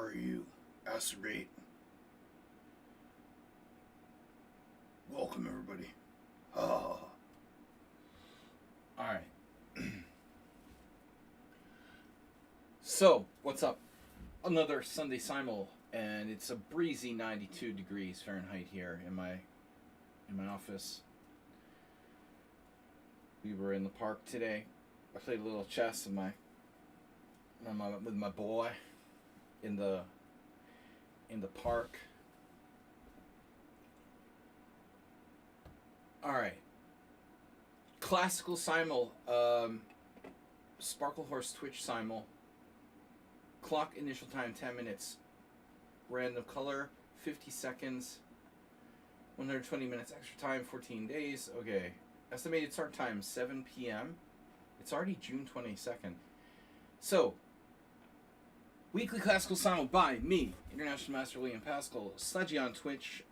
are you? Acerbate. Welcome, everybody. Alright. So, what's up? Another Sunday Simul, and it's a breezy 92 degrees Fahrenheit here in my office. We were in the park today. I played a little chess with my boy in the park. All right. Classical Simul, Sparkle Horse Twitch Simul. Clock initial time 10 minutes. Random color 50 seconds. 120 minutes extra time 14 days. Okay. Estimated start time 7 p.m. It's already June 22nd. So, weekly classical Simul by me, International Master William Pascal, Sledgy on Twitch,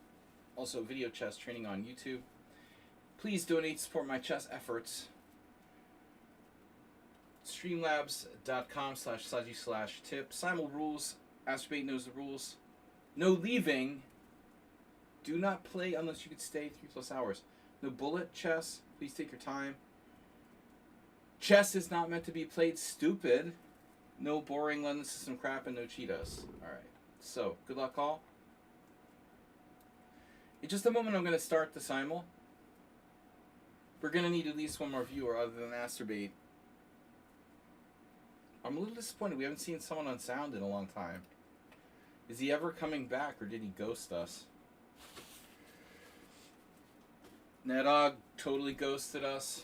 also video chess training on YouTube. Please donate to support my chess efforts. Streamlabs.com/sledgy/tip. Simul rules. Acerbate knows the rules. No leaving. Do not play unless you could stay 3+ hours. No bullet chess. Please take your time. Chess is not meant to be played stupid. No boring London system crap and no Cheetos. Alright. So, good luck all. In just a moment I'm going to start the Simul. We're going to need at least one more viewer other than Acerbate. I'm a little disappointed. We haven't seen someone on sound in a long time. Is he ever coming back or did he ghost us? Nedog totally ghosted us.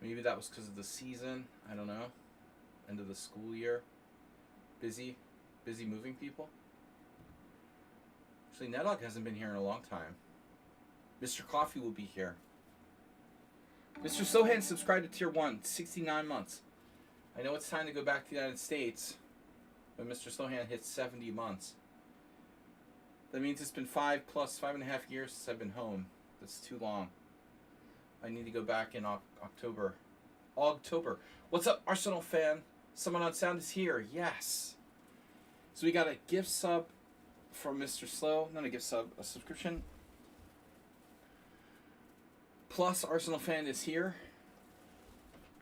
Maybe that was because of the season. I don't know. End of the school year. Busy moving people. Actually, Nedog hasn't been here in a long time. Mr. Coffee will be here. Mr. Sohan subscribed to Tier 1, 69 months. I know it's time to go back to the United States when Mr. Sohan hits 70 months. That means it's been 5.5 years since I've been home. That's too long. I need to go back in October. What's up, Arsenal fan? Someone on sound is here. Yes. So we got a gift sub from Mr. Slow. Not a gift sub, a subscription. Plus, Arsenal fan is here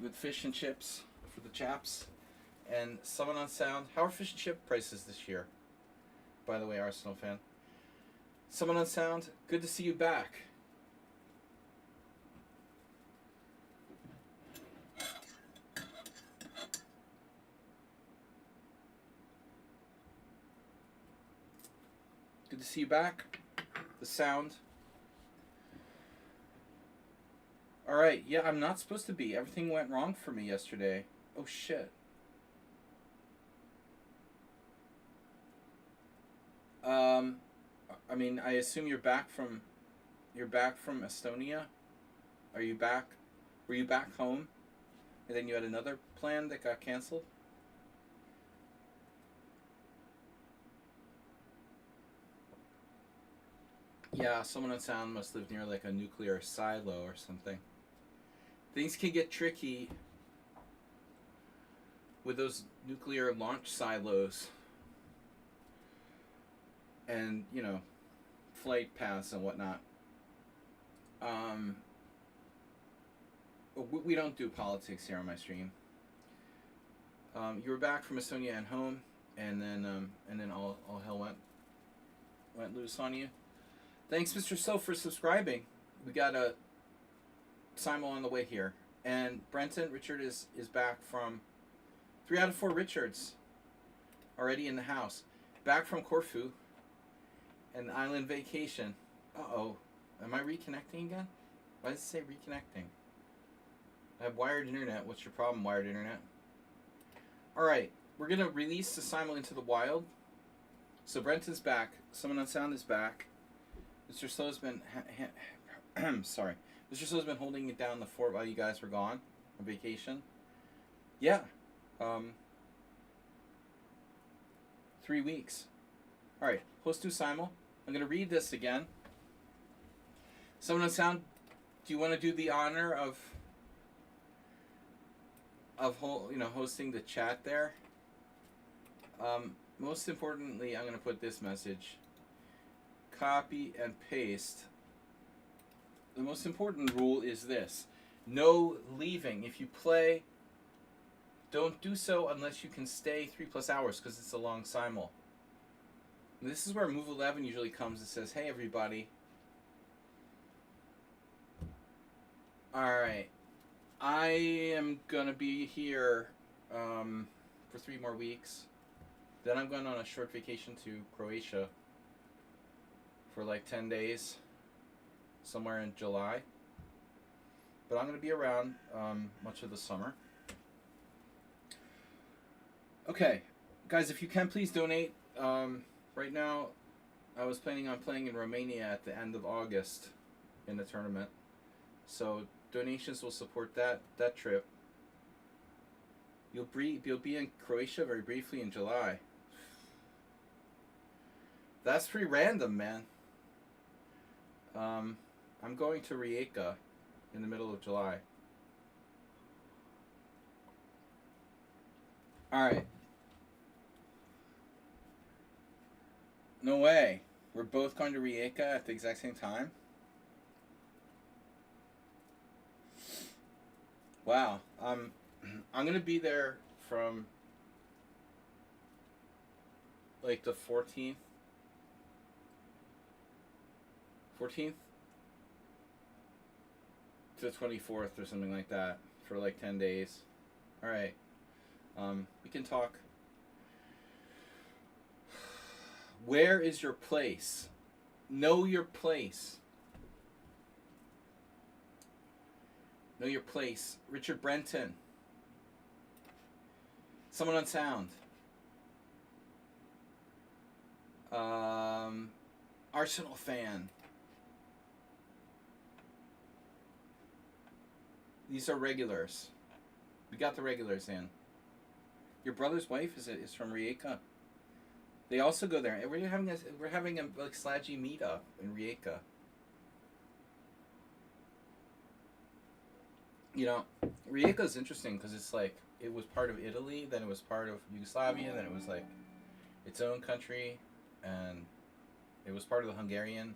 with fish and chips for the chaps. And someone on sound. How are fish and chip prices this year? By the way, Arsenal fan. Someone on sound, good to see you back. Good to see you back. The sound. Alright, yeah, I'm not supposed to be. Everything went wrong for me yesterday. Oh shit. I mean, I assume you're back from Estonia? Are you back? Were you back home? And then you had another plan that got canceled? Yeah, someone on sound must live near like a nuclear silo or something. Things can get tricky with those nuclear launch silos. And, you know, flight paths and whatnot. We don't do politics here on my stream. You were back from Estonia and home, and then all hell went loose on you. Thanks, Mr. So, for subscribing. We got a Simul on the way here, and Richard is back from 3 out of 4 Richards already in the house, back from Corfu. An island vacation. Uh-oh. Am I reconnecting again? Why does it say reconnecting? I have wired internet. What's your problem, wired internet? Alright. We're going to release the Simul into the wild. So Brenton's back. Someone on sound is back. Mr. Slow's been... sorry. Mr. Slow's been holding it down the fort while you guys were gone on vacation. Yeah. 3 weeks. Alright. Host to Simul. I'm going to read this again. Someone on sound, do you want to do the honor of of hosting the chat there. Most importantly, I'm going to put this message. Copy and paste. The most important rule is this. No leaving. If you play, don't do so unless you can stay 3+ hours because it's a long simul. And this is where Move 11 usually comes and says, hey everybody. Alright. I am going to be here for 3 more weeks. Then I'm going on a short vacation to Croatia for like 10 days, somewhere in July. But I'm going to be around much of the summer. Okay, guys, if you can, please donate. Right now, I was planning on playing in Romania at the end of August in the tournament. So donations will support that trip. You'll be in Croatia very briefly in July. That's pretty random, man. I'm going to Rijeka in the middle of July. Alright. No way. We're both going to Rijeka at the exact same time? Wow. I'm going to be there from like the 14th to the 24th or something like that for like 10 days. All right. We can talk. Where is your place? Know your place. Know your place. Richard Brenton. Someone on sound. Arsenal fan. These are regulars. We got the regulars in. Your brother's wife is from Rijeka. They also go there. We're having a like sludgy meetup in Rijeka. You know, Rijeka is interesting because it's like it was part of Italy, then it was part of Yugoslavia, then it was like its own country, and it was part of the Hungarian,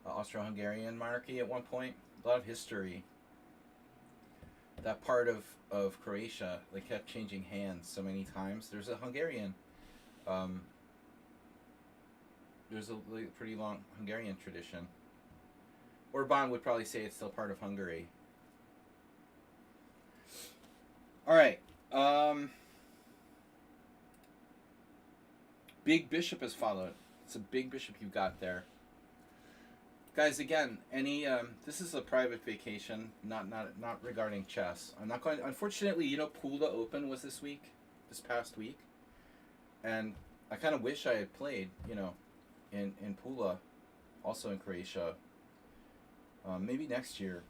Austro-Hungarian monarchy at one point. A lot of history. That part of Croatia, they kept changing hands so many times. There's a Hungarian, there's a pretty long Hungarian tradition. Orban would probably say it's still part of Hungary. All right. Big Bishop has followed. It's a big bishop you've got there. Guys, again, this is a private vacation, not regarding chess. I'm not going. Unfortunately, Pula Open was this past week, and I kind of wish I had played, in Pula, also in Croatia. Maybe next year.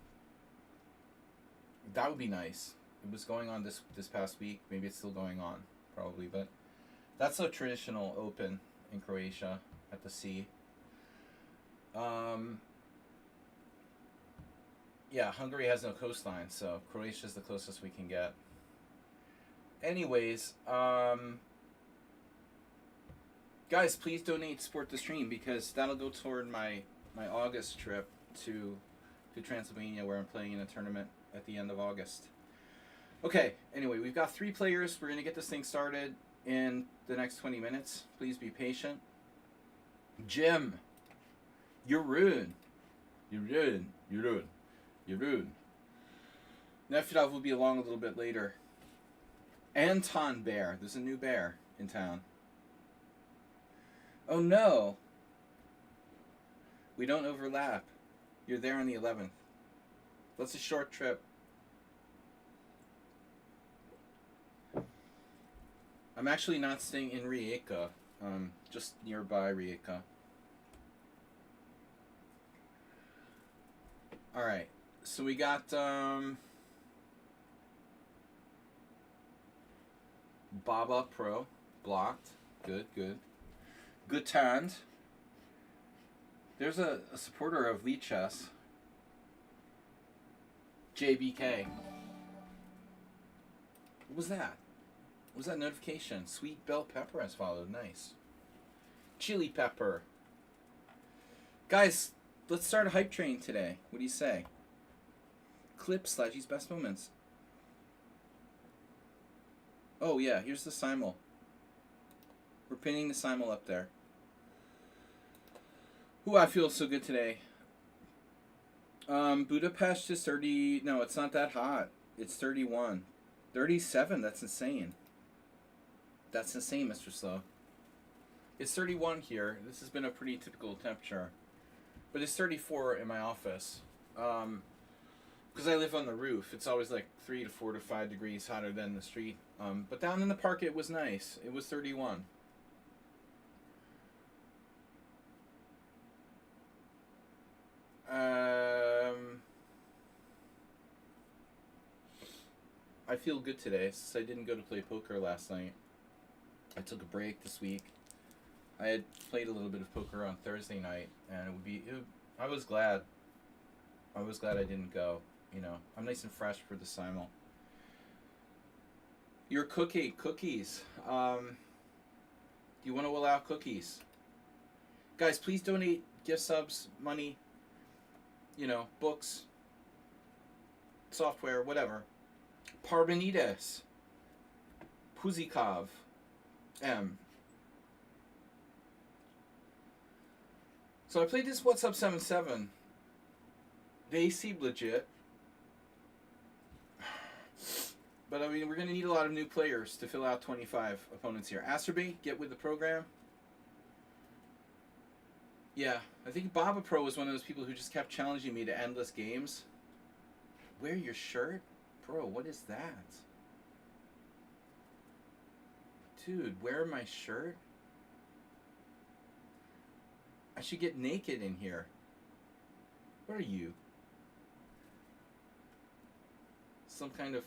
That would be nice. It was going on this past week. Maybe it's still going on, probably, but that's a traditional Open in Croatia at the sea. Yeah, Hungary has no coastline, so Croatia is the closest we can get. Anyways, guys, please donate to support the stream because that'll go toward my August trip to Transylvania, where I'm playing in a tournament at the end of August. Okay, anyway, we've got 3 players. We're going to get this thing started in the next 20 minutes. Please be patient. Jim. You're rude. Nefedov will be along a little bit later. Anton Bear. There's a new bear in town. Oh no. We don't overlap. You're there on the 11th. That's a short trip. I'm actually not staying in Rijeka. Just nearby Rijeka. Alright, so we got Baba Pro blocked. Good. Good tanned. There's a supporter of lichess. JBK. What was that? What was that notification? Sweet bell pepper has followed. Nice. Chili pepper. Guys, let's start a hype train today. What do you say? Clip Sledgy's best moments. Oh yeah, here's the simul. We're pinning the simul up there. Ooh, I feel so good today. Budapest is 30. No, it's not that hot. It's 31. 37, that's insane. That's insane, Mr. Slow. It's 31 here. This has been a pretty typical temperature. But it's 34 in my office. Because I live on the roof. It's always like 3 to 4 to 5 degrees hotter than the street. But down in the park it was nice. It was 31. I feel good today since I didn't go to play poker last night. I took a break this week. I had played a little bit of poker on Thursday night, and I was glad. I was glad I didn't go. You know, I'm nice and fresh for the simul. Your cookies. Do you want to allow cookies? Guys, please donate gift subs, money, you know, books, software, whatever. Parmenides. Puzikov. M. So I played this What's Up 7-7. They seem legit. But I mean, we're going to need a lot of new players to fill out 25 opponents here. Acerby, get with the program. Yeah, I think Baba Pro was one of those people who just kept challenging me to endless games. Wear your shirt? Bro, what is that? Dude, wear my shirt? I should get naked in here. What are you? Some kind of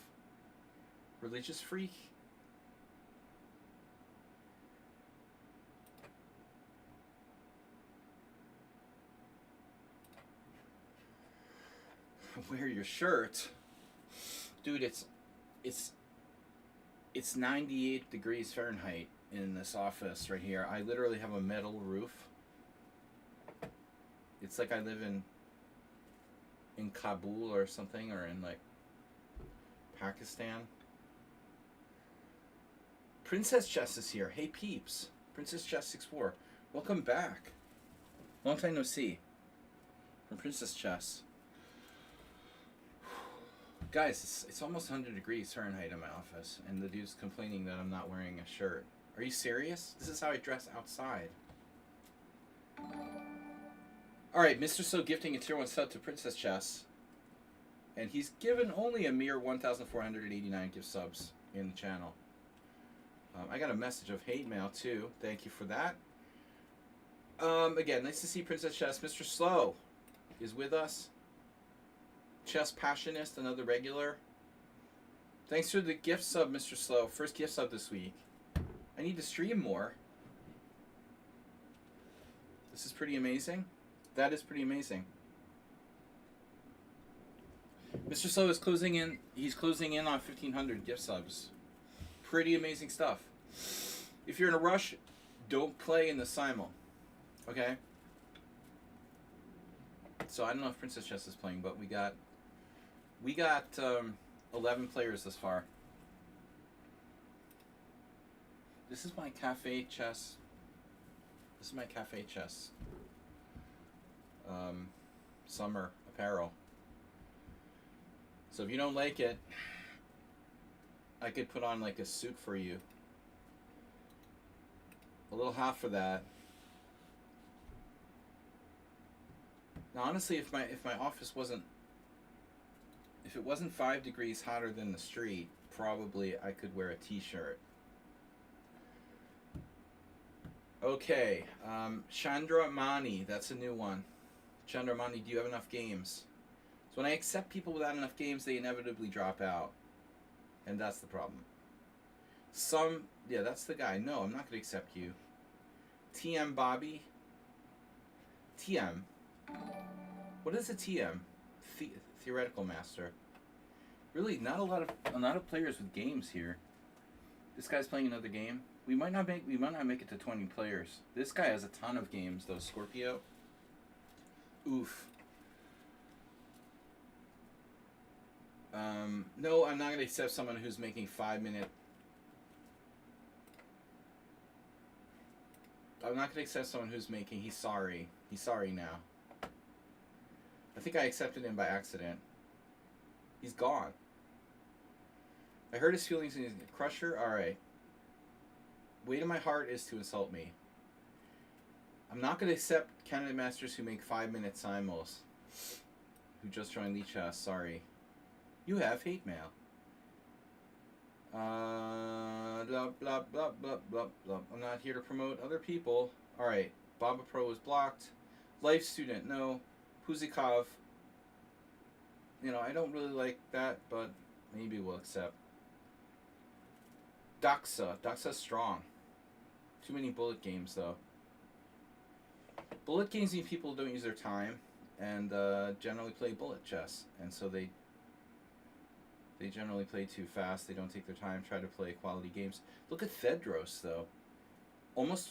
religious freak? Wear your shirt. Dude, it's 98 degrees Fahrenheit in this office right here. I literally have a metal roof. It's like I live in Kabul or something, or in like Pakistan. Princess Chess is here. Hey peeps. Princess Chess 64. Welcome back. Long time no see. From Princess Chess. Guys, it's almost 100 degrees Fahrenheit in my office, and the dude's complaining that I'm not wearing a shirt. Are you serious? This is how I dress outside. Alright, Mr. So gifting a tier 1 sub to Princess Chess. And he's given only a mere 1,489 gift subs in the channel. I got a message of hate mail too. Thank you for that. Again, nice to see Princess Chess. Mr. Slow is with us. Chess Passionist, another regular. Thanks for the gift sub, Mr. Slow. First gift sub this week. I need to stream more. This is pretty amazing. That is pretty amazing. Mr. Slow is closing in. He's closing in on 1,500 gift subs. Pretty amazing stuff. If you're in a rush, don't play in the simul. Okay? So I don't know if Princess Chess is playing, but we got 11 players this far. This is my cafe chess. This is my cafe chess. Summer apparel. So if you don't like it, I could put on like a suit for you. A little hot for that. Now honestly, if my office wasn't, if it wasn't 5 degrees hotter than the street, probably I could wear a t-shirt. Okay, Chandra Mani, that's a new one. Chandra Mani, do you have enough games? So when I accept people without enough games, they inevitably drop out. And that's the problem. Yeah, that's the guy. No, I'm not going to accept you. TM Bobby. TM. What is a TM? Theoretical Master. Really, not a lot of players with games here. This guy's playing another game. We might not make it to 20 players. This guy has a ton of games though, Scorpio. Oof. No, I'm not going to accept someone who's making 5-minute. I'm not going to accept someone who's making. He's sorry. He's sorry now. I think I accepted him by accident. He's gone. I hurt his feelings in his crusher. All right. Weight of my heart is to insult me. I'm not going to accept candidate masters who make 5-minute simuls. Who just joined lichess. Sorry. You have hate mail. Blah, blah, blah, blah, blah, blah. I'm not here to promote other people. Alright. Baba Pro was blocked. Life student, no. Puzikov. You know, I don't really like that, but maybe we'll accept. Doxa. Doxa's strong. Too many bullet games, though. Bullet games mean people don't use their time and generally play bullet chess. And so they generally play too fast. They don't take their time, try to play quality games. Look at Fedros, though. Almost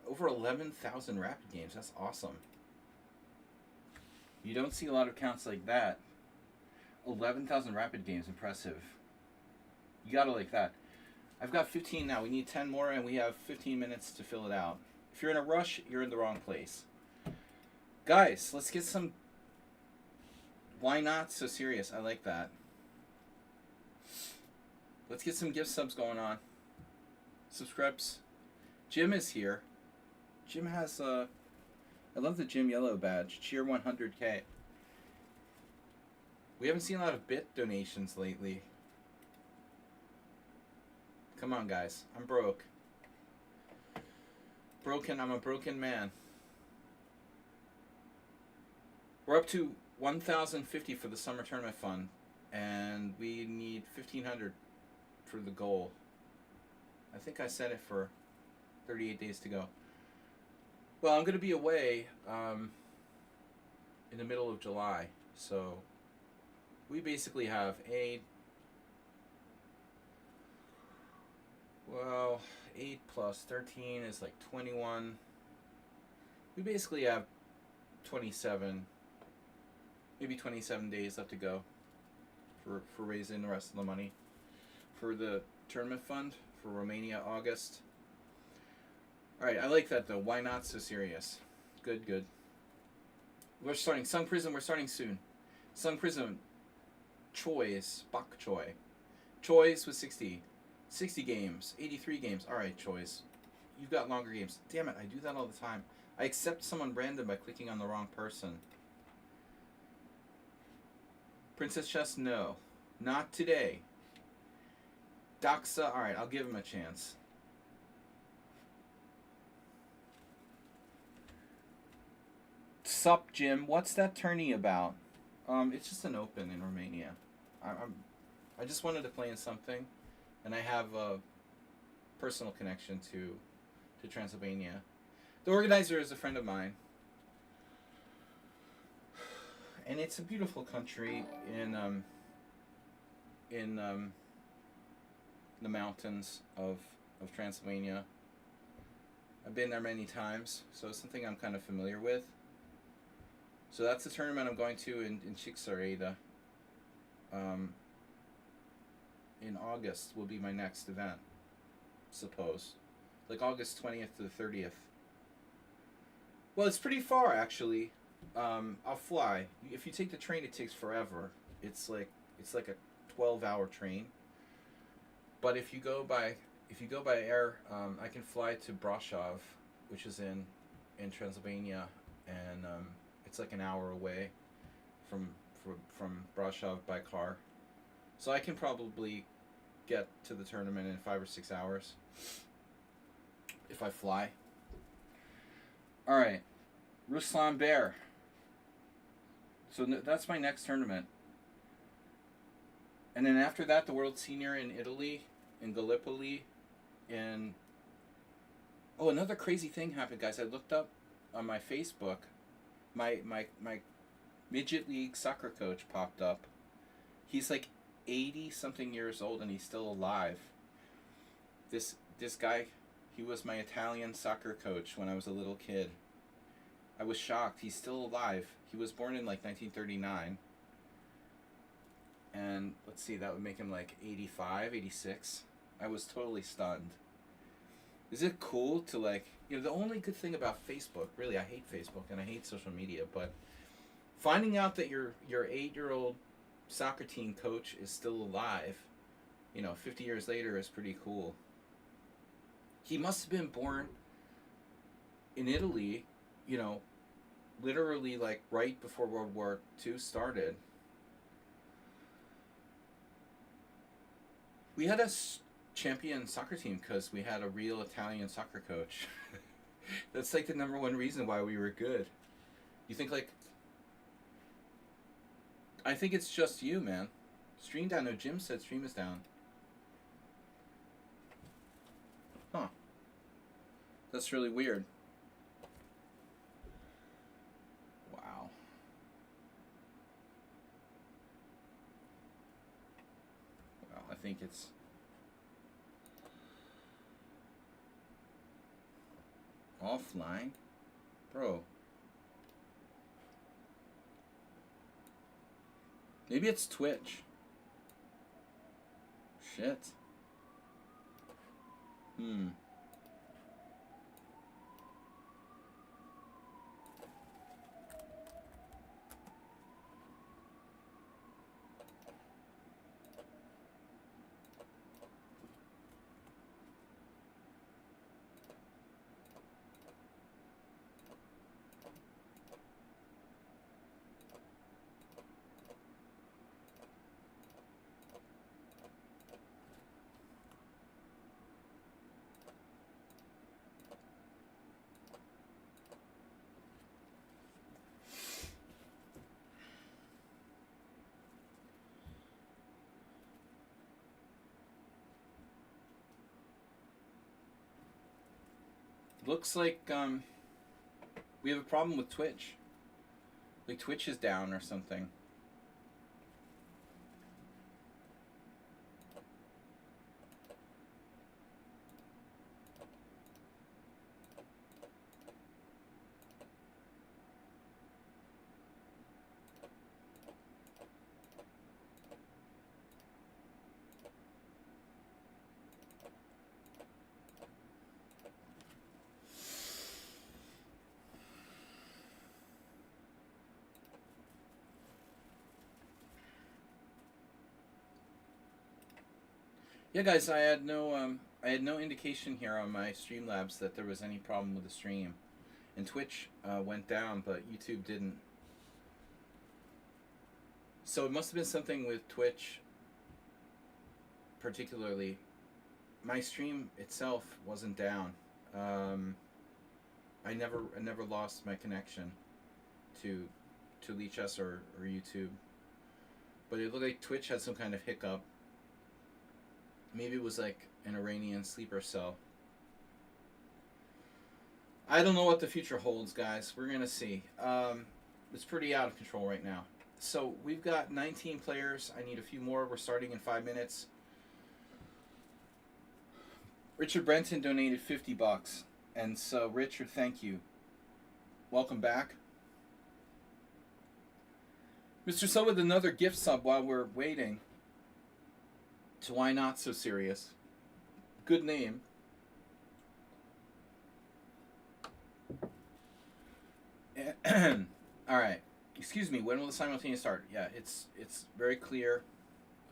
over 11,000 rapid games. That's awesome. You don't see a lot of counts like that. 11,000 rapid games. Impressive. You gotta like that. I've got 15 now. We need 10 more, and we have 15 minutes to fill it out. If you're in a rush, you're in the wrong place. Guys, let's get some... Why not so serious? I like that. Let's get some gift subs going on. Subscribes. Jim is here. Jim has I love the Jim Yellow badge. Cheer 100K. We haven't seen a lot of bit donations lately. Come on, guys. I'm broke. I'm a broken man. We're up to 1,050 for the summer tournament fund, and we need 1,500 for the goal. I think I set it for 38 days to go. Well, I'm going to be away in the middle of July, so we basically have 8 plus 13 is like 21. We basically have 27, maybe 27 days left to go for raising the rest of the money for the tournament fund for Romania, August. Alright, I like that though. Why not so serious? Good, good. We're starting Sung Prism, we're starting soon. Sung Prism, Choi's, Bok Choi. Choi's with 60 games, 83 games. Alright, Choi's. You've got longer games. Damn it, I do that all the time. I accept someone random by clicking on the wrong person. Princess Chess, no. Not today. Doxa, alright, I'll give him a chance. Sup, Jim? What's that tourney about? It's just an open in Romania. I just wanted to play in something, and I have a personal connection to Transylvania. The organizer is a friend of mine, and it's a beautiful country in the mountains of Transylvania. I've been there many times, so it's something I'm kind of familiar with. So that's the tournament I'm going to in Chicxureta. In August will be my next event, suppose. Like August 20th to the 30th. Well, it's pretty far, actually. I'll fly. If you take the train, it takes forever. It's like a 12-hour train. But if you go by air, I can fly to Brasov, which is in Transylvania, and it's like an hour away from Brasov by car. So I can probably get to the tournament in 5 or 6 hours if I fly. All right, Ruslan Bear. So that's my next tournament. And then after that, the World Senior in Italy, in Gallipoli, in... Oh, another crazy thing happened, guys. I looked up on my Facebook. My midget league soccer coach popped up. He's like 80-something years old, and he's still alive. This guy, he was my Italian soccer coach when I was a little kid. I was shocked. He's still alive. He was born in like 1939. And let's see, that would make him like 85, 86. I was totally stunned. Is it cool to like, the only good thing about Facebook, really, I hate Facebook and I hate social media, but finding out that your 8-year-old soccer team coach is still alive, 50 years later is pretty cool. He must have been born in Italy, literally like right before World War II started. We had a champion soccer team because we had a real Italian soccer coach. That's like the number one reason why we were good. You think like... I think it's just you, man. Stream down. No, Jim said stream is down. Huh. That's really weird. Wow. Well, I think it's... offline? Bro. Maybe it's Twitch. Shit. Looks like we have a problem with Twitch. Like Twitch is down or something. Yeah, guys, I had no indication here on my Streamlabs that there was any problem with the stream, and Twitch went down, but YouTube didn't. So it must have been something with Twitch, particularly. My stream itself wasn't down. I never lost my connection to lichess or YouTube, but it looked like Twitch had some kind of hiccup. Maybe it was like an Iranian sleeper cell. I don't know what the future holds, guys. We're going to see. It's pretty out of control right now. So we've got 19 players. I need a few more. We're starting in 5 minutes. Richard Brenton donated $50. And so, Richard, thank you. Welcome back. Mr. So with another gift sub while we're waiting. To Why Not So Serious. Good name. Alright. Excuse me, when will the simultaneous start? Yeah, it's very clear.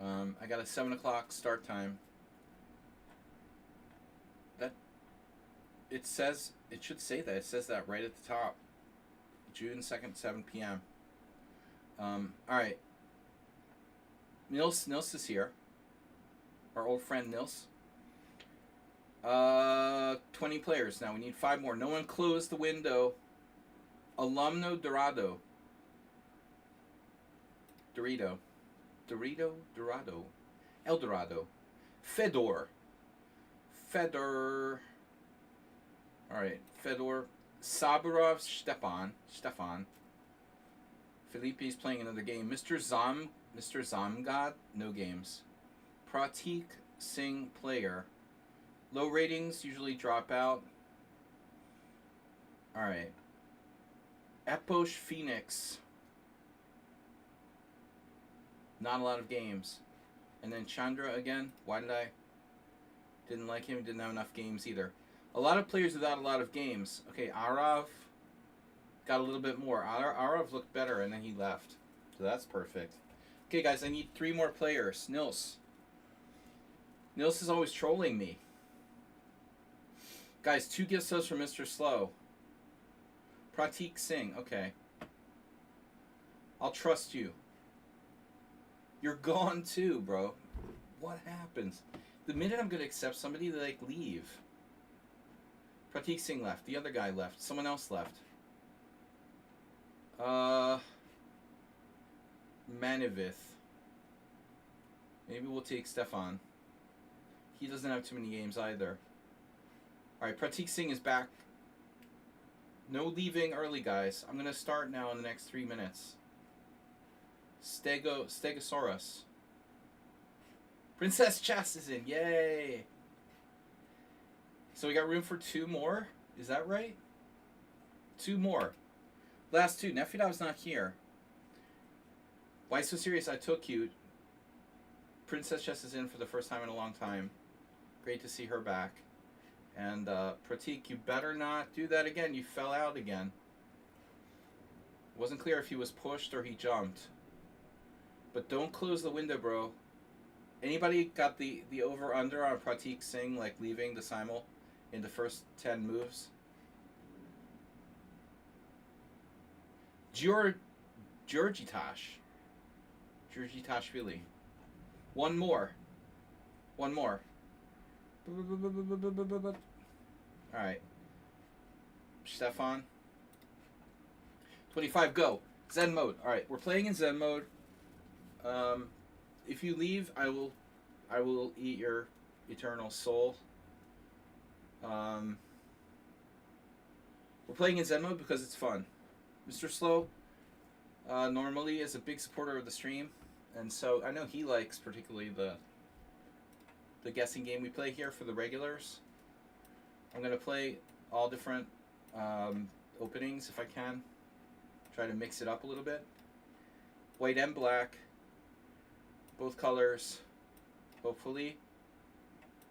I got a 7 o'clock start time. It should say that. It says that right at the top. June 2nd, 7 p.m. Alright. Nils is here. Our old friend Nils. 20 players now. We need 5 more. No one closed the window. Alumno Dorado. Dorado. El Dorado. Fedor. Alright. Fedor. Saburov Stefan. Felipe's playing another game. Mr. Zamgad, no games. Pratik Singh player. Low ratings usually drop out. All right. Epoch Phoenix. Not a lot of games. And then Chandra again. Why did I? Didn't like him. Didn't have enough games either. A lot of players without a lot of games. Okay, Arav got a little bit more. Arav looked better and then he left. So that's perfect. Okay, guys, I need 3 more players. Nils. Nils is always trolling me. Guys, 2 gift subs for Mr. Slow. Pratik Singh. Okay. I'll trust you. You're gone too, bro. What happens? The minute I'm going to accept somebody, they like leave. Pratik Singh left. The other guy left. Someone else left. Manivith. Maybe we'll take Stefan. He doesn't have too many games either. Alright, Pratik Singh is back. No leaving early, guys. I'm going to start now in the next 3 minutes. Stegosaurus. Princess Chess is in. Yay! So we got room for 2 more? Is that right? 2 more. Last 2. Nefidov's not here. Why so serious? I took you. Princess Chess is in for the first time in a long time. Great to see her back. And Pratik, you better not do that again. You fell out again. Wasn't clear if he was pushed or he jumped. But don't close the window, bro. Anybody got the over-under on Pratik Singh, like, leaving the Simul in the first 10 moves? Georgitashvili. One more. Alright. Stefan. 25, go. Zen mode. Alright, we're playing in Zen mode. If you leave, I will eat your eternal soul. We're playing in Zen mode because it's fun. Mr. Slow normally is a big supporter of the stream, and so I know he likes particularly the guessing game we play here for the regulars. I'm going to play all different openings if I can. Try to mix it up a little bit. White and black. Both colors. Hopefully.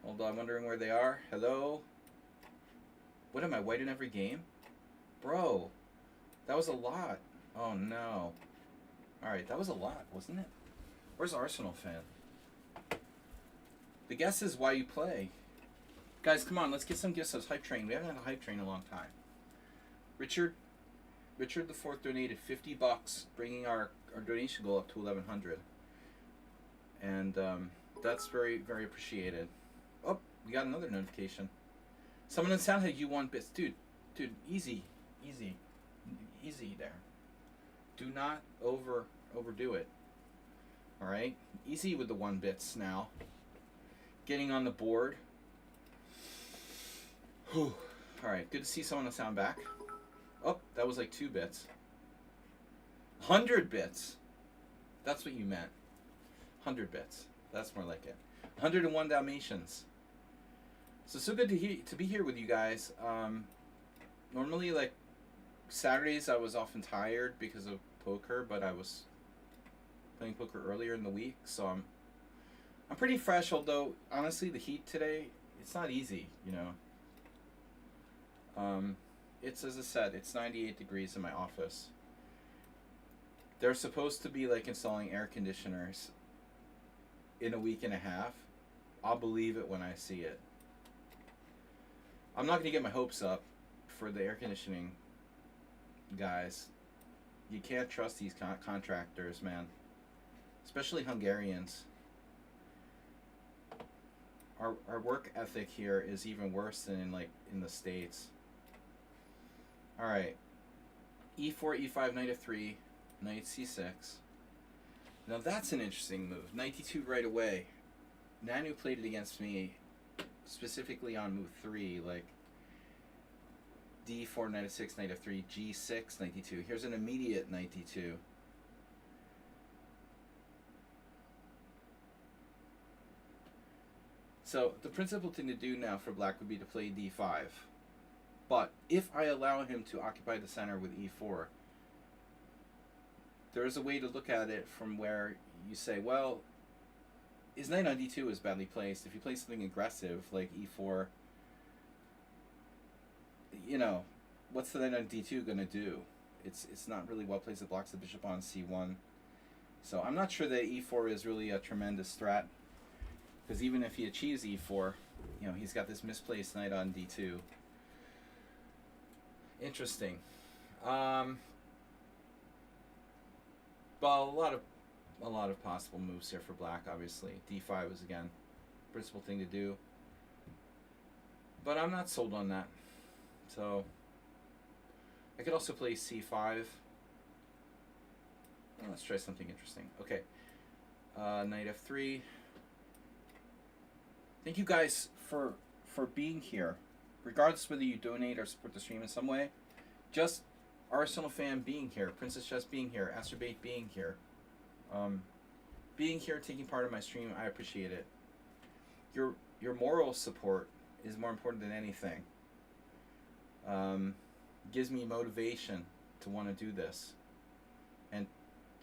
Hold on, I'm wondering where they are. Hello? What am I, white in every game? Bro, that was a lot. Oh no. Alright, that was a lot, wasn't it? Where's Arsenal fan? The guess is why you play. Guys, come on, let's get some gifts. Hype train. We haven't had a hype train in a long time. Richard the Fourth donated $50, bringing our donation goal up to 1,100. And that's very, very appreciated. Oh, we got another notification. Someone in sound had you won bits. Dude, easy there. Do not overdo it. Alright? Easy with the 1 bits now. Getting on the board. Whew. Alright, good to see someone in sound back. Oh, that was like 2 bits. 100 bits. That's what you meant. 100 bits. That's more like it. 101 Dalmatians. So good to be here with you guys. Normally, like, Saturdays I was often tired because of poker, but I was playing poker earlier in the week, so I'm pretty fresh, although, honestly, the heat today, it's not easy, you know. It's, as I said, it's 98 degrees in my office. They're supposed to be, like, installing air conditioners in a week and a half. I'll believe it when I see it. I'm not going to get my hopes up for the air conditioning guys. You can't trust these contractors, man. Especially Hungarians. Our work ethic here is even worse than in the States. Alright. E4, E5, knight f3, knight c6. Now that's an interesting move. Knight d2 right away. Nanu played it against me specifically on move 3, like d4, knight f6, knight f3, g6, knight d2. Here's an immediate knight d2. So the principal thing to do now for black would be to play d5. But if I allow him to occupy the center with e4, there is a way to look at it from where you say, well, his knight on d2 is badly placed. If you play something aggressive like e4, you know, what's the knight on d2 going to do? It's not really well placed. It blocks the bishop on c1. So I'm not sure that e4 is really a tremendous threat, because even if he achieves e4, you know, he's got this misplaced knight on d2. Interesting. Well, a lot of possible moves here for black. Obviously, d5 is again principal thing to do, but I'm not sold on that. So I could also play c5. Well, let's try something interesting. Okay, knight f3. Thank you guys for being here, regardless whether you donate or support the stream in some way. Just Arsenal fan being here, Princess Chess being here, Asterbait being here, taking part in my stream. I appreciate it. Your moral support is more important than anything. Gives me motivation to want to do this, and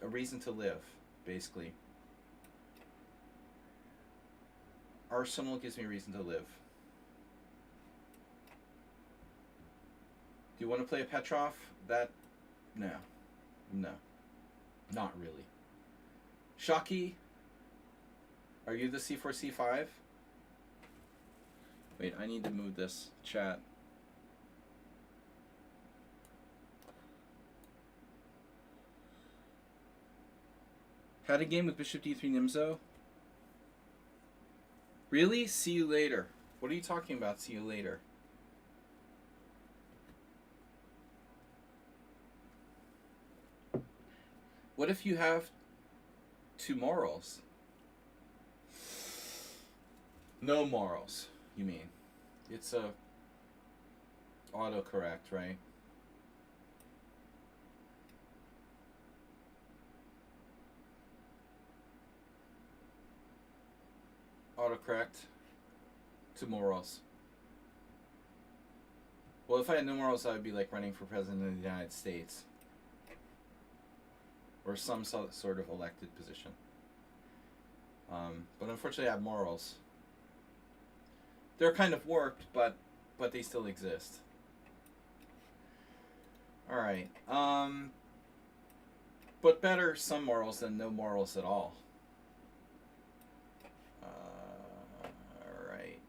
a reason to live, basically. Arsenal gives me a reason to live. Do you want to play a Petrov? No, not really. Shocky, are you the c4, c5? Wait, I need to move this chat. Had a game with bishop d3 Nimzo? Really? See you later. What are you talking about, see you later? What if you have two morals? No morals, you mean? It's a autocorrect, right? Autocorrect to morals. Well, if I had no morals, I would be like running for president of the United States, or some sort of elected position. But unfortunately, I have morals. They're kind of warped, but they still exist. All right. But better some morals than no morals at all. All right.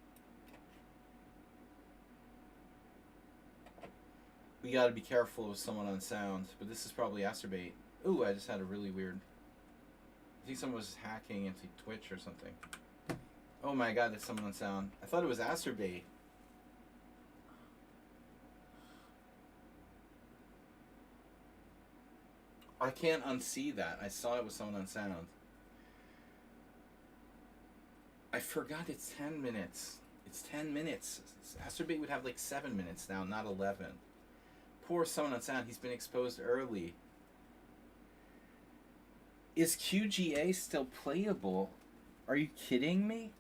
We got to be careful with someone on sound, but this is probably Asterbait. Ooh, I just had a really weird... I think someone was hacking into Twitch or something. Oh my god, that's someone on sound. I thought it was Asterbait. I can't unsee that. I saw it was someone on sound. I forgot it's 10 minutes. It's 10 minutes. Asterbait would have like 7 minutes now, not 11. Poor someone on sound. He's been exposed early. Is QGA still playable? Are you kidding me?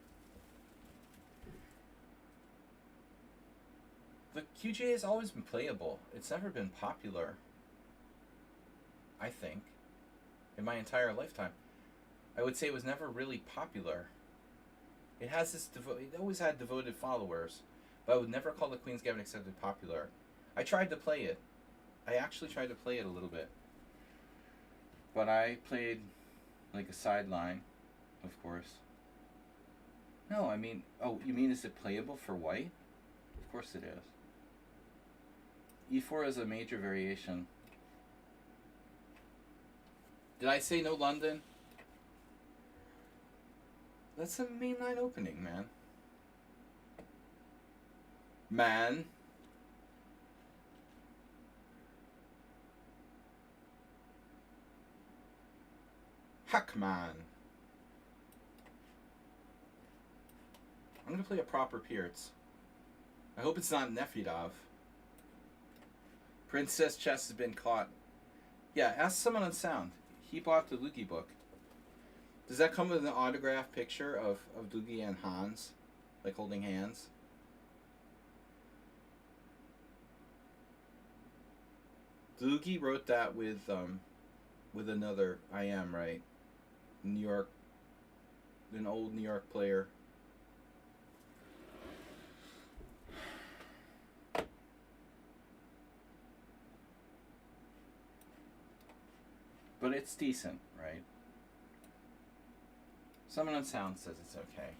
The QGA has always been playable. It's never been popular, I think, in my entire lifetime. I would say it was never really popular. It has this it always had devoted followers, but I would never call the Queen's Gambit Accepted popular. I tried to play it. I actually tried to play it a little bit. But I played like a sideline, of course. No, I mean, oh, you mean is it playable for white? Of course it is. E4 is a major variation. Did I say no London? That's a mainline opening, man. Man. Hackman. I'm gonna play a proper Pirtz. I hope it's not Nefidov. Princess Chess has been caught. Yeah, ask someone on sound. He bought the Lugi book. Does that come with an autographed picture of Dugi and Hans? like holding hands. Dlugi wrote that with another IM, right? New York, an old New York player. But it's decent, right? Someone on sound says it's okay.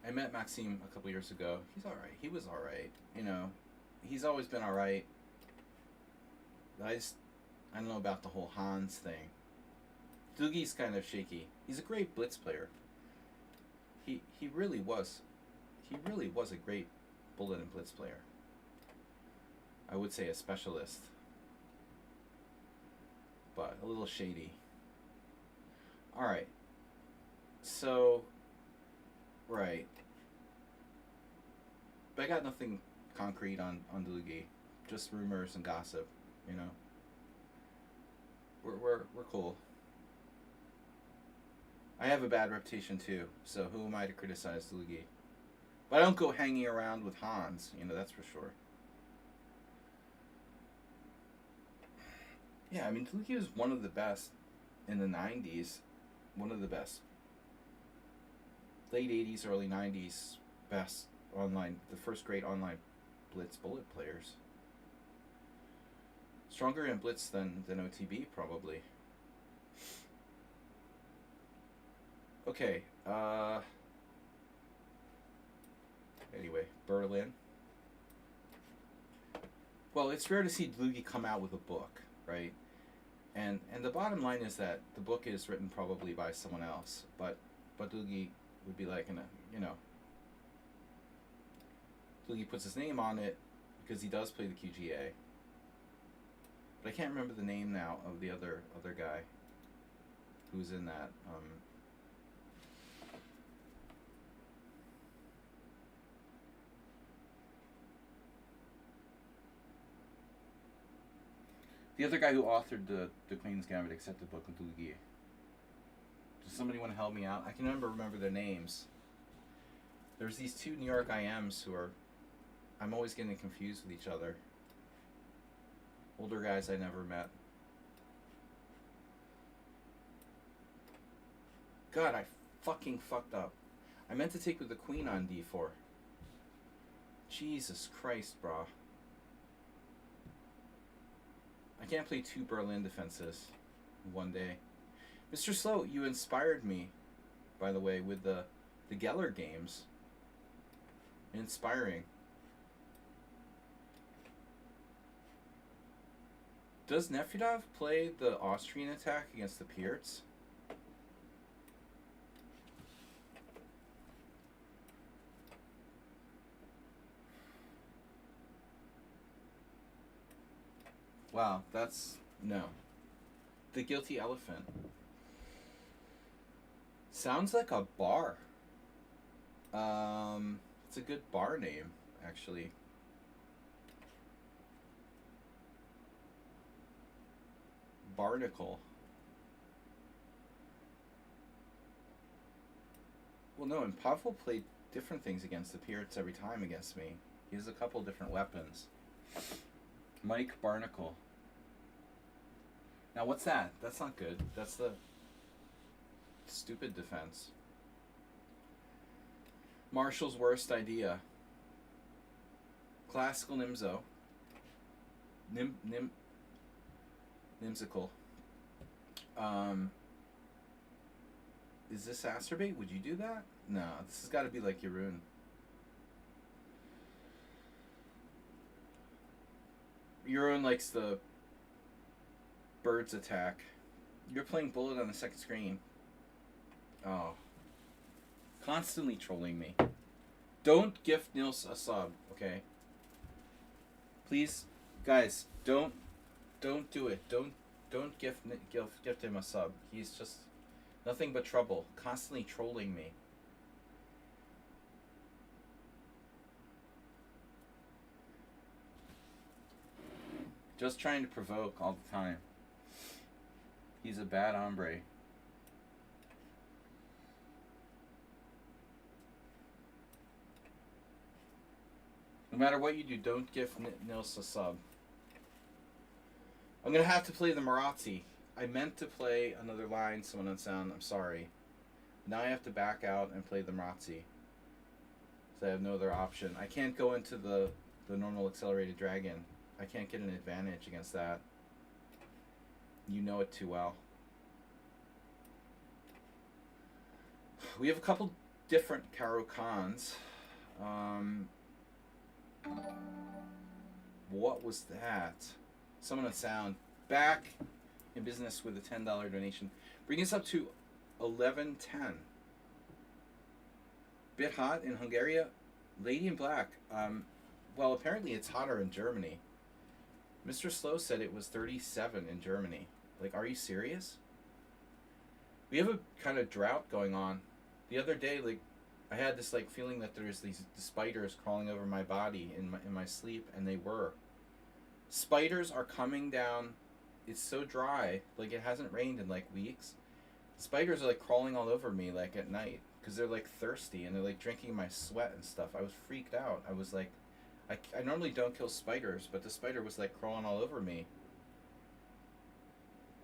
I met Maxime a couple years ago. He's alright. He was alright. You know, he's always been alright. I don't know about the whole Hans thing. Dlugi's kind of shaky. He's a great blitz player. He really was. He really was a great bullet and blitz player. I would say a specialist. But a little shady. Alright. So, right. But I got nothing concrete on Dlugi. Just rumors and gossip, you know. We're cool. I have a bad reputation too, so who am I to criticize Dlugi? But I don't go hanging around with Hans, you know, that's for sure. Yeah, I mean, Dlugi was one of the best in the 90s. One of the best. Late 80s, early 90s, best online, the first great online blitz bullet players. Stronger in blitz than OTB, probably. Okay, anyway, Berlin. Well, it's rare to see Dlugi come out with a book, right? And the bottom line is that the book is written probably by someone else, but Dlugi would be like, you know, Dlugi puts his name on it because he does play the QGA. But I can't remember the name now of the other guy who's in that. The other guy who authored the Queen's Gambit accepted book with Dlugi. Does somebody want to help me out? I can remember their names. There's these two New York IMs who are, I'm always getting confused with each other. Older guys I never met. God, I fucking fucked up. I meant to take with the Queen on D4. Jesus Christ, brah. I can't play two Berlin defenses in one day. Mr. Slow, you inspired me, by the way, with the Geller games. Inspiring. Does Nefedov play the Austrian attack against the Pierts? Wow, that's... no. The Guilty Elephant. Sounds like a bar. It's a good bar name, actually. Barnacle. Well, no, and Pavel played different things against the Pierts every time against me. He has a couple different weapons. Mike Barnacle. Now, what's that? That's not good. That's the stupid defense. Marshall's worst idea. Classical Nimzo. Nimsicle. Is this Acerbate? Would you do that? No, this has got to be like Yaroon. Yaroon likes the Bird's attack. You're playing Bullet on the second screen. Oh. Constantly trolling me. Don't gift Nils a sub, okay? Please, guys, don't do it. Don't gift him a sub. He's just nothing but trouble. Constantly trolling me. Just trying to provoke all the time. He's a bad hombre. No matter what you do, don't give Nils a sub. I'm going to have to play the Marazzi. I meant to play another line, someone on sound. I'm sorry. Now I have to back out and play the Marazzi. So I have no other option. I can't go into the normal accelerated dragon. I can't get an advantage against that. You know it too well. We have a couple different Caro-Cans. What was that? Someone on sound. Back in business with a $10 donation. Bring us up to 11:10. Bit hot in Hungary. Lady in Black. Well, apparently it's hotter in Germany. Mr. Slow said it was 37 in Germany. Like, are you serious? We have a kind of drought going on. The other day, like, I had this like feeling that there's these spiders crawling over my body in my sleep, and they were. Spiders are coming down. It's so dry, like it hasn't rained in like weeks. Spiders are like crawling all over me like at night because they're like thirsty and they're like drinking my sweat and stuff. I was freaked out. I was like, I normally don't kill spiders, but the spider was like crawling all over me.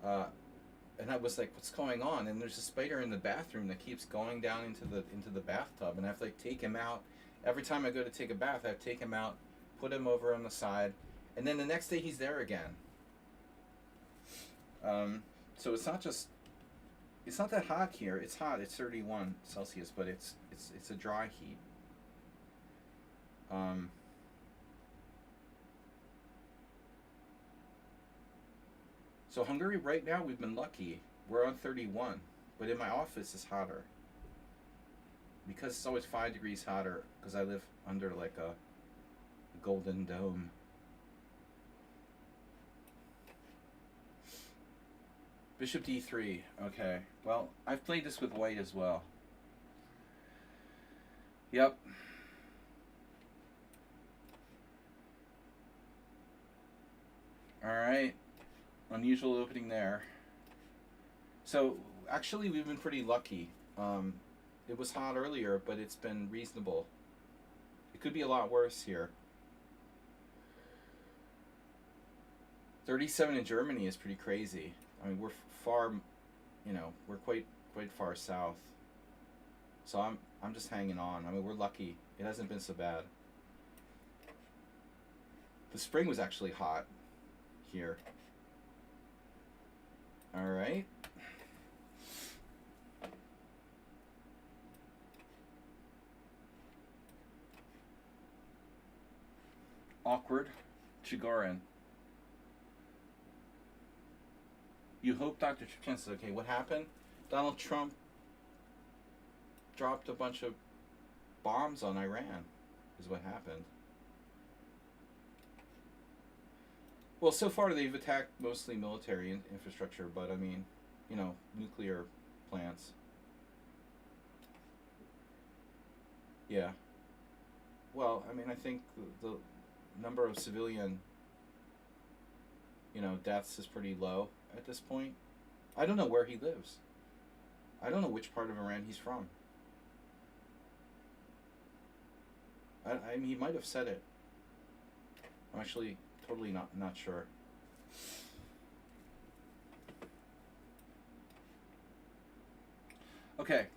And I was like, what's going on? And there's a spider in the bathroom that keeps going down into the bathtub, and I have to like take him out. Every time I go to take a bath, I have to take him out, put him over on the side, and then the next day he's there again. So it's not that hot here. It's hot. It's 31 Celsius, but it's a dry heat. So Hungary right now, we've been lucky. We're on 31, but in my office it's hotter. Because it's always 5 degrees hotter, because I live under like a golden dome. Bishop d3. Okay. Well, I've played this with white as well. Yep. Alright. Unusual opening there. So, actually, we've been pretty lucky. It was hot earlier, but it's been reasonable. It could be a lot worse here. 37 in Germany is pretty crazy. I mean, we're far, we're quite far south. So I'm just hanging on. I mean, we're lucky. It hasn't been so bad. The spring was actually hot here. All right. Awkward. Chigorin. You hope Dr. Chipchan says, okay, what happened? Donald Trump dropped a bunch of bombs on Iran, is what happened. Well, so far they've attacked mostly military infrastructure, but I mean, nuclear plants. Yeah. Well, I mean, I think the number of civilian, deaths is pretty low at this point. I don't know where he lives. I don't know which part of Iran he's from. I mean, he might have said it. I'm actually totally not sure. Okay.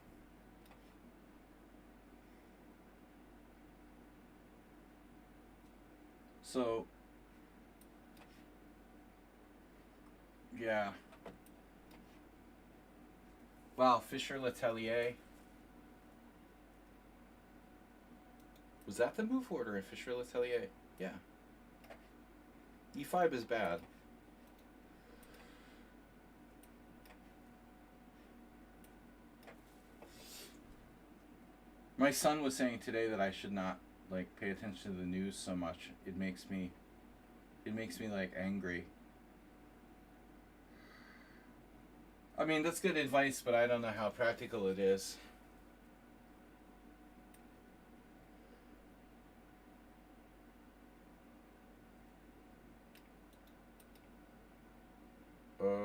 So, yeah. Wow, Fischer Letelier. Was that the move order in Fischer Letelier? Yeah. E5 is bad. My son was saying today that I should not pay attention to the news so much. It makes me angry. I mean, that's good advice, but I don't know how practical it is.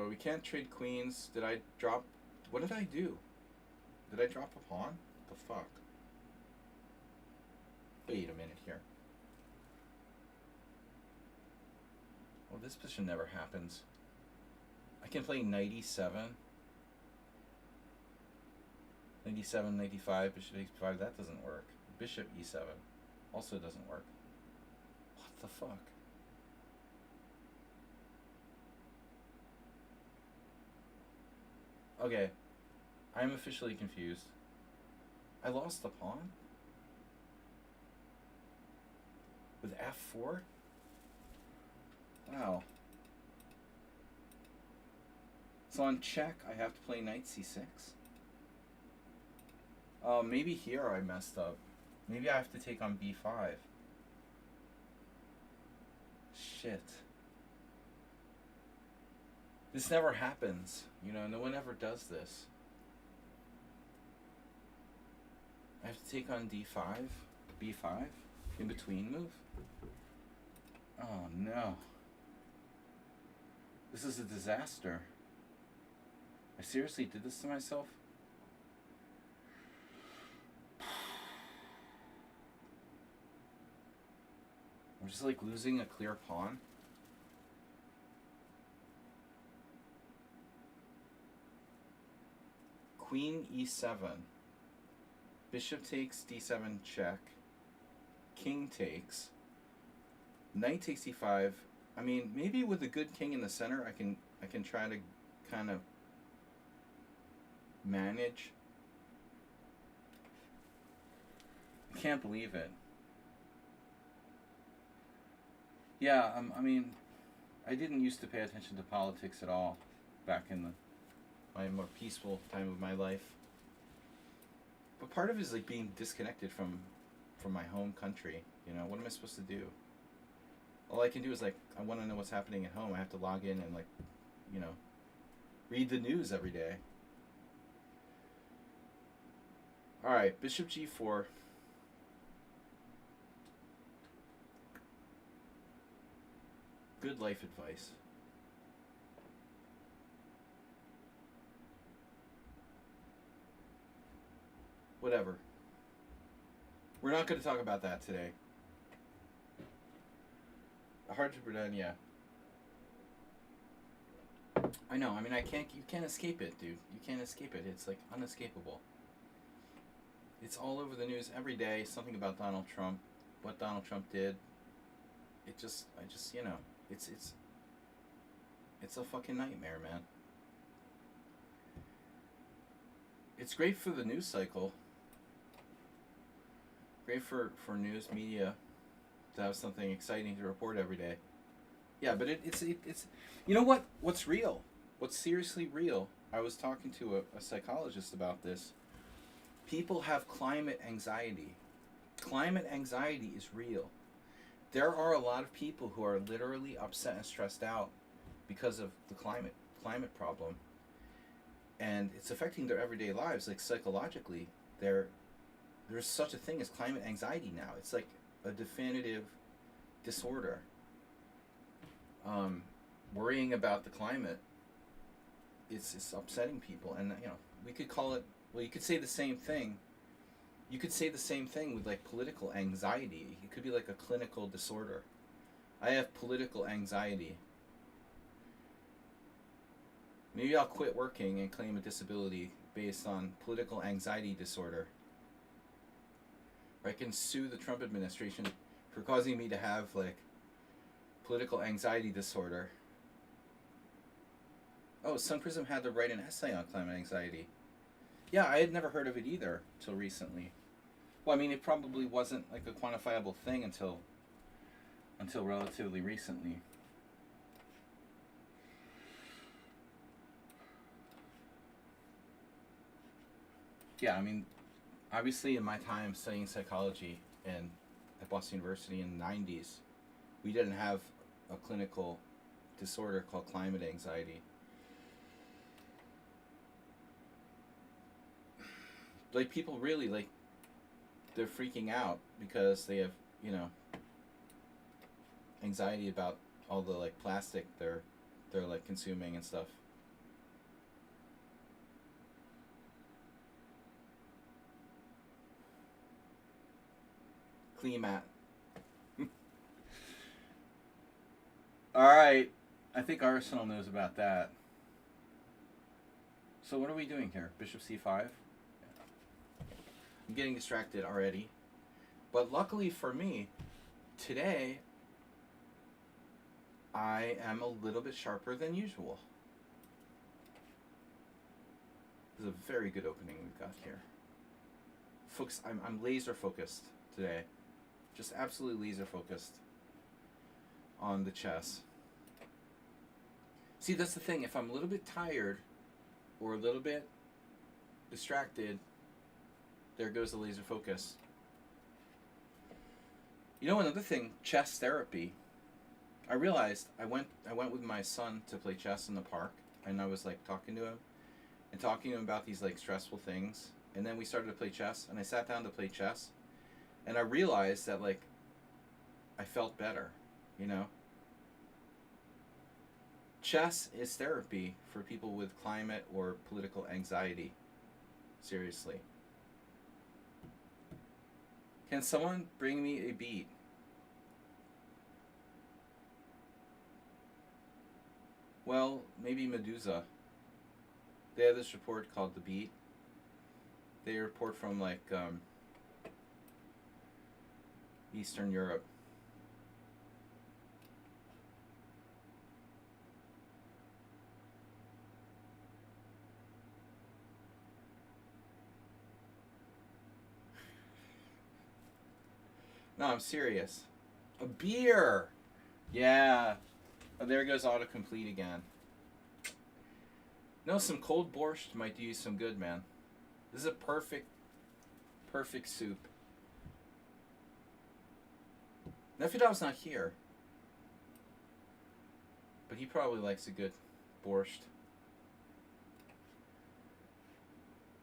We can't trade queens. Did I drop... What did I do? Did I drop a pawn? The fuck? Wait a minute here. Well, this position never happens. I can play knight e7. Knight e7, knight e5, bishop h5. That doesn't work. Bishop e7 also doesn't work. What the fuck? Okay, I'm officially confused. I lost the pawn? With f4? Wow. So on check, I have to play knight c6. Oh, maybe here I messed up. Maybe I have to take on b5. Shit. This never happens. You know, no one ever does this. I have to take on d5, b5, in between move. Oh no. This is a disaster. I seriously did this to myself? I'm just like losing a clear pawn. Queen e7. Bishop takes d7 check. King takes. Knight takes e5. I mean, maybe with a good king in the center, I can try to kind of manage. I can't believe it. Yeah, I mean, I didn't used to pay attention to politics at all back in my more peaceful time of my life. But part of it is like being disconnected from my home country. You know, what am I supposed to do? All I can do is like, I want to know what's happening at home. I have to log in and like, you know, read the news every day. All right, bishop g4. Good life advice. Whatever. We're not going to talk about that today. Hard to pretend, yeah. I know. I mean, you can't escape it, dude. You can't escape it. It's like unescapable. It's all over the news every day. Something about Donald Trump, what Donald Trump did. I just, you know, it's a fucking nightmare, man. It's great for the news cycle. Great for news media to have something exciting to report every day. Yeah, but it's you know what's real? What's seriously real? I was talking to a psychologist about this. People have climate anxiety. Climate anxiety is real. There are a lot of people who are literally upset and stressed out because of the climate problem. And it's affecting their everyday lives. Like psychologically, there's such a thing as climate anxiety now. It's like a definitive disorder. Worrying about the climate, it's upsetting people, and you know, we could call it. Well, you could say the same thing. You could say the same thing with like political anxiety. It could be like a clinical disorder. I have political anxiety. Maybe I'll quit working and claim a disability based on political anxiety disorder. Or I can sue the Trump administration for causing me to have like political anxiety disorder. Oh, Sun Prism had to write an essay on climate anxiety. Yeah, I had never heard of it either till recently. Well, I mean, it probably wasn't like a quantifiable thing until relatively recently. Yeah, I mean, obviously in my time studying psychology and at Boston University in the 90s, we didn't have a clinical disorder called climate anxiety. Like people really like, they're freaking out because they have, you know, anxiety about all the like plastic they're like consuming and stuff. Clean mat. All right. I think Arsenal knows about that. So what are we doing here? Bishop c5? I'm getting distracted already. But luckily for me, today I am a little bit sharper than usual. This is a very good opening we've got here. Focus. I'm laser focused today. Just absolutely laser focused on the chess. See, that's the thing. If I'm a little bit tired or a little bit distracted, there goes the laser focus. You know, another thing, chess therapy. I realized I went with my son to play chess in the park, and I was like talking to him about these like stressful things, and then we started to play chess, and I sat down to play chess, and I realized that like I felt better, you know. Chess is therapy for people with climate or political anxiety. Seriously. Can someone bring me a beat? Well, maybe Medusa. They have this report called The Beat. They report from like Eastern Europe. No, I'm serious. A beer! Yeah. Oh, there goes autocomplete again. No, some cold borscht might do you some good, man. This is a perfect soup. Nefidov's not here. But he probably likes a good borscht.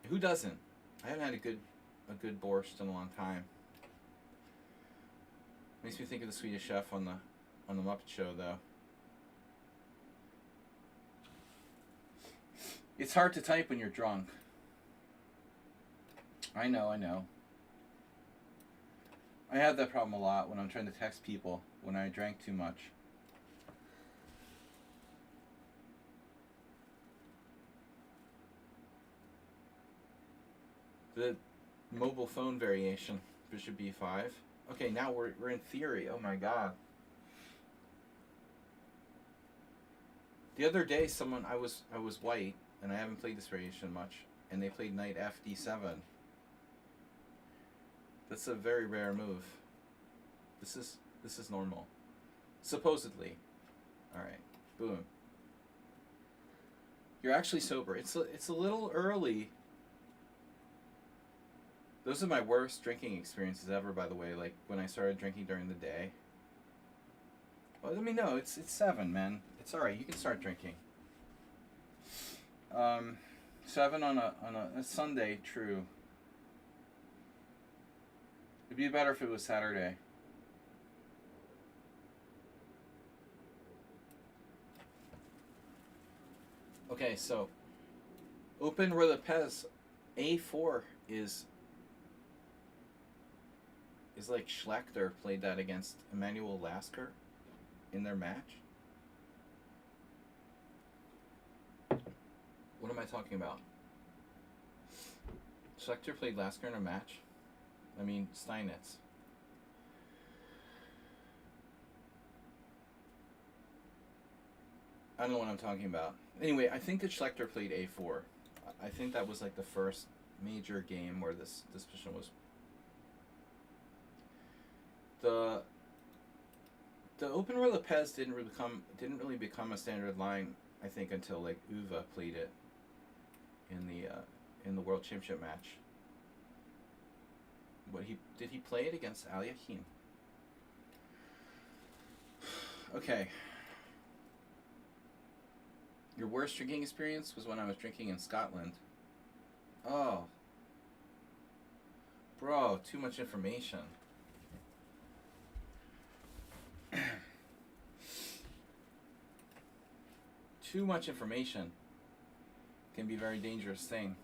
Who doesn't? I haven't had a good borscht in a long time. Makes me think of the Swedish Chef on the Muppet Show, though. It's hard to type when you're drunk. I know. I have that problem a lot when I'm trying to text people when I drank too much. The mobile phone variation, Bishop b5. Okay, now we're in theory. Oh my god. The other day, I was white, and I haven't played this variation much, and they played knight fd7. That's a very rare move. This is normal, supposedly. All right, boom. You're actually sober. It's a little early. Those are my worst drinking experiences ever, by the way. Like when I started drinking during the day. Well, let me know. It's 7, man. It's all right. You can start drinking. 7 on a Sunday, true. It'd be better if it was Saturday. Okay, so open Relipez A4 is like Schlechter played that against Emmanuel Lasker in their match. What am I talking about? Schlechter played Lasker in a match? I mean, Steinitz. I don't know what I'm talking about. Anyway, I think that Schlechter played A4. I think that was like the first major game where this position was. The open Relipez didn't really become a standard line, I think, until like Uwe played it in the World Championship match. Did he play it against Aliakim? Okay. Your worst drinking experience was when I was drinking in Scotland. Oh. Bro, too much information. Too much information can be a very dangerous thing.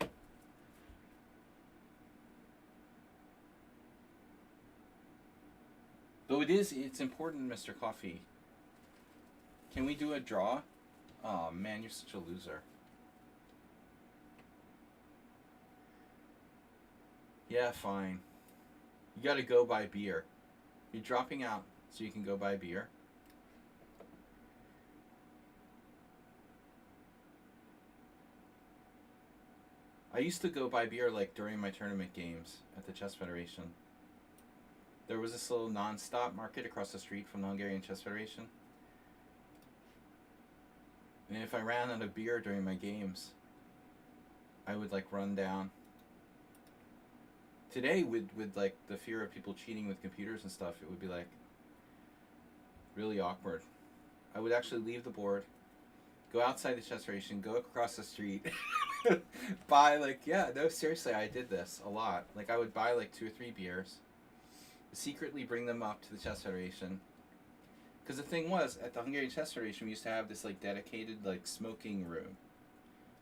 Though it's important, Mr. Coffee. Can we do a draw? Oh man, you're such a loser. Yeah, fine. You gotta go buy beer. You're dropping out so you can go buy beer. I used to go buy beer like during my tournament games at the Chess Federation. There was this little non-stop market across the street from the Hungarian Chess Federation. And if I ran out of beer during my games, I would like run down. Today, with like the fear of people cheating with computers and stuff, it would be like really awkward. I would actually leave the board, go outside the Chess Federation, go across the street, buy like, yeah, no, seriously, I did this a lot. Like I would buy like 2 or 3 beers, secretly bring them up to the Chess Federation. Because the thing was, at the Hungarian Chess Federation, we used to have this like dedicated like smoking room.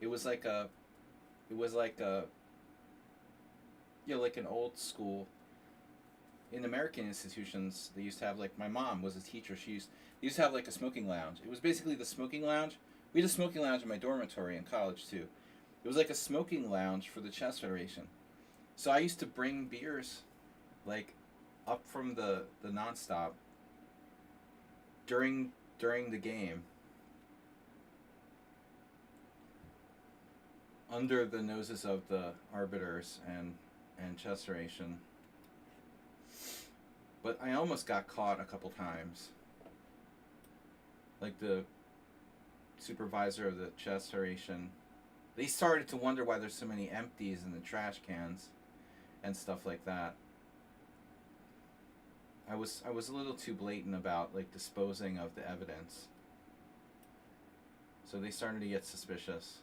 It was like a, you know, like an old school. In American institutions, they used to have like, my mom was a teacher. They used to have like a smoking lounge. It was basically the smoking lounge. We had a smoking lounge in my dormitory in college too. It was like a smoking lounge for the Chess Federation. So I used to bring beers, like, up from the nonstop during the game, under the noses of the arbiters and Chess Federation. But I almost got caught a couple times. Like the supervisor of the Chess Federation, they started to wonder why there's so many empties in the trash cans and stuff like that. I was a little too blatant about like disposing of the evidence. So they started to get suspicious.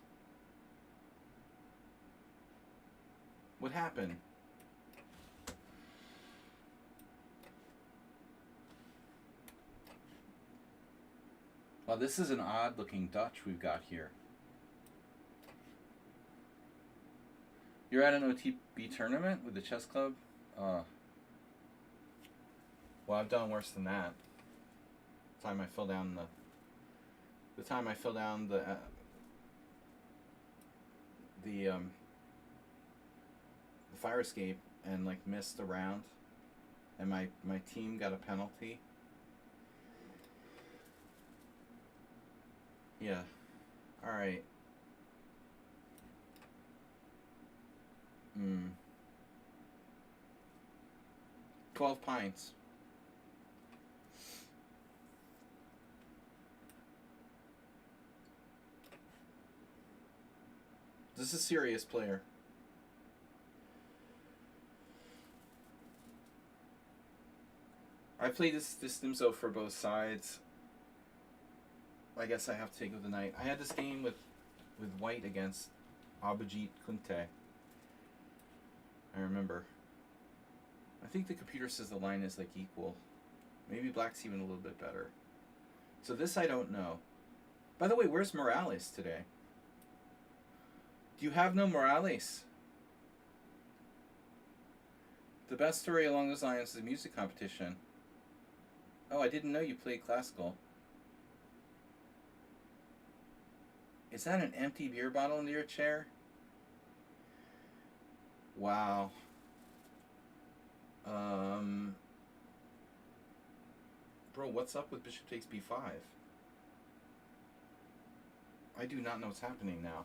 What happened? Well, this is an odd looking Dutch we've got here. You're at an OTB tournament with the chess club? Well, I've done worse than that. The time I fell down the fire escape and like missed a round, and my team got a penalty. Yeah. All right. 12 pints. This is a serious player. I played this Nimzo for both sides. I guess I have to take with the knight. I had this game with white against Abhijit Kunte. I remember. I think the computer says the line is like equal. Maybe black's even a little bit better. So this I don't know. By the way, where's Morales today? Do you have no Morales? The best story along those lines is a music competition. Oh, I didn't know you played classical. Is that an empty beer bottle under your chair? Wow. Bro, what's up with bishop takes b5? I do not know what's happening now.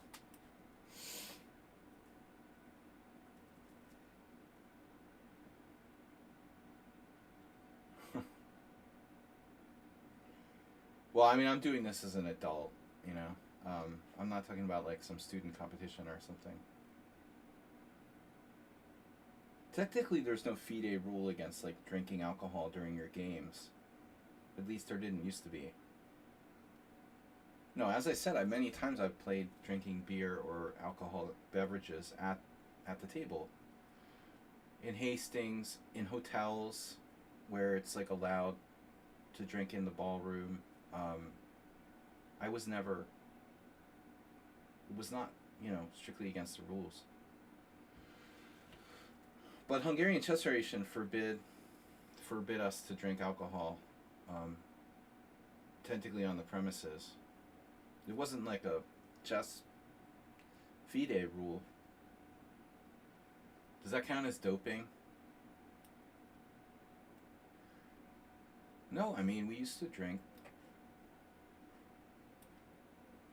Well, I mean, I'm doing this as an adult, you know. I'm not talking about like some student competition or something. Technically, there's no FIDE rule against like drinking alcohol during your games. At least there didn't used to be. No, as I said, many times I've played drinking beer or alcoholic beverages at the table. In Hastings, in hotels, where it's like allowed to drink in the ballroom. I was never. It was not, you know, strictly against the rules. But Hungarian Chess Federation forbid us to drink alcohol technically on the premises. It wasn't like a chess FIDE rule. Does that count as doping? No, I mean, we used to drink.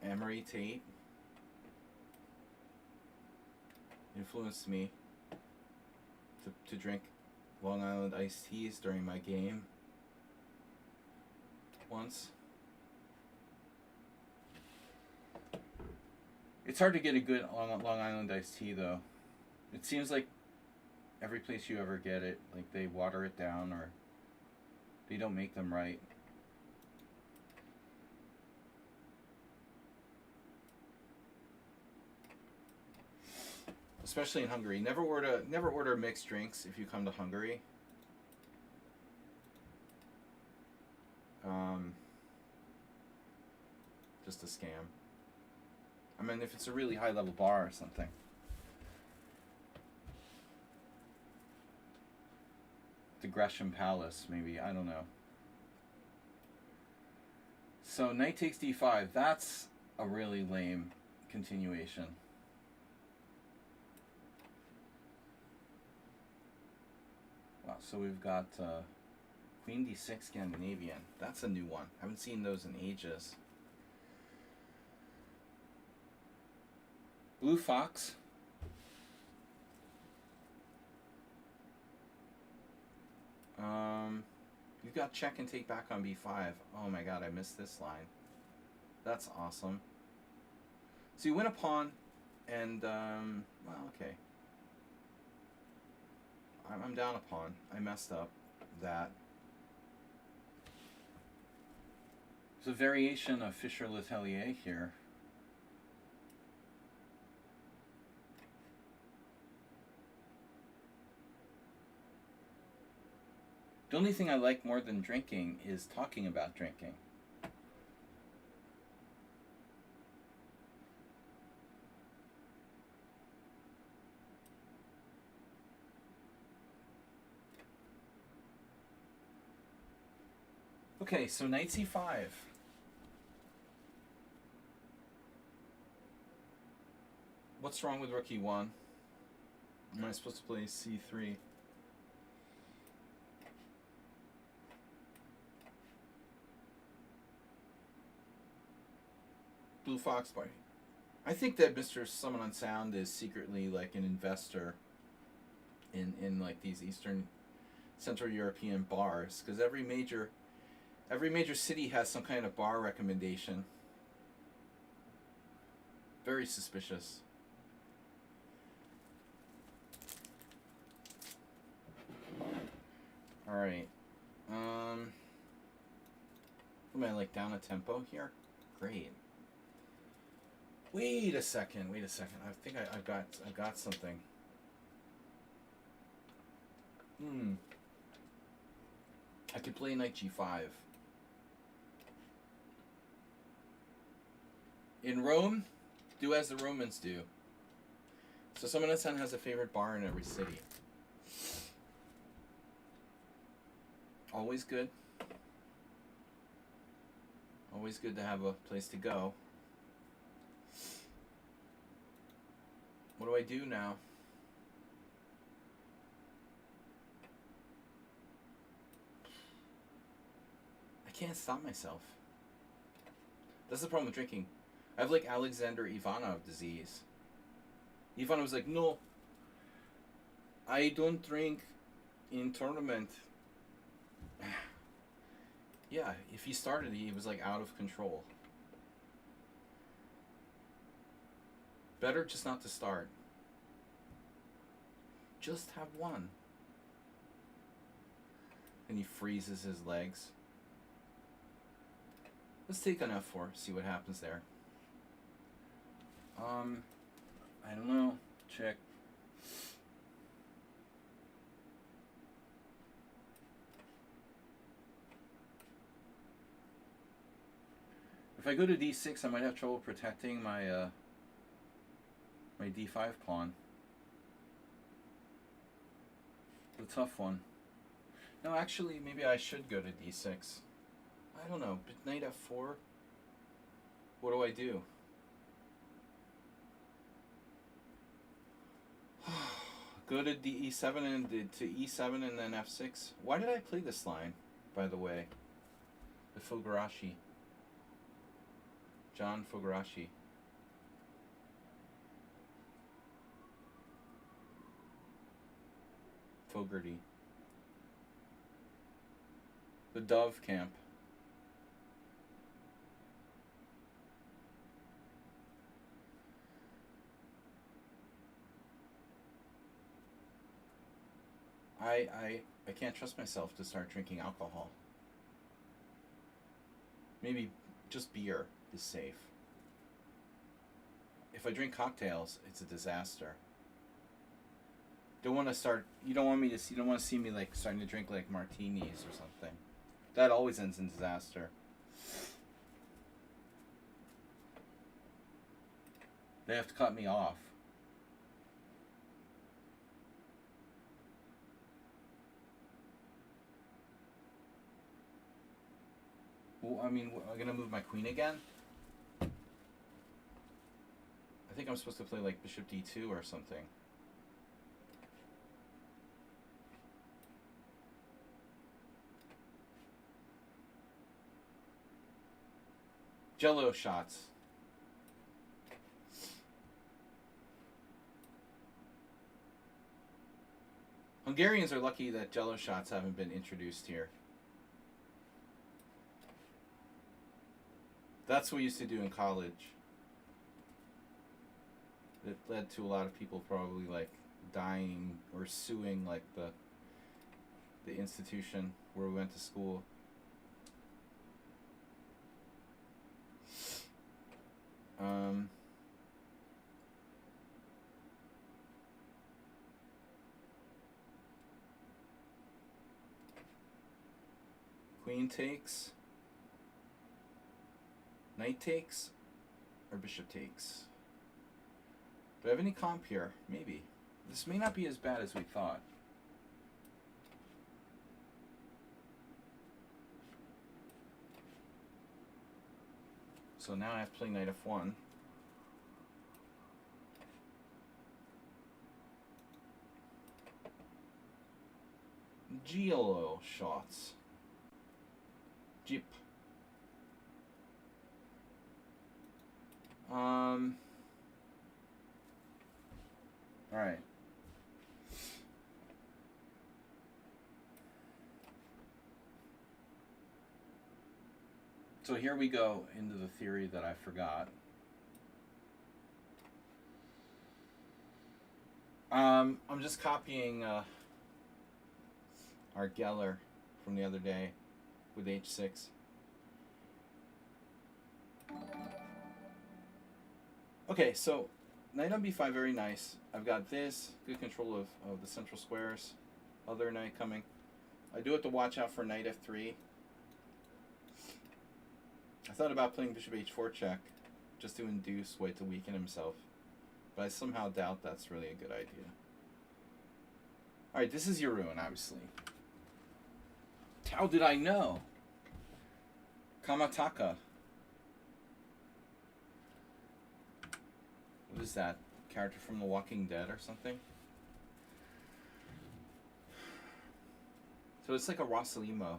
Amory Tate influenced me to drink Long Island iced teas during my game once. It's hard to get a good Long Island iced tea, though. It seems like every place you ever get it, like they water it down or they don't make them right. Especially in Hungary. Never order mixed drinks if you come to Hungary. Just a scam. I mean, if it's a really high level bar or something. The Gresham Palace, maybe. I don't know. So, knight takes d5. That's a really lame continuation. Wow, so we've got Queen d6 Scandinavian. That's a new one. Haven't seen those in ages. Blue Fox. You've got check and take back on b5. Oh my god, I missed this line. That's awesome. So you win a pawn, and, well, okay. I'm down a pawn. I messed up that. There's a variation of Fischer-Letellier here. The only thing I like more than drinking is talking about drinking. Okay, so knight c5. What's wrong with rook e1? Am I supposed to play c3? Blue Fox Party. I think that Mr. Summon on Sound is secretly like an investor in like these Eastern Central European bars, because every major city has some kind of bar recommendation. Very suspicious. All right. Am I like down a tempo here? Great. Wait a second. I think I've got something. I could play knight g5. In Rome, do as the Romans do. So Summon on Sound has a favorite bar in every city. Always good. Always good to have a place to go. What do I do now? I can't stop myself. That's the problem with drinking. I have like Alexander Ivanov disease. Ivanov was like, no, I don't drink in tournament. Yeah, if he started, he was like out of control. Better just not to start. Just have one. And he freezes his legs. Let's take on f4, see what happens there. I don't know. Check. If I go to d6, I might have trouble protecting my my d5 pawn. The tough one. No, actually, maybe I should go to d6. I don't know. Knight f4. What do I do? Go to e7 and to e7 and then f6. Why did I play this line, by the way? The Fogarashi. John Fogarashi. Fogarty. The Dove Camp. I can't trust myself to start drinking alcohol. Maybe just beer is safe. If I drink cocktails, it's a disaster. Don't want to start. You don't want me to see. You don't want to see me like starting to drink like martinis or something. That always ends in disaster. They have to cut me off. Well, I mean, I'm gonna move my queen again. I think I'm supposed to play like bishop d2 or something. Jello shots. Hungarians are lucky that Jello shots haven't been introduced here. That's what we used to do in college. It led to a lot of people probably like dying or suing like the institution where we went to school. Queen takes. Knight takes. Or bishop takes. Do I have any comp here? Maybe. This may not be as bad as we thought. So now I have to play knight f1. Jello shots. Jeep. Alright. So here we go into the theory that I forgot. I'm just copying our Geller from the other day with h6. Okay, so knight on b5, very nice. I've got this, good control of the central squares. Other knight coming. I do have to watch out for knight f3. I thought about playing bishop h4 check, just to induce white to weaken himself. But I somehow doubt that's really a good idea. Alright, this is your ruin, obviously. How did I know? Kamataka. What is that? Character from The Walking Dead or something? So it's like a Rosalimo.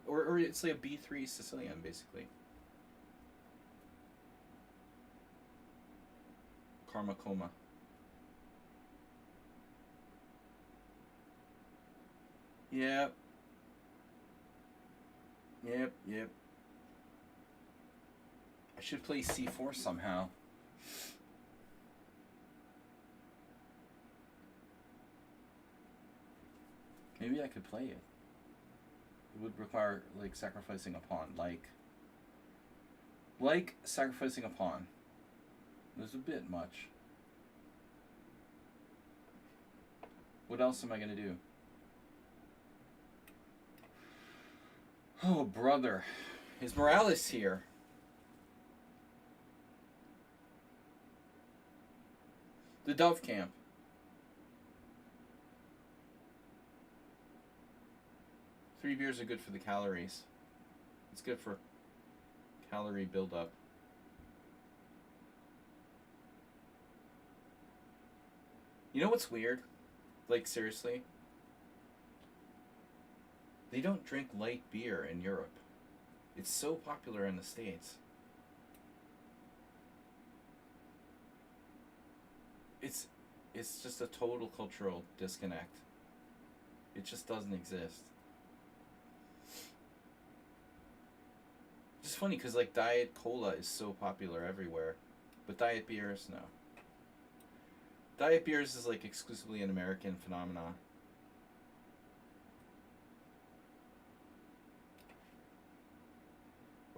Or it's like a B3 Sicilian, basically. Karma Coma. Yep. Yep. I should play C4 somehow. Maybe I could play it. It would require, like, sacrificing a pawn. Like sacrificing a pawn. It was a bit much. What else am I going to do? Oh, brother. Is Morales here? The Dove Camp. Three beers are good for the calories. It's good for calorie buildup. You know what's weird? Like, seriously? They don't drink light beer in Europe. It's so popular in the States. It's it's just a total cultural disconnect. It just doesn't exist. It's funny because like Diet Cola is so popular everywhere, but Diet beers, no. Diet beers is like exclusively an American phenomenon.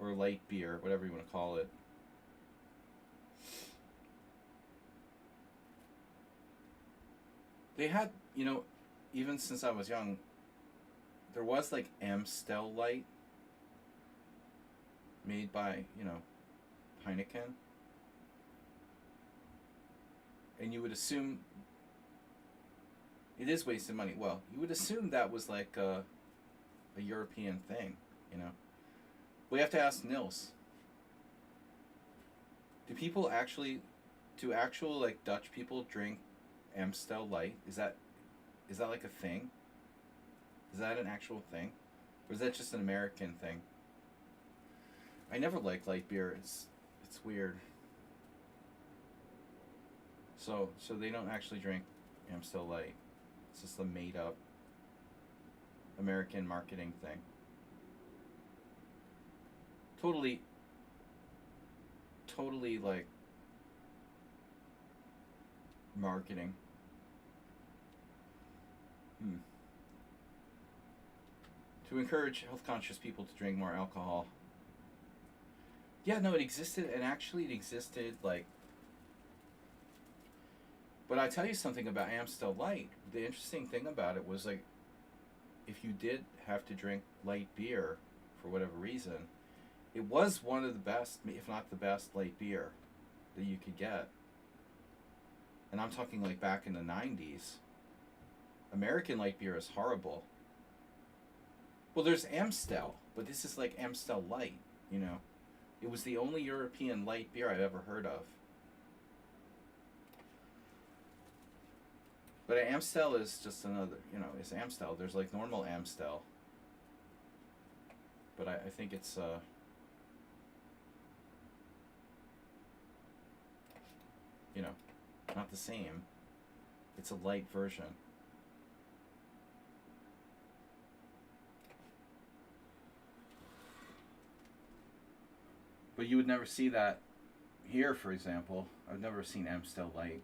Or light beer, whatever you want to call it. They had, even since I was young, there was like Amstel Light made by, Heineken. And you would assume it is wasting money. Well, you would assume that was like a European thing, you know. We have to ask Nils. Do actual like Dutch people drink Amstel Light? Is that like a thing? Is that an actual thing? Or is that just an American thing? I never liked light beer. It's weird. So they don't actually drink Amstel Light. It's just a made up American marketing thing. Totally like marketing. To encourage health conscious people to drink more alcohol. Yeah, no, it existed, and actually it existed like. But I tell you something about Amstel Light. The interesting thing about it was like, if you did have to drink light beer for whatever reason, it was one of the best, if not the best, light beer that you could get. And I'm talking like back in the 90s. American light beer is horrible. Well, there's Amstel, but this is like Amstel Light, you know. It was the only European light beer I've ever heard of. But Amstel is just another, it's Amstel. There's like normal Amstel. But I think it's, not the same. It's a light version. But you would never see that here, for example. I've never seen Amstel Light.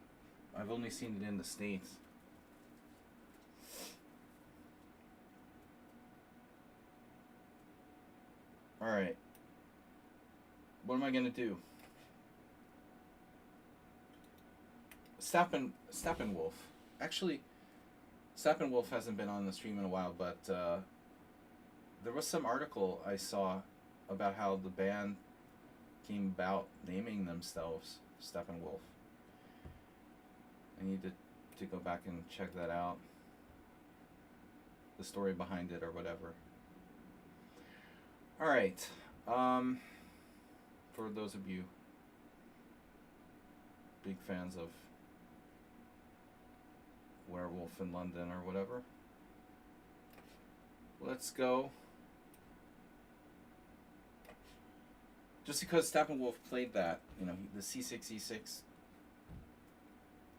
I've only seen it in the States. Alright. What am I going to do? Steppenwolf. Actually, Steppenwolf hasn't been on the stream in a while, but there was some article I saw about how the band came about naming themselves Steppenwolf. I need to go back and check that out. The story behind it or whatever. Alright. For those of you big fans of Werewolf in London or whatever, let's go. Just because Steppenwolf played that, the C6, E6,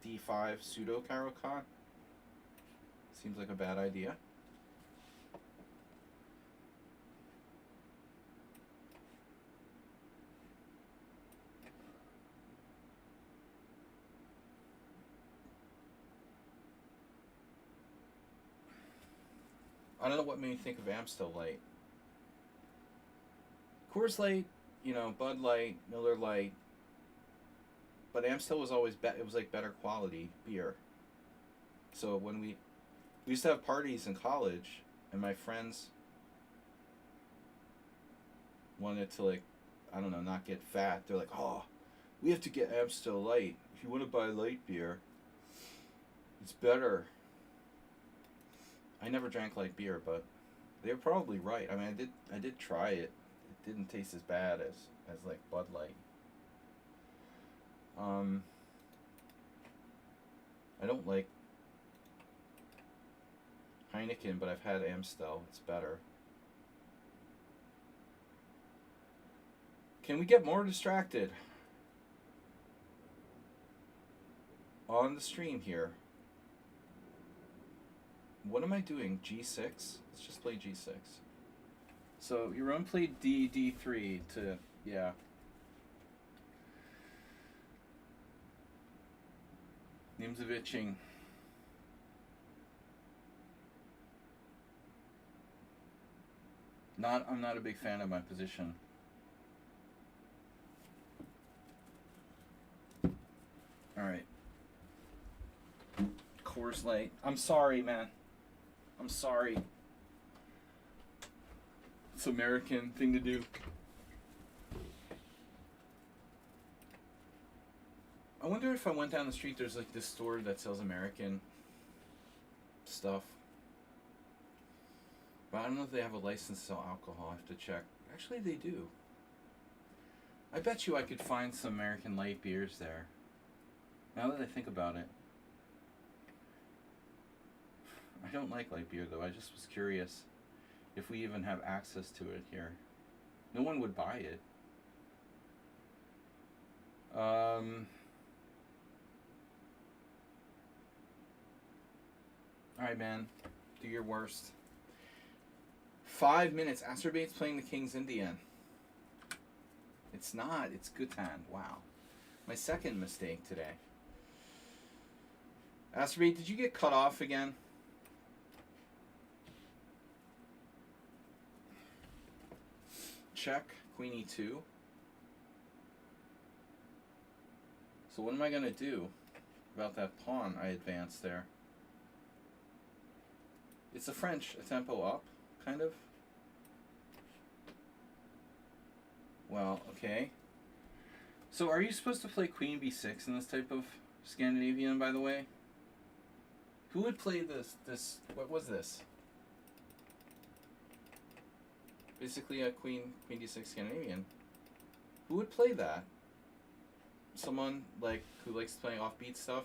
D5 pseudo Caro-Kann, seems like a bad idea. I don't know what made me think of Amstel Light. Coors Light, Bud Light, Miller Light. But Amstel was always it was like better quality beer. So when we used to have parties in college, and my friends wanted to not get fat. They're like, oh, we have to get Amstel Light. If you want to buy light beer, it's better. I never drank light beer, but they were probably right. I mean, I did try it. didn't taste as bad as like Bud Light. I don't like Heineken, but I've had Amstel. It's better. Can we get more distracted on the stream here? What am I doing? G6? Let's just play G6. So your own played D3 to, yeah. Nimzovicing. I'm not a big fan of my position. Alright. Coors Light. I'm sorry, man. I'm sorry. It's an American thing to do. I wonder if I went down the street, there's like this store that sells American stuff. But I don't know if they have a license to sell alcohol. I have to check. Actually, they do. I bet you I could find some American light beers there. Now that I think about it. I don't like light beer though. I just was curious if we even have access to it here. No one would buy it. Alright, man. Do your worst. 5 minutes. Acerbate's playing the King's Indian. It's not. It's Gutan. Wow. My second mistake today. Acerbate, did you get cut off again? Check. Queen E2. So what am I going to do about that pawn I advanced there? It's a French, a tempo up, kind of. Well, okay. So are you supposed to play Queen B6 in this type of Scandinavian, by the way? Who would play this, what was this? Basically a Queen D6 Scandinavian. Who would play that? Someone like who likes playing offbeat stuff?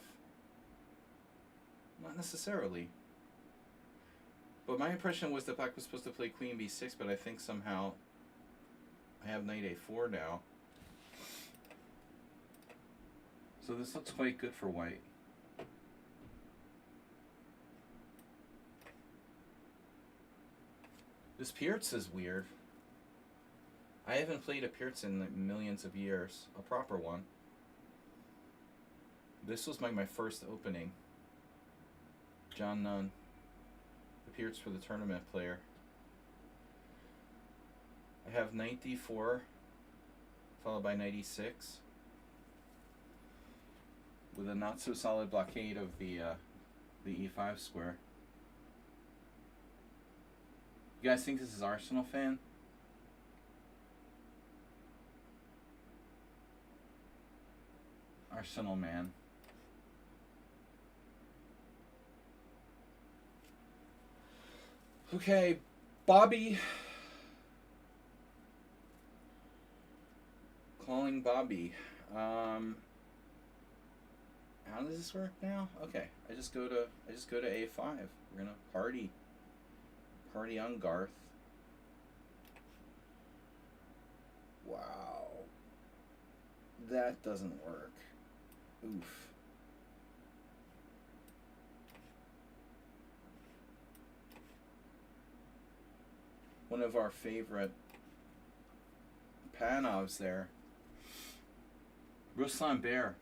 Not necessarily. But my impression was that Black was supposed to play Queen B6, but I think somehow I have Knight A4 now. So this looks quite good for White. This Pirtz is weird. I haven't played a Pirtz in like millions of years. A proper one. This was my first opening. John Nunn. The Pirtz for the tournament player. I have Knight D4, followed by Knight E6. With a not so solid blockade of the E5 square. You guys think this is Arsenal fan? Arsenal man. Okay, Bobby. Calling Bobby. How does this work now? Okay, I just go to A5. We're gonna party on Garth. Wow. That doesn't work. Oof. One of our favorite Panovs there. Ruslan Bear.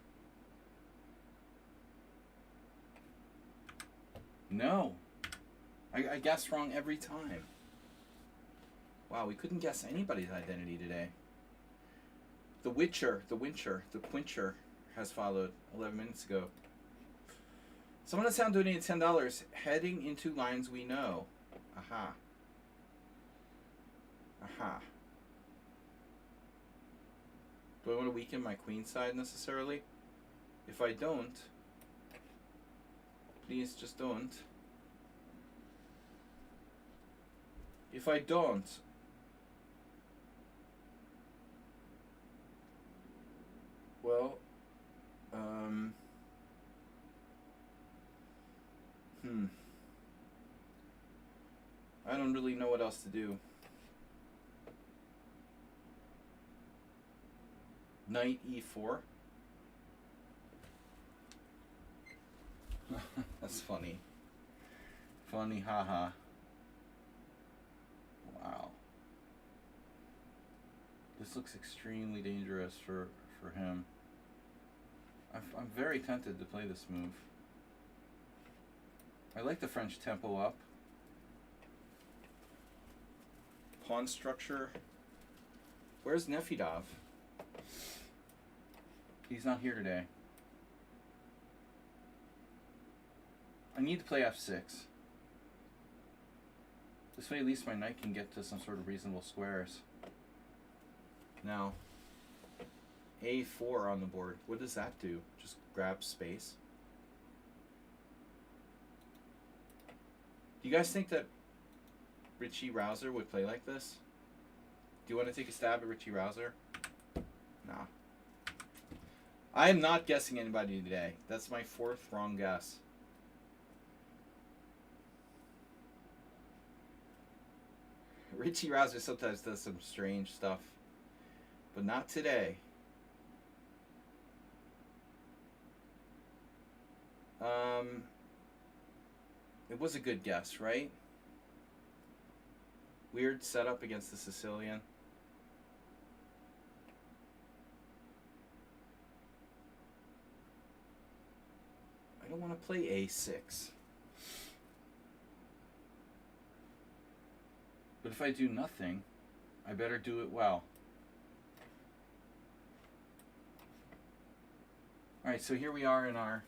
No. I guessed wrong every time. Wow, we couldn't guess anybody's identity today. The Quincher has followed 11 minutes ago. Someone at Sound donated $10. Heading into lines we know. Aha. Aha. Do I want to weaken my queen side necessarily? If I don't, please just don't. If I don't, I don't really know what else to do. Knight e4. That's funny. Funny, haha. Wow. This looks extremely dangerous for him. I'm very tempted to play this move. I like the French tempo up. Pawn structure. Where's Nefidov? He's not here today. I need to play f6. This way at least my knight can get to some sort of reasonable squares. Now, a4 on the board. What does that do? Just grab space? Do you guys think that Richie Rouser would play like this? Do you want to take a stab at Richie Rouser? Nah. I am not guessing anybody today. That's my 4th wrong guess. Richie Rouser sometimes does some strange stuff, but not today. It was a good guess, right? Weird setup against the Sicilian. I don't want to play a6. But if I do nothing, I better do it well. Alright, so here we are in our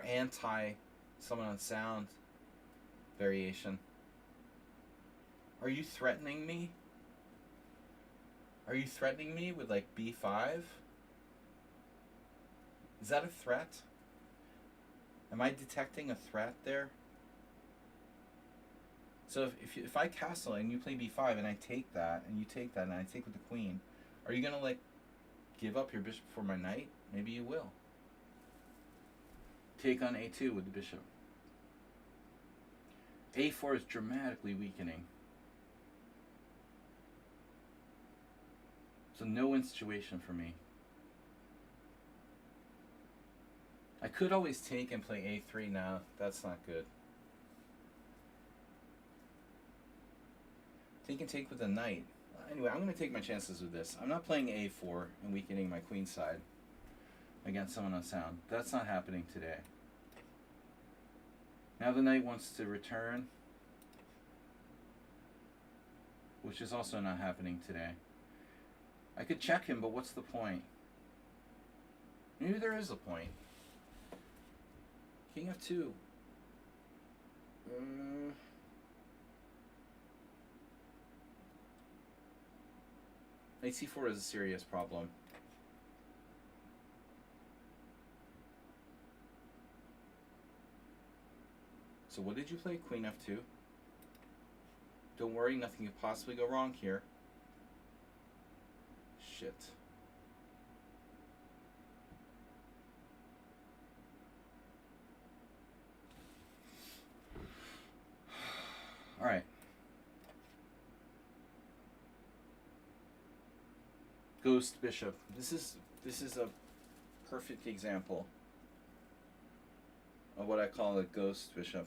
anti-summon on sound variation. Are you threatening me? Are you threatening me with like b5? Is that a threat? Am I detecting a threat there? So if I castle and you play b5 and I take that and you take that and I take with the queen, are you gonna like give up your bishop for my knight? Maybe you will. Take on a2 with the bishop. a4 is dramatically weakening. It's a no-win situation for me. I could always take and play a3 now. That's not good. Take and take with the knight. Anyway, I'm going to take my chances with this. I'm not playing a4 and weakening my queen side against someone on sound. That's not happening today. Now the knight wants to return, which is also not happening today. I could check him, but what's the point? Maybe there is a point. King f2. Knight c4 is a serious problem. So what did you play? Queen f2. Don't worry, nothing could possibly go wrong here. Shit. All right. Ghost bishop. This is a perfect example of what I call a ghost bishop.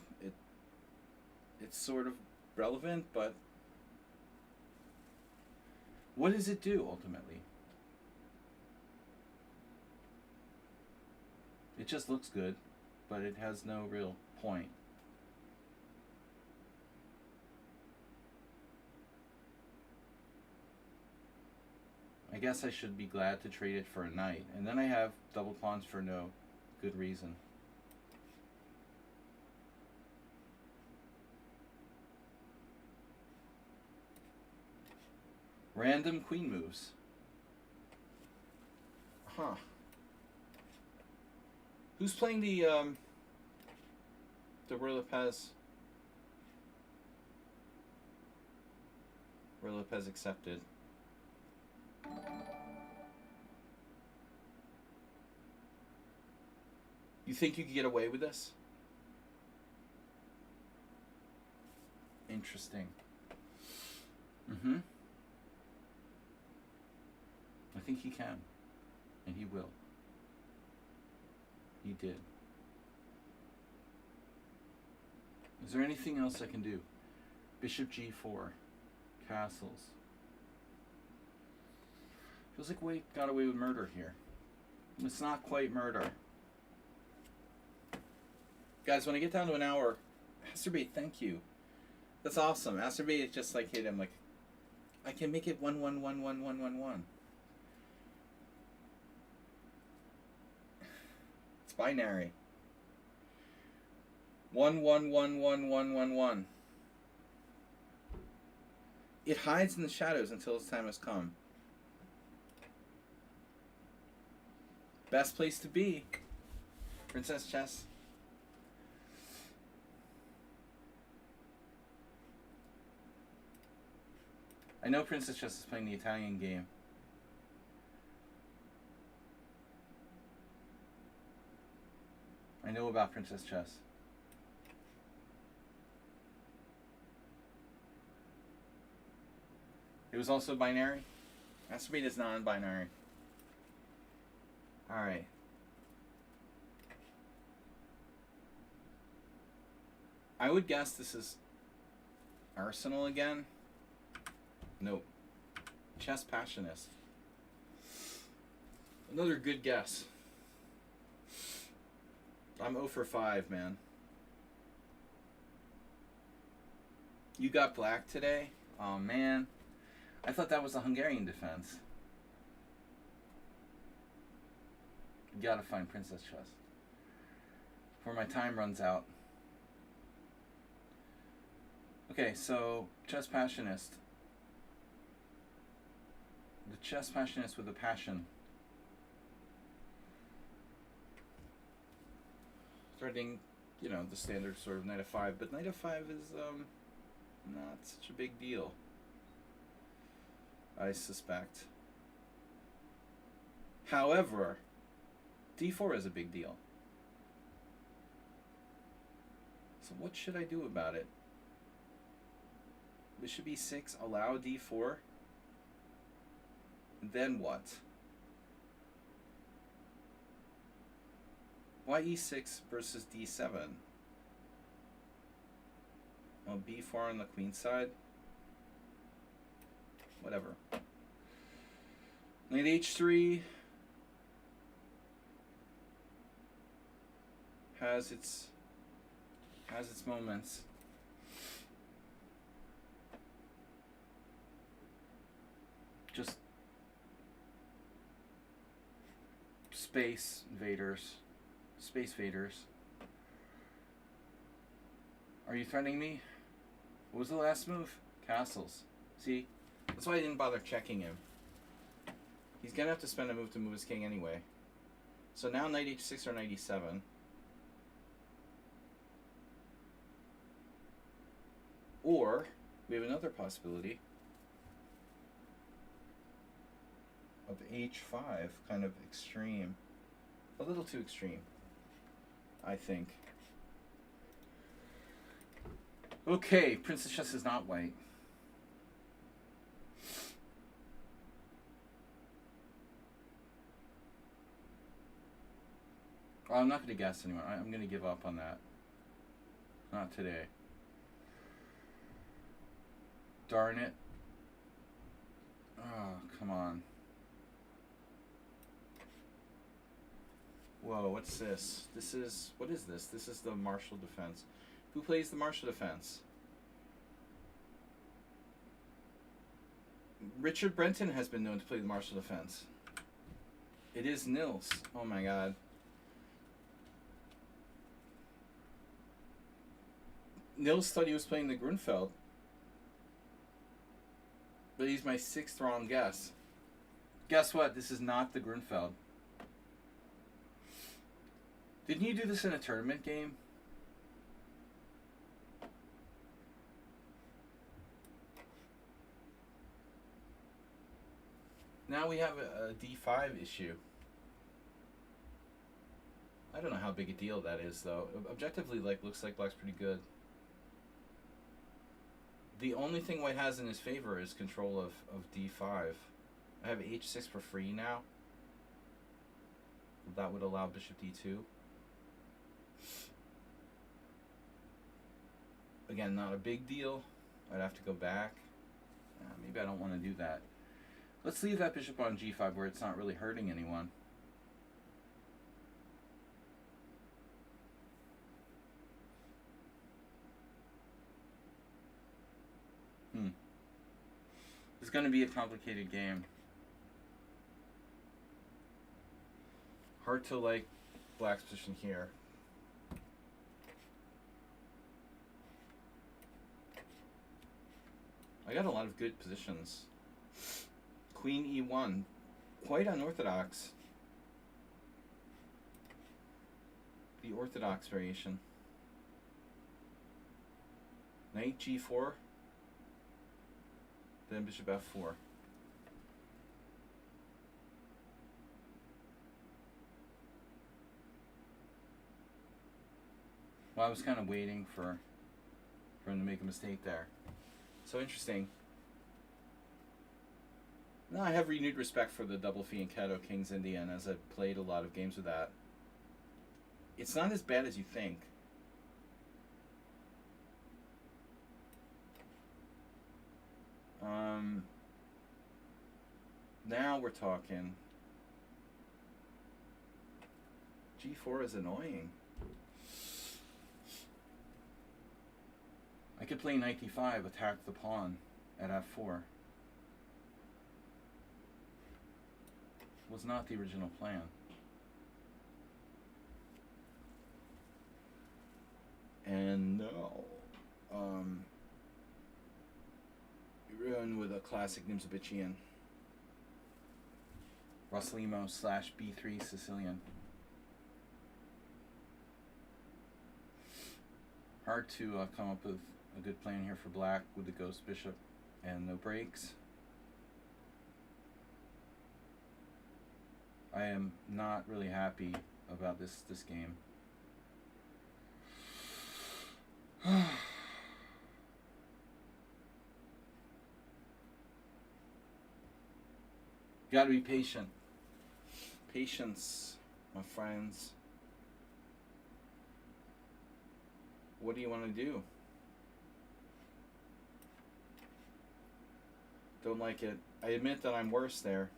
It's sort of relevant, but what does it do ultimately? It just looks good, but it has no real point. I guess I should be glad to trade it for a knight, and then I have double pawns for no good reason. Random queen moves. Huh. Who's playing the Ruy Lopez? Ruy Lopez accepted. You think you could get away with this? Interesting. Mm-hmm. I think he can. And he will. He did. Is there anything else I can do? Bishop g4. Castles. Feels like we got away with murder here. It's not quite murder. Guys, when I get down to an hour, Masturbate, thank you. That's awesome. Masturbate is just like hit him like I can make it 1-1-1-1-1-1-1. It's binary. 1-1-1-1-1-1-1. It hides in the shadows until its time has come. Best place to be. Princess Chess. I know Princess Chess is playing the Italian game. I know about Princess Chess. It was also binary? Masturbate is non-binary. Alright. I would guess this is Arsenal again. Nope. Chess Passionist. Another good guess. I'm 0 for 5, man. You got black today? Oh, man. I thought that was a Hungarian defense. You gotta find Princess Chess. Before my time runs out. Okay, so Chess Passionist. The Chess Passionist with a passion. Threatening, you know, the standard sort of knight f5, but knight f5 is not such a big deal, I suspect. However, d4 is a big deal. So what should I do about it? Bishop e6, allow d4. Then what? Why e6 versus d7? Well, b4 on the queen side. Whatever. Knight h3 has its moments. Just space invaders. Space Vaders. Are you threatening me? What was the last move? Castles. See? That's why I didn't bother checking him. He's gonna have to spend a move to move his king anyway. So now knight h6 or knight e7. Or we have another possibility of h5, kind of extreme. A little too extreme, I think. Okay, Princess Chess is not white. Well, I'm not going to guess anymore. I'm going to give up on that. Not today. Darn it. Oh, come on. Whoa, what's this? What is this? This is the martial defense. Who plays the martial defense? Richard Brenton has been known to play the martial defense. It is Nils. Oh my god. Nils thought he was playing the Grunfeld. But he's my 6th wrong guess. Guess what? This is not the Grunfeld. Didn't you do this in a tournament game? Now we have a d5 issue. I don't know how big a deal that is, though. Objectively, looks like black's pretty good. The only thing white has in his favor is control of d5. I have h6 for free now. That would allow bishop d2. Again, not a big deal. I'd have to go back. Maybe I don't want to do that. Let's leave that bishop on g5 where it's not really hurting anyone. It's going to be a complicated game. Hard to like black's position here. I got a lot of good positions. Queen e1, quite unorthodox. The orthodox variation. Knight g4, then bishop f4. Well, I was kind of waiting for him to make a mistake there. So interesting. Now I have renewed respect for the double fianchetto King's Indian as I've played a lot of games with that. It's not as bad as you think. Now we're talking. G4 is annoying. I could play knight d5, attack the pawn at f4. Was not the original plan. And no. Ruin with a classic Nimzovician. Rosslimo / B3 Sicilian. Hard to come up with a good plan here for black with the ghost bishop and no breaks. I am not really happy about this game. Gotta be patient. Patience, my friends. What do you want to do? Don't like it. I admit that I'm worse there.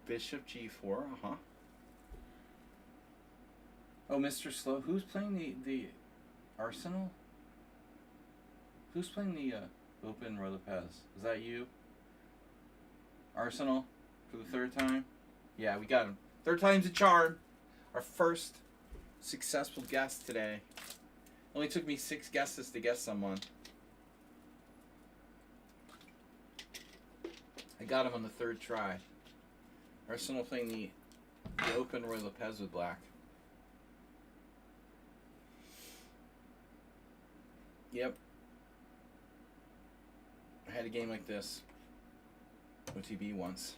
Bishop g4, uh-huh. Oh, Mr. Slow. Who's playing the Arsenal? Who's playing the Open Roy Lopez? Is that you? Arsenal for the third time? Yeah, we got him. Third time's a charm. Our first successful guest today. Only took me 6 guesses to guess someone. I got him on the 3rd try. Arsenal playing the Open Roy Lopez with black. Yep. I had a game like this. OTB once.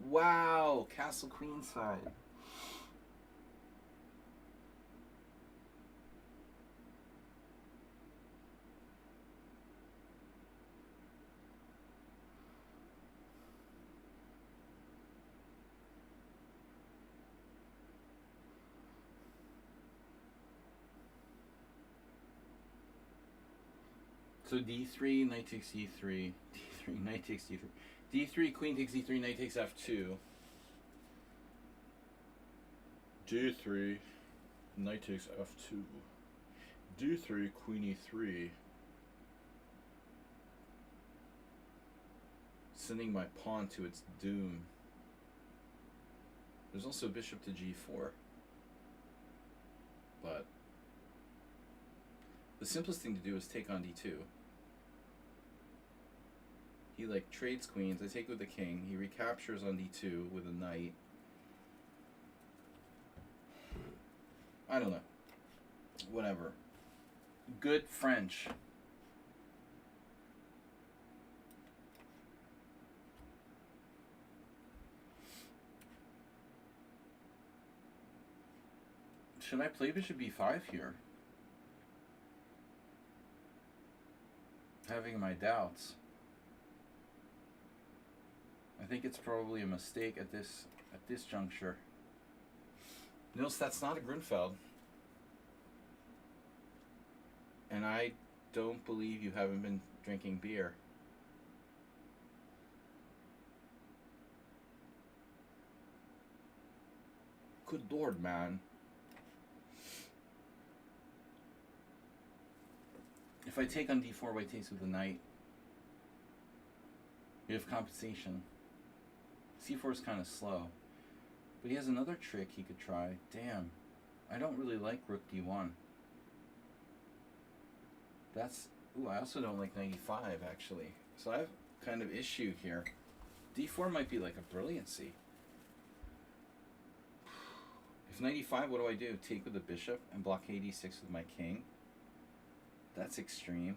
Wow! Castle Queenside. So d3, knight takes e3, d3, knight takes d3, d3, queen takes e3, knight takes f2, d3, knight takes f2, d3, queen e3, sending my pawn to its doom. There's also bishop to g4, but the simplest thing to do is take on d2. He like trades queens. I take with the king. He recaptures on d2 with a knight. I don't know. Whatever. Good French. Should I play bishop b5 here? Having my doubts. I think it's probably a mistake at this juncture. Notice that's not a Grunfeld. And I don't believe you haven't been drinking beer. Good lord, man. If I take on d4, white takes with the knight. We have compensation. c4 is kind of slow. But he has another trick he could try. Damn. I don't really like rook d1. That's... Ooh, I also don't like 95, actually. So I have kind of issue here. d4 might be like a brilliancy. If 95, what do I do? Take with the bishop and block d6 with my king? That's extreme.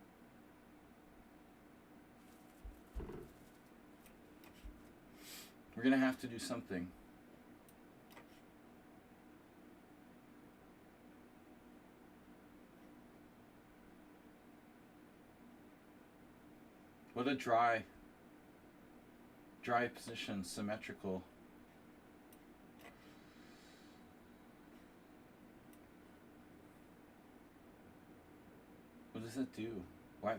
We're going to have to do something. What a dry position, symmetrical. What does it do? Why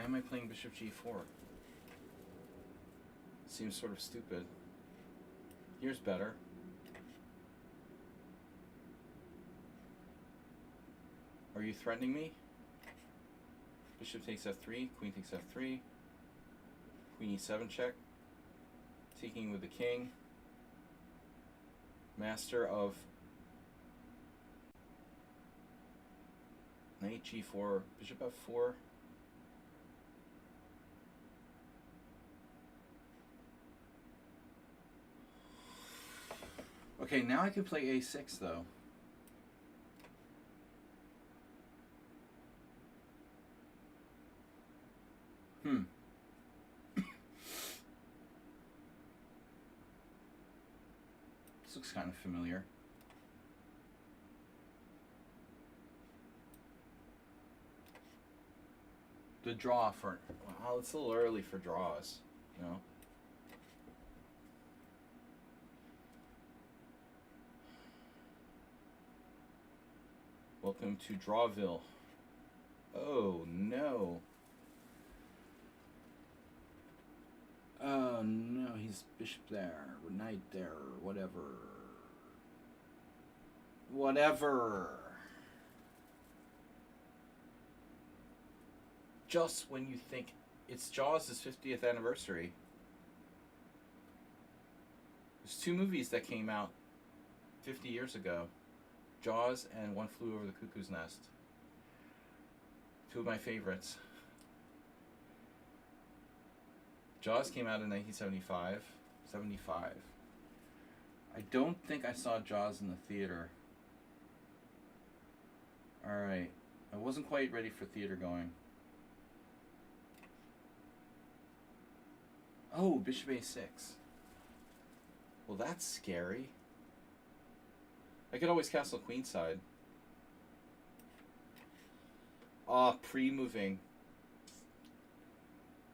am I playing bishop g4? Seems sort of stupid. Here's better. Are you threatening me? Bishop takes f3, queen takes f3, queen e7 check, taking with the king, master of knight g4, bishop f4. Okay, now I can play a6 though. This looks kind of familiar. The draw for... Well, it's a little early for draws, you know? Welcome to Drawville. Oh, no. Oh, no, he's bishop there, knight there, whatever. Whatever. Just when you think it's Jaws' 50th anniversary. There's two movies that came out 50 years ago. Jaws and One Flew Over the Cuckoo's Nest. Two of my favorites. Jaws came out in 1975. 75. I don't think I saw Jaws in the theater. Alright. I wasn't quite ready for theater going. Oh, bishop a6. Well, that's scary. I could always castle queenside. Ah, pre-moving.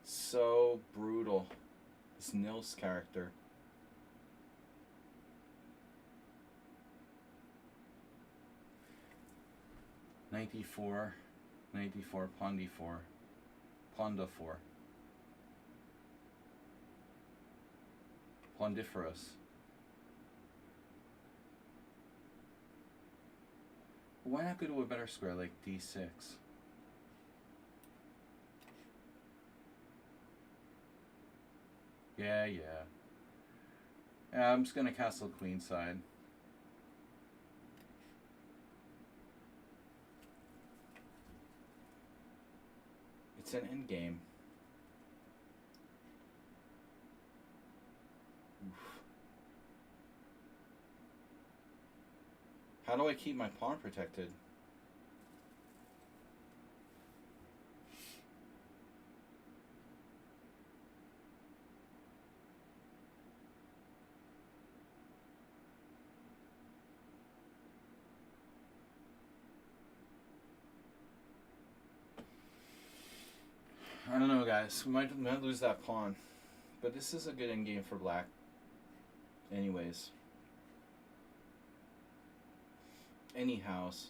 So brutal. This Nils character. Knight d4, knight d4, pawn d4, pawn d4. Pondiferous. Why not go to a better square like d6? Yeah. I'm just gonna castle queenside. It's an endgame. How do I keep my pawn protected? guys. We might lose that pawn. But this is a good endgame for black. Anyways. Anyhows.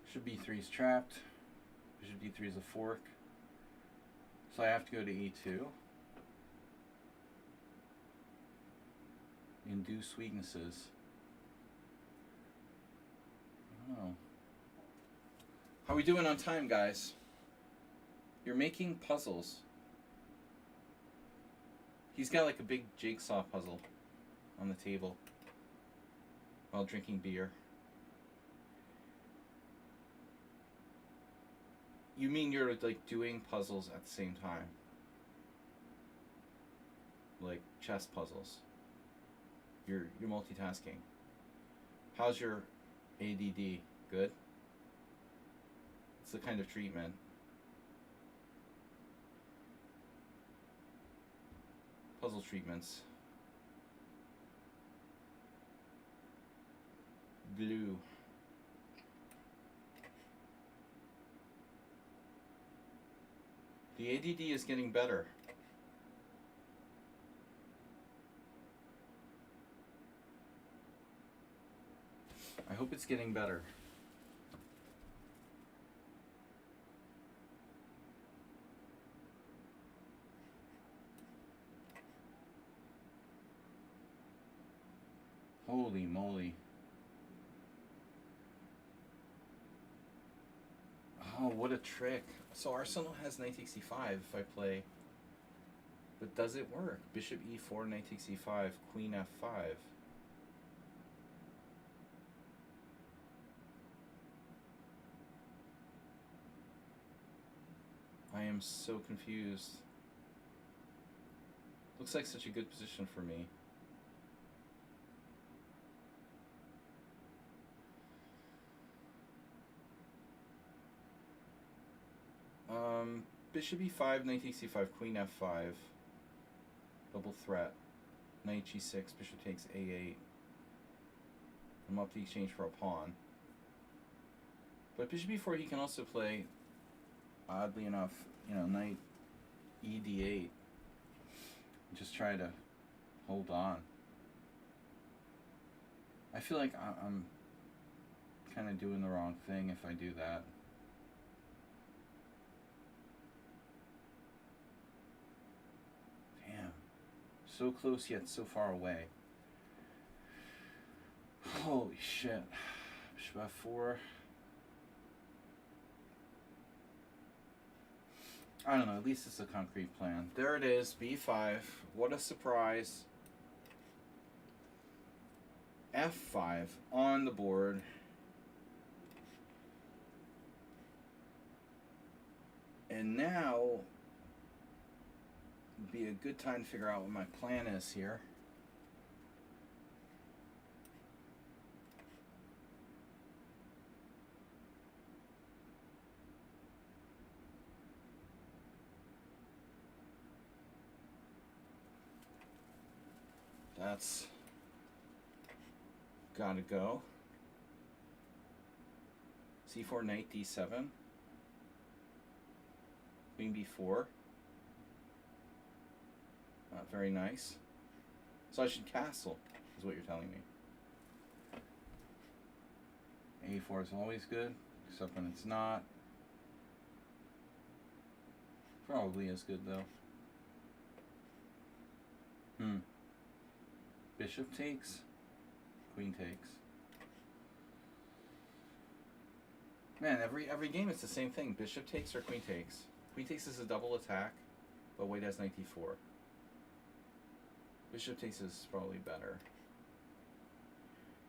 Bishop b3 is trapped. Bishop d3 is a fork. So I have to go to e2. Induce weaknesses. I don't know. How are we doing on time, guys? You're making puzzles. He's got like a big jigsaw puzzle on the table while drinking beer. You mean you're like doing puzzles at the same time? Like chess puzzles. You're multitasking. How's your ADD? Good? It's the kind of treatment. Puzzle treatments. Glue. The ADD is getting better. I hope it's getting better. Holy moly. Oh, what a trick. So Arsenal has knight takes e5 if I play. But does it work? Bishop e4, knight takes e5, queen f5. I am so confused. Looks like such a good position for me. Bishop e5, knight takes e5, queen f5. Double threat. Knight g6, bishop takes a8. I'm up to exchange for a pawn. But bishop e4 he can also play, oddly enough, you know, knight e d8. Just try to hold on. I feel like I'm kind of doing the wrong thing if I do that. Damn. So close yet so far away. Holy shit. Bishop f4. I don't know, at least it's a concrete plan. There it is, b5. What a surprise. f5 on the board. And now would be a good time to figure out what my plan is here. That's gotta go. c4, knight d7. Queen b4. Not very nice. So I should castle, is what you're telling me. a4 is always good, except when it's not. Probably is good though. Bishop takes, queen takes. Man, every game it's the same thing. Bishop takes or queen takes. Queen takes is a double attack, but white has knight d4. Bishop takes is probably better.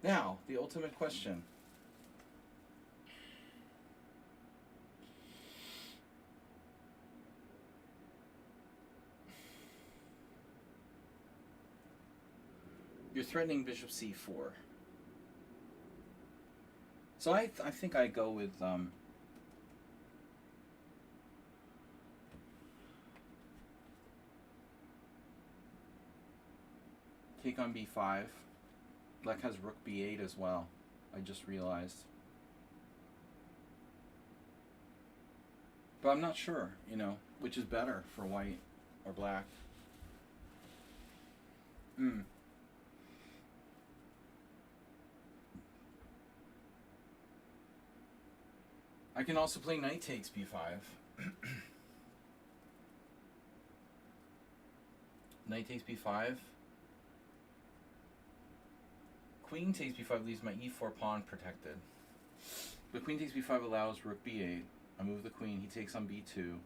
Now, the ultimate question. You're threatening bishop c4. So I think I go with take on b5. Black has rook b8 as well. I just realized. But I'm not sure, you know, which is better for white or black. I can also play knight takes b5. Knight takes b5. Queen takes b5 leaves my e4 pawn protected. But queen takes b5 allows rook b8. I move the queen. He takes on b2.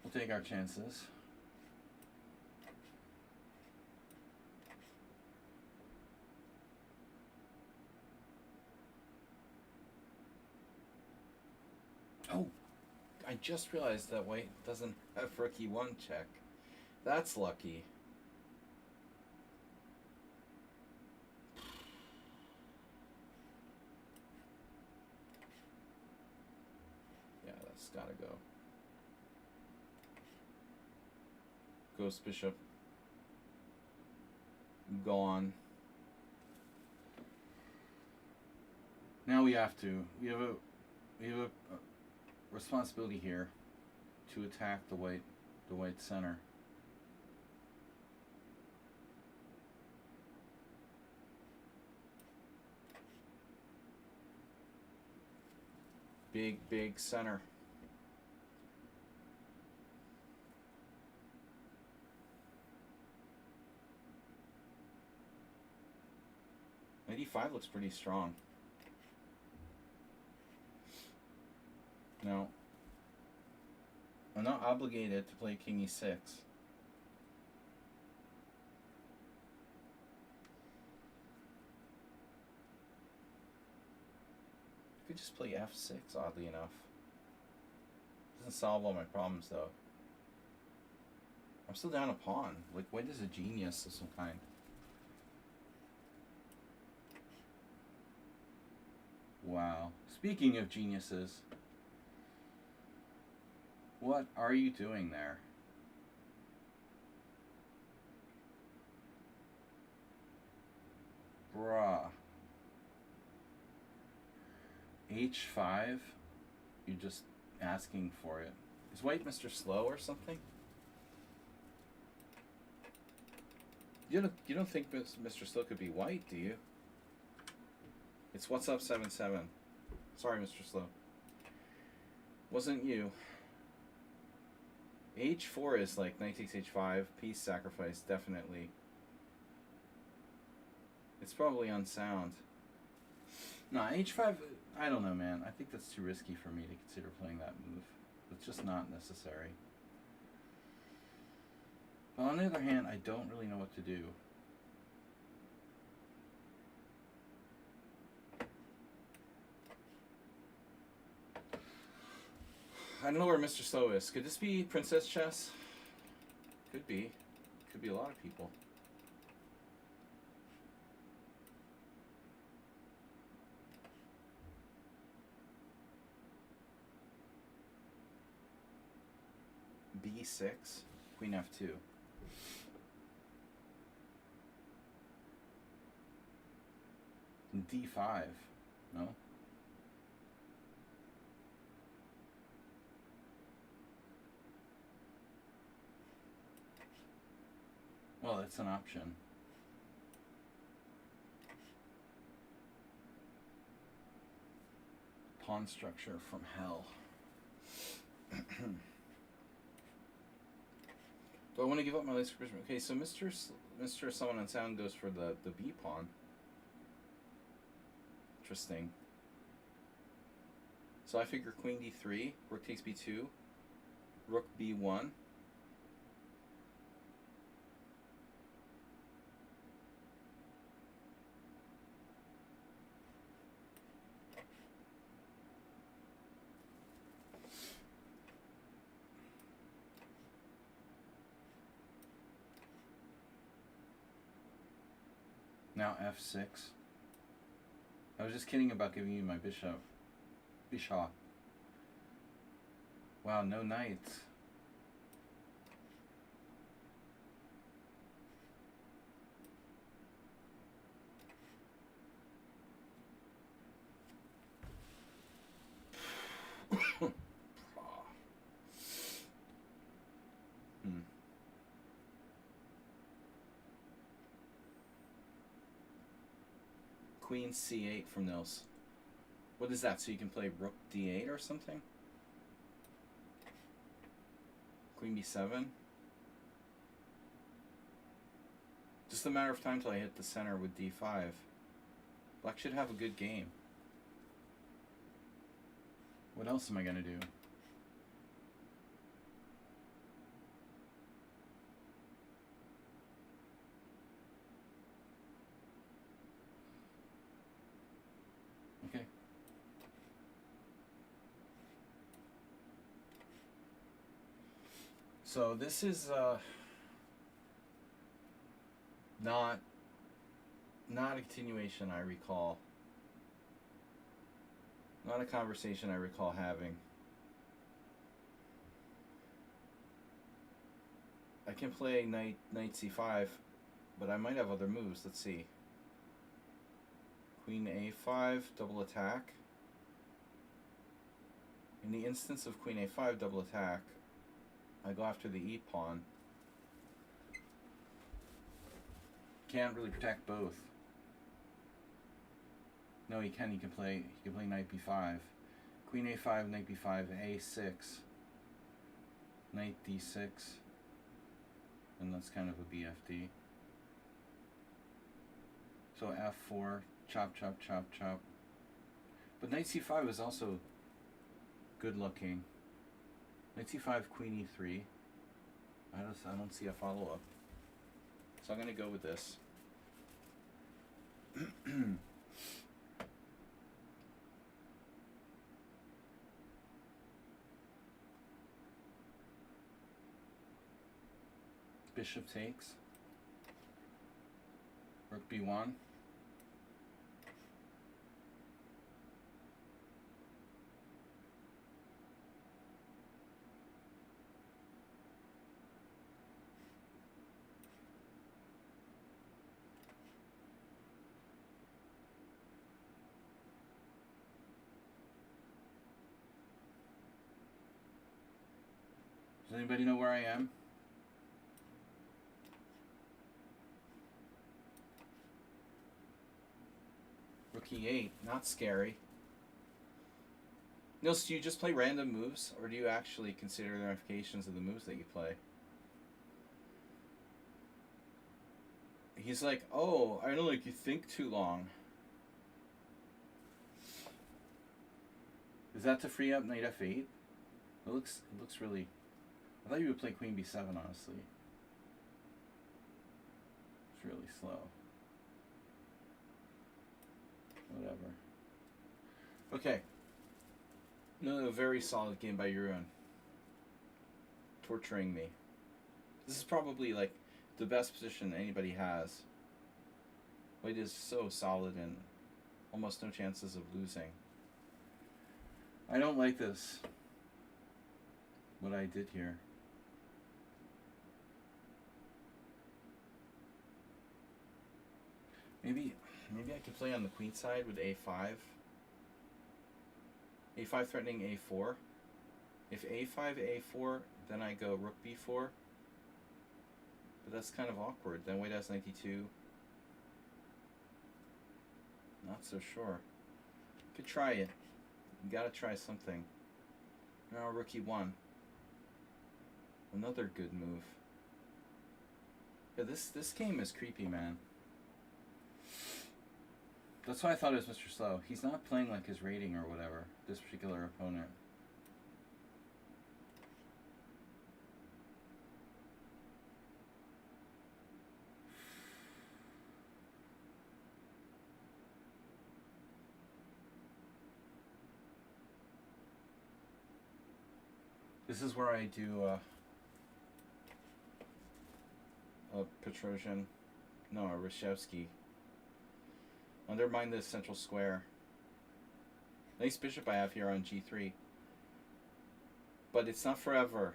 We'll take our chances. Oh, I just realized that white doesn't have rook e1 check. That's lucky. Yeah, that's gotta go. Ghost bishop. Gone. Now we have a responsibility here to attack the white center. Big center. Knight e5 looks pretty strong. Now, I'm not obligated to play king e6. I could just play f6, oddly enough. Doesn't solve all my problems, though. I'm still down a pawn. Like, white is a genius of some kind. Wow. Speaking of geniuses, what are you doing there? Bruh. H5? You're just asking for it. Is white Mr. Slow or something? You don't think Mr. Slow could be white, do you? It's what's up 7-7. Sorry, Mr. Slow. Wasn't you. H4 is like knight takes h5, piece sacrifice, definitely. It's probably unsound. Nah, h5, I don't know, man. I think that's too risky for me to consider playing that move. It's just not necessary. But on the other hand, I don't really know what to do. I don't know where Mr. Slow is. Could this be Princess Chess? Could be. Could be a lot of people. B6, Queen F2. D5, no? Well, it's an option. Pawn structure from hell. Do I want to give up my lace position? Okay, so Mr. Someone Unsound goes for the B pawn. Interesting. So I figure Queen D3, Rook takes B2, Rook B1. Now F6. I was just kidding about giving you my bishop. Bishop. Wow, no knights. queen c8 from Nils. What is that? So you can play rook d8 or something? Queen b7? Just a matter of time till I hit the center with d5. Black should have a good game. What else am I going to do? Okay. So this is not a continuation I recall. Not a conversation I recall having. I can play knight c5, but I might have other moves. Let's see. Queen a5, double attack. In the instance of queen a5, double attack, I go after the e pawn. Can't really protect both. No, he can. He can play knight b5, queen a5, knight b5, a6, knight d6, and that's kind of a BFD. So f4, chop, chop, chop, chop. But knight c5 is also good looking. Knight c5, queen e3. I don't see a follow up. So I'm gonna go with this. Bishop takes. Rook b1. Does anybody know where I am? Rook e8, not scary. Nils, do you just play random moves, or do you actually consider the ramifications of the moves that you play? He's like, oh, I don't like you think too long. Is that to free up knight f8? It looks really... I thought you would play queen b7, honestly. It's really slow. Whatever. Okay. Another very solid game by Jeroen. Torturing me. This is probably like the best position anybody has. White is so solid and almost no chances of losing. I don't like this. What I did here. Maybe I could play on the queen side with a5. a5 threatening a4. If a5, a4, then I go rook b4. But that's kind of awkward. Then white has 92. Not so sure. Could try it. You gotta try something. Now rook e1. Another good move. Yeah, this game is creepy, man. That's why I thought it was Mr. Slow. He's not playing like his rating or whatever, this particular opponent. This is where I do a Petrosian, no, a Reshevsky. Undermine this central square. Nice bishop I have here on g3. But it's not forever.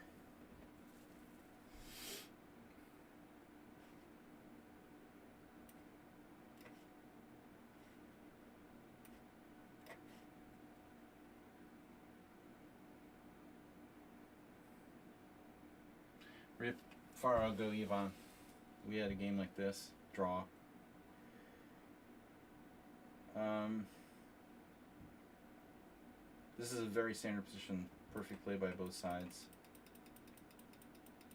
Rip Farago Ivan. We had a game like this. Draw. This is a very standard position. Perfect play by both sides.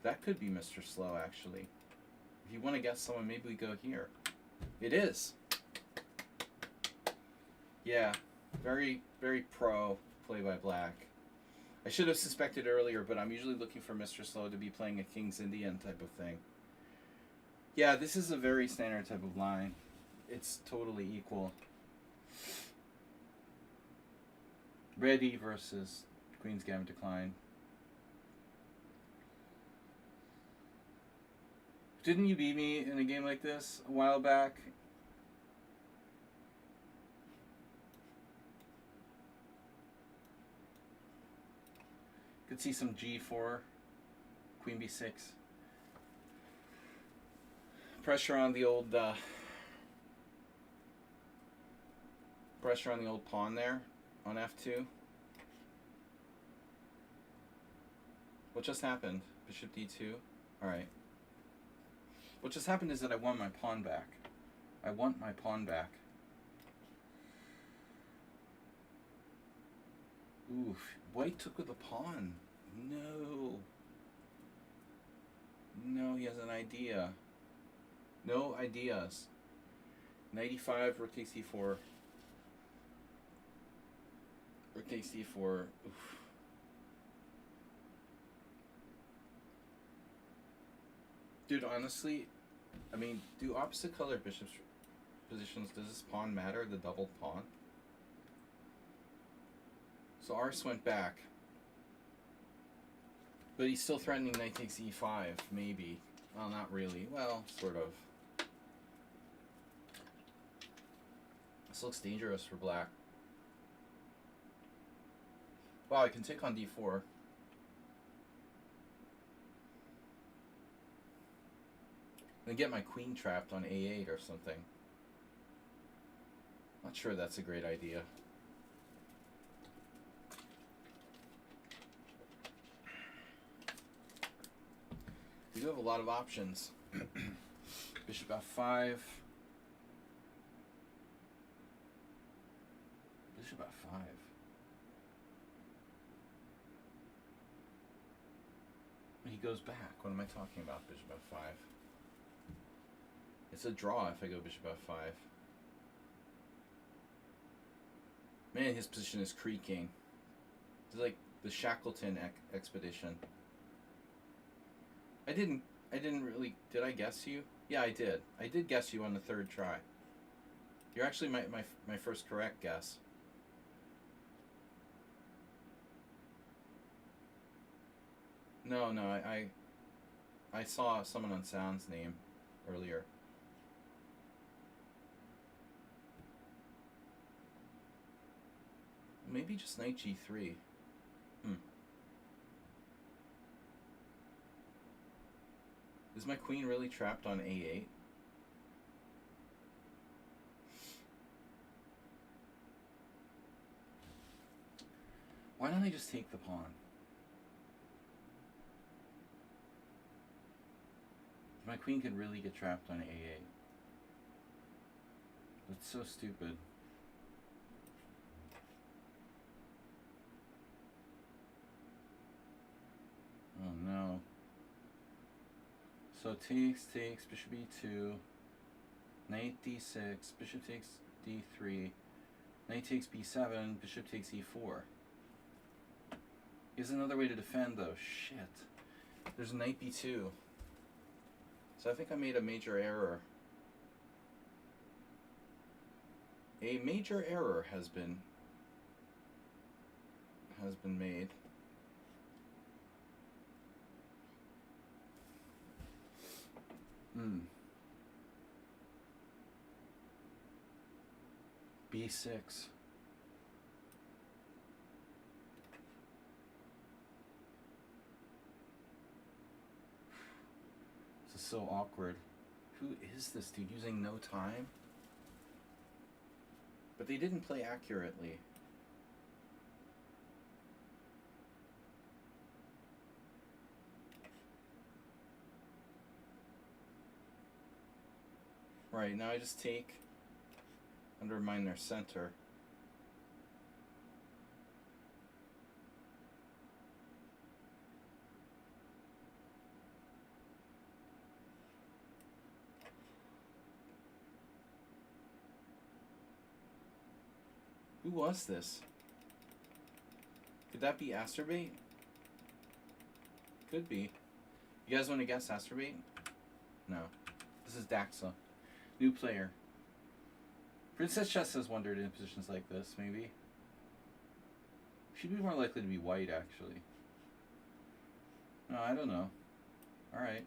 That could be Mr. Slow, actually. If you want to guess someone, maybe we go here. It is. Yeah, very, very pro play by black. I should have suspected earlier, but I'm usually looking for Mr. Slow to be playing a King's Indian type of thing. Yeah, this is a very standard type of line. It's totally equal. Ready versus Queen's Gambit Decline. Didn't you beat me in a game like this a while back? Could see some G4, Queen B6. Pressure on the old pawn there on F2. What just happened? Bishop D2. All right. What just happened is that I won my pawn back. I want my pawn back. Oof. White took with a pawn. No. No, he has an idea. No ideas. Knight E5, rook takes D4. Rook takes D4. Oof. Dude, honestly, I mean, do opposite color bishops positions, does this pawn matter, the doubled pawn? So Ars went back. But he's still threatening knight takes E5, maybe. Well, not really. Well, sort of. This looks dangerous for black. Wow, I can take on D4. And get my queen trapped on A8 or something. Not sure that's a great idea. We do have a lot of options. Bishop F5. Bishop F5. He goes back. What am I talking about? Bishop F5. It's a draw if I go Bishop F5. Man, his position is creaking. It's like the Shackleton expedition. I didn't really, did I guess you? Yeah, I did. I did guess you on the third try. You're actually my first correct guess. No, I saw someone on Sound's name earlier. Maybe just knight G3. Is my queen really trapped on A8? Why don't I just take the pawn? My queen could really get trapped on A8. That's so stupid. Oh no. So takes, bishop E2, knight D6, bishop takes D3, knight takes B7, bishop takes E4. Here's another way to defend though. Shit. There's knight B2. So I think I made a major error. A major error has been made. B6. This is so awkward. Who is this dude using no time? But they didn't play accurately. Right, now I just take. undermine their center. Who was this? Could that be Asterbait? Could be. You guys want to guess Asterbait? No. This is Daxa. New player. Princess Chess has wondered in positions like this, maybe. She'd be more likely to be white, actually. No, I don't know. Alright.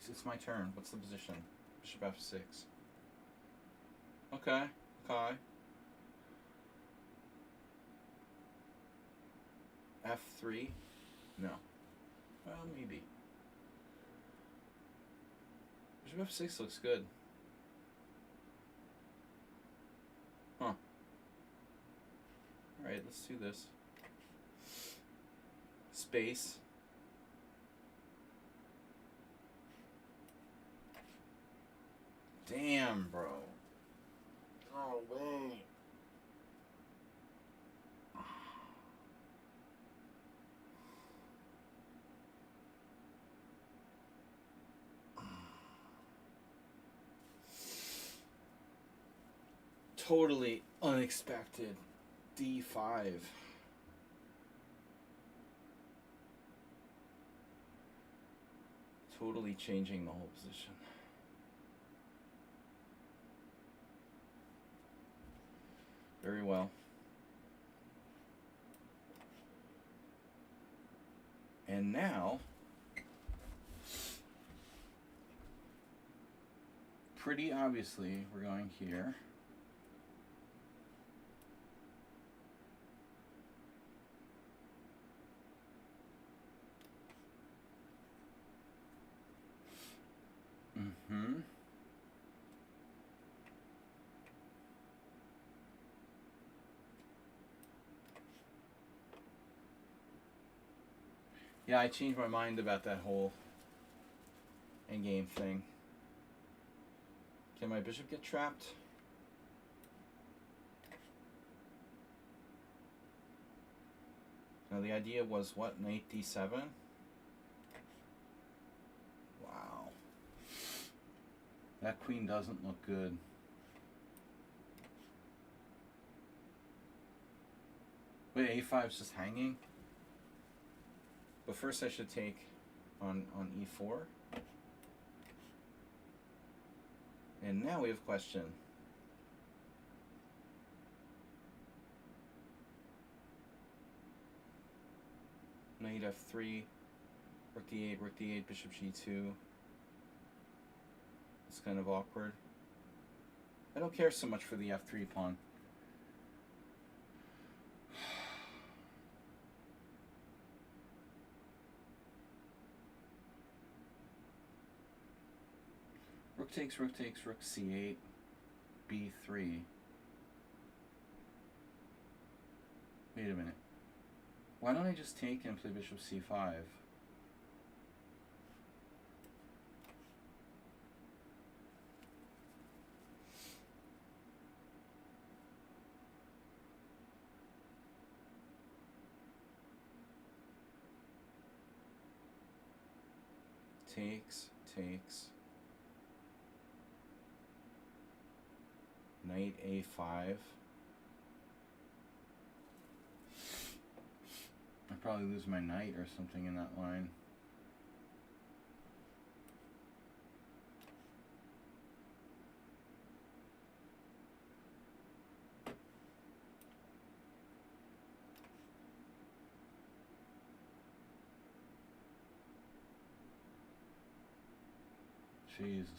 It's my turn. What's the position? Bishop F6. Okay. Okay. F3? No. Well, maybe. Bishop F6 looks good. Huh. Alright, let's do this. Space. Damn, bro. Oh, wait. Totally unexpected. D5. Totally changing the whole position. Very well. And now, pretty obviously, we're going here. Yeah, I changed my mind about that whole endgame thing. Can my bishop get trapped? Now the idea was what? Knight D7? Wow. That queen doesn't look good. Wait, A5's just hanging? But first I should take on E4. And now we have question. Knight F3, Rook D8, Bishop G2. It's kind of awkward. I don't care so much for the F3 pawn. Rook takes, Rook C8, B3. Wait a minute. Why don't I just take and play Bishop C5? Takes. Knight A5. I'd probably lose my knight or something in that line. Jesus.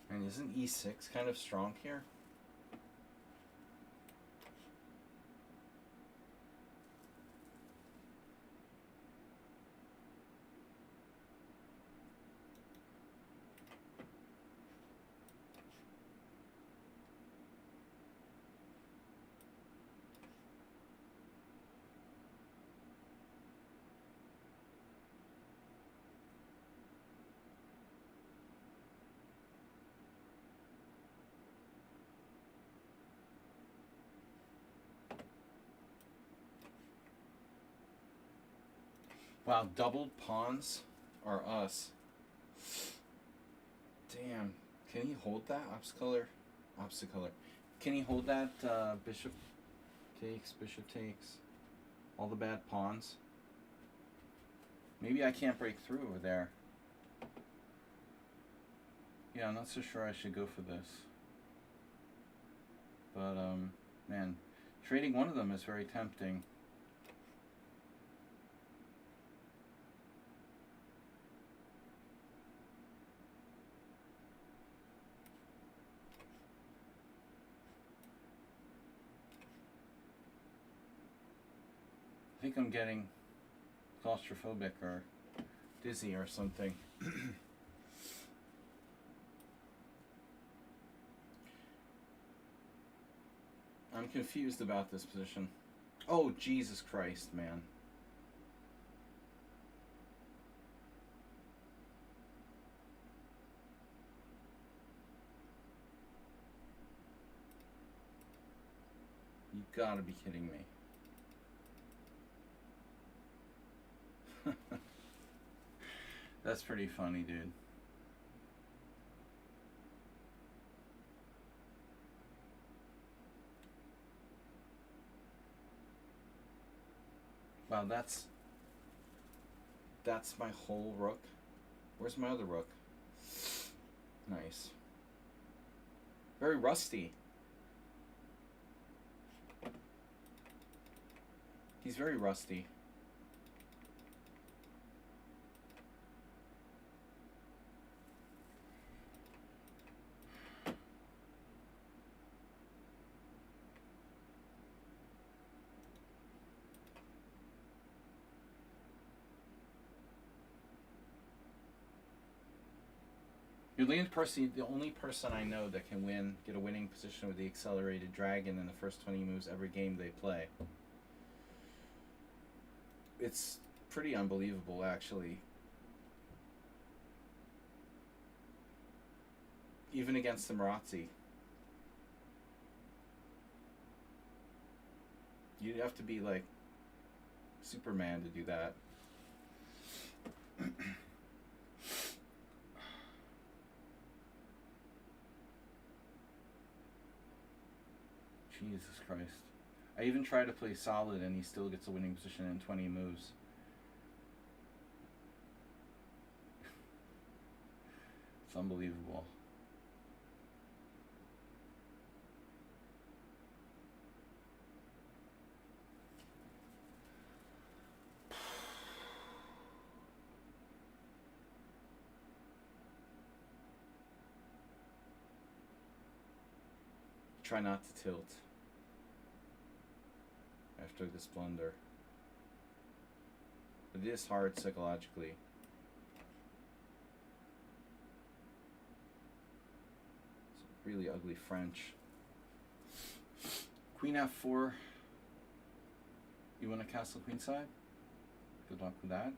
And isn't E6 kind of strong here? Wow, doubled pawns are us. Damn. Can he hold that? Obstacle. Can he hold that bishop takes? All the bad pawns? Maybe I can't break through over there. Yeah, I'm not so sure I should go for this. But, man, trading one of them is very tempting. I think I'm getting claustrophobic or dizzy or something. I'm confused about this position. Oh, Jesus Christ, man. You gotta be kidding me. That's pretty funny, dude. Wow, that's my whole rook. Where's my other rook? Nice. Very rusty. He's very rusty. You're the only person I know that can get a winning position with the accelerated dragon in the first 20 moves every game they play. It's pretty unbelievable, actually. Even against the Marazzi. You'd have to be like Superman to do that. Jesus Christ. I even try to play solid and he still gets a winning position in 20 moves. It's unbelievable. Try not to tilt after this blunder. It is hard psychologically. It's really ugly French. Queen f4. You want to castle queenside? Good luck with that.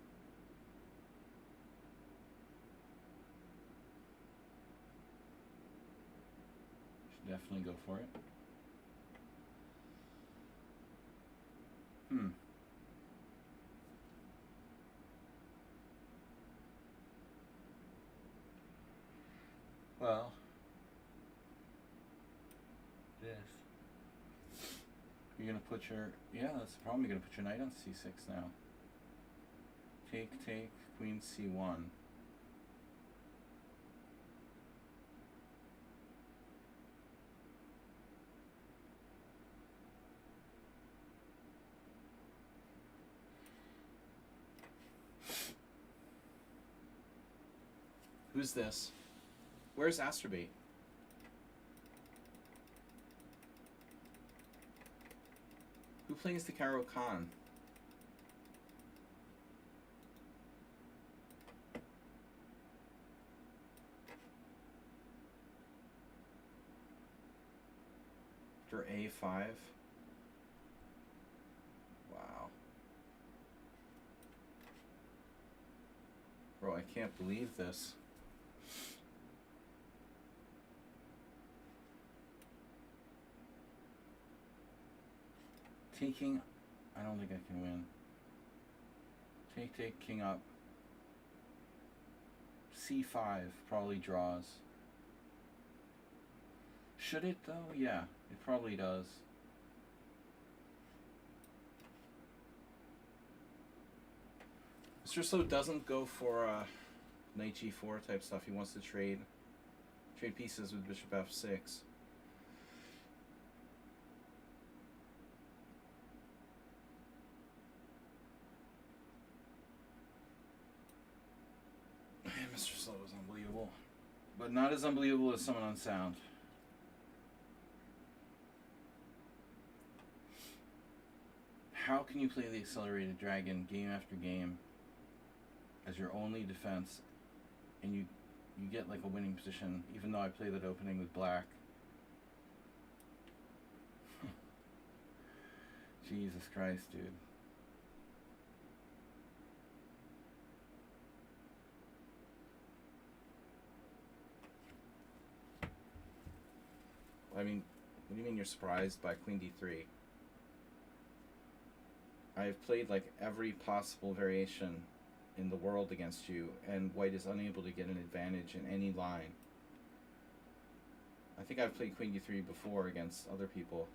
Should definitely go for it. Well, this. You're gonna put your that's the problem. You're gonna put your knight on c6 now. Take, queen c1. Who's this? Where's Asterbait? Who plays the Caro Khan? After a5? Wow. Bro, I can't believe this. Taking, I don't think I can win. Take, king up. C5 probably draws. Should it though? Yeah, it probably does. Mr. Slow doesn't go for knight g4 type stuff. He wants to trade pieces with bishop f6. Mr. Slow is unbelievable, but not as unbelievable as someone on sound. How can you play the accelerated dragon game after game as your only defense, and you get like a winning position, even though I play that opening with black? Jesus Christ, dude. I mean, what do you mean you're surprised by queen d3? I've played like every possible variation in the world against you, and white is unable to get an advantage in any line. I think I've played queen d3 before against other people.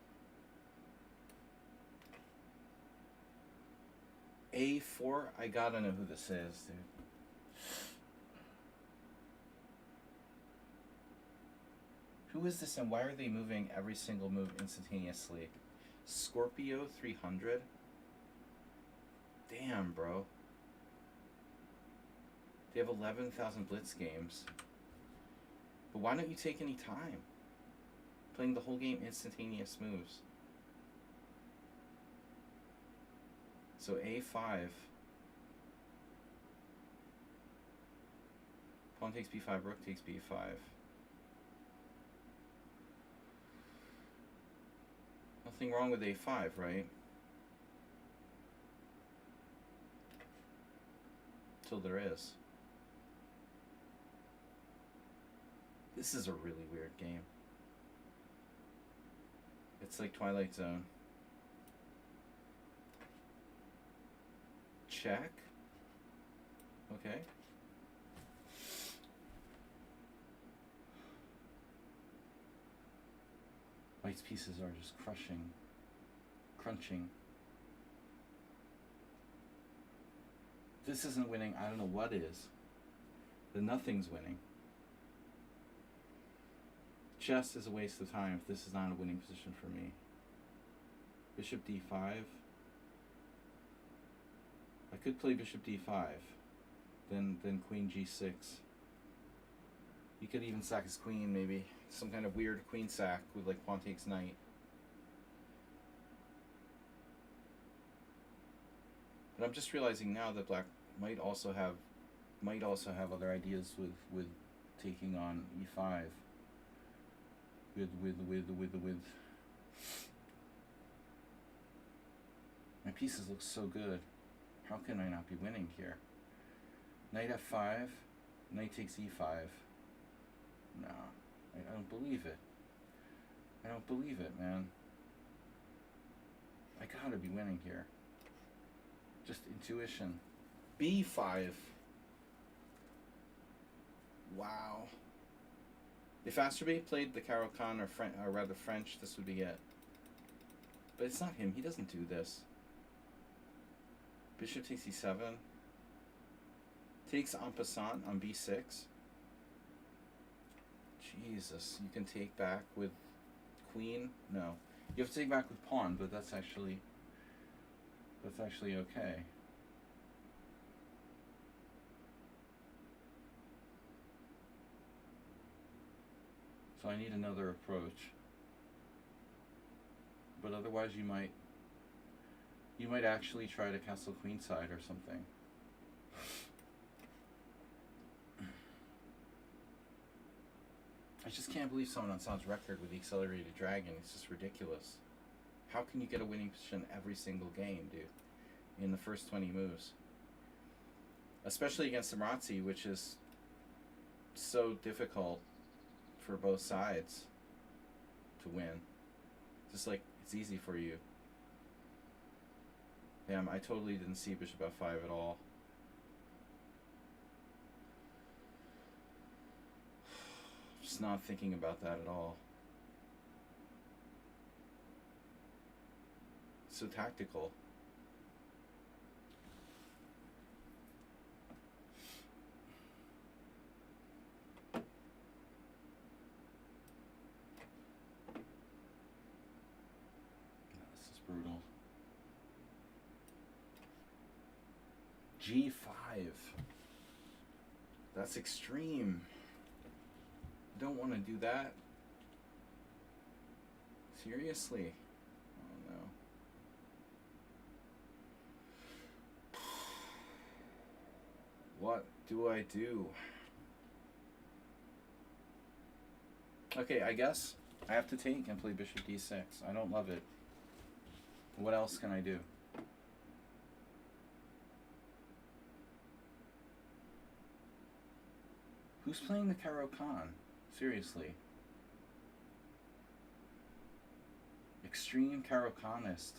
A4? I gotta know who this is, dude. Who is this, and why are they moving every single move instantaneously? Scorpio 300? Damn, bro. They have 11,000 blitz games. But why don't you take any time? Playing the whole game instantaneous moves. So A5. Pawn takes B5, rook takes B5. Nothing wrong with A5, right? Till there is. This is a really weird game. It's like Twilight Zone. Check. Okay. White's pieces are just crunching. This isn't winning. I don't know what is. The nothing's winning. Chess is a waste of time if this is not a winning position for me. Bishop d5. I could play bishop d5. Then queen g6. He could even sack his queen, maybe. Some kind of weird queen sack with like pawn takes knight. But I'm just realizing now that black might also have other ideas with taking on e5. With my pieces look so good. How can I not be winning here? Knight f5, knight takes e5. No, I don't believe it. I don't believe it, man. I gotta be winning here. Just intuition. b5. Wow. If Asterbait played the Caro-Kann or rather French, this would be it. But it's not him. He doesn't do this. Bishop takes e7. Takes en passant on b6. Jesus, you can take back with queen? No. You have to take back with pawn, but that's actually okay. So I need another approach. But otherwise you might actually try to castle queenside or something. I just can't believe someone on Sound's record with the accelerated dragon. It's just ridiculous. How can you get a winning position every single game, dude? In the first 20 moves. Especially against Marazzi, which is so difficult for both sides to win. Just like, it's easy for you. Damn, I totally didn't see bishop f5 at all. Just not thinking about that at all. So tactical. This is brutal. G5. That's extreme. I don't want to do that. Seriously. Oh no. What do I do? Okay, I guess I have to take and play bishop d6. I don't love it. What else can I do? Who's playing the Caro-Kann? Seriously. Extreme Caro-Kannist.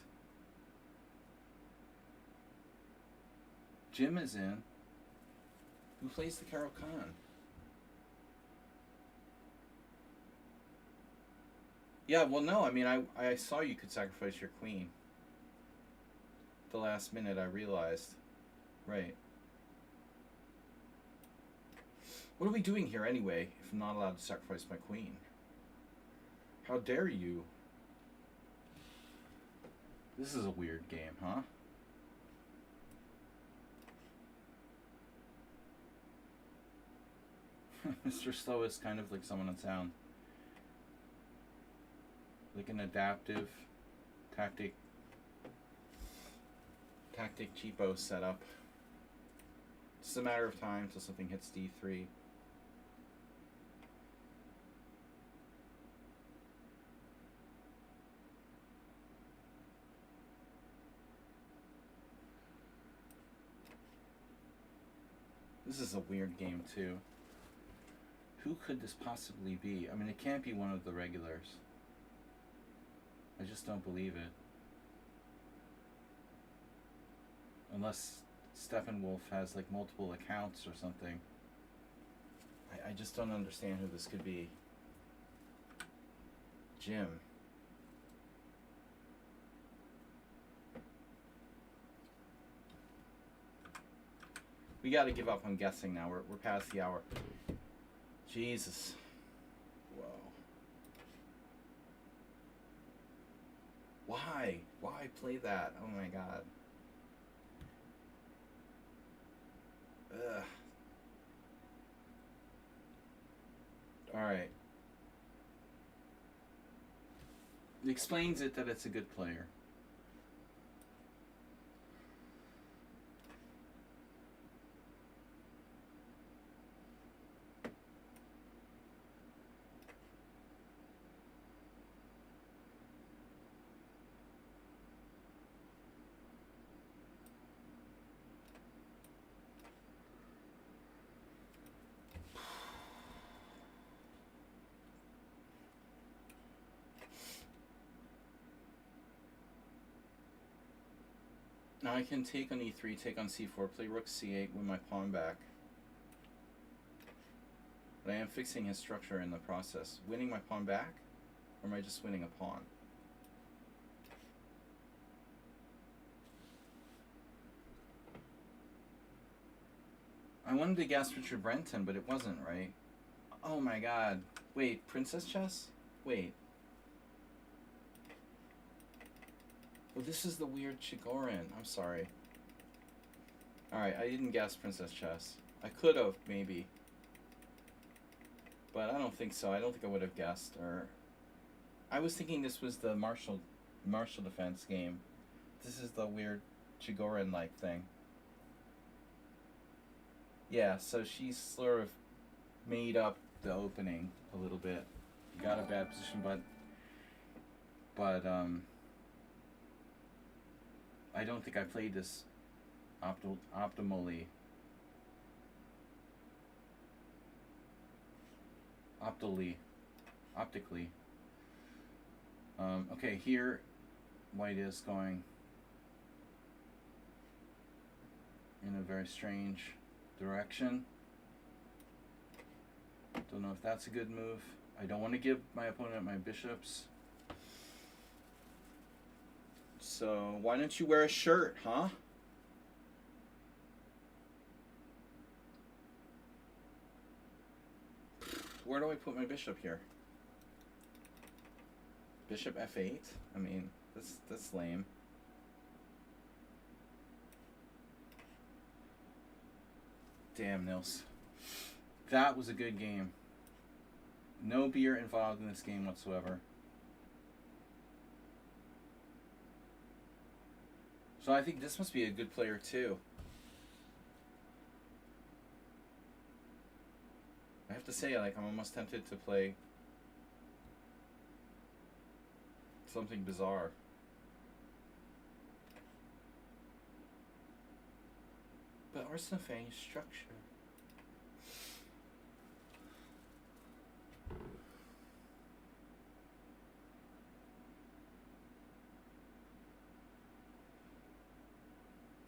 Jim is in. Who plays the Caro-Kann? Yeah, well, no, I mean, I saw you could sacrifice your queen. The last minute I realized. Right. What are we doing here anyway, if I'm not allowed to sacrifice my queen? How dare you? This is a weird game, huh? Mr. Slow is kind of like someone on sound. Like an adaptive tactic cheapo setup. It's just a matter of time till something hits d3. This is a weird game too. Who could this possibly be? I mean, it can't be one of the regulars. I just don't believe it. Unless Steppenwolf has like multiple accounts or something. I just don't understand who this could be. Jim. We gotta give up on guessing now. We're past the hour. Jesus. Whoa. Why? Why play that? Oh my god. Ugh. Alright. It explains it that it's a good player. Now I can take on e3, take on c4, play rook c8, win my pawn back. But I am fixing his structure in the process. Winning my pawn back? Or am I just winning a pawn? I wanted to guess Richard Brenton, but it wasn't, right? Oh my god. Wait, Princess Chess? Wait. Well, this is the weird Chigorin. I'm sorry. Alright, I didn't guess Princess Chess. I could have, maybe. But I don't think so. I don't think I would have guessed. Or I was thinking this was the martial defense game. This is the weird Chigorin-like thing. Yeah, so she's sort of made up the opening a little bit. Got a bad position, but I don't think I played this optically. Okay, here white is going in a very strange direction. Don't know if that's a good move. I don't want to give my opponent my bishops. So why don't you wear a shirt, huh? Where do I put my bishop here? Bishop f8? I mean, that's lame. Damn, Nils. That was a good game. No beer involved in this game whatsoever. So I think this must be a good player too. I have to say, like, I'm almost tempted to play something bizarre. But Arsinophane structure.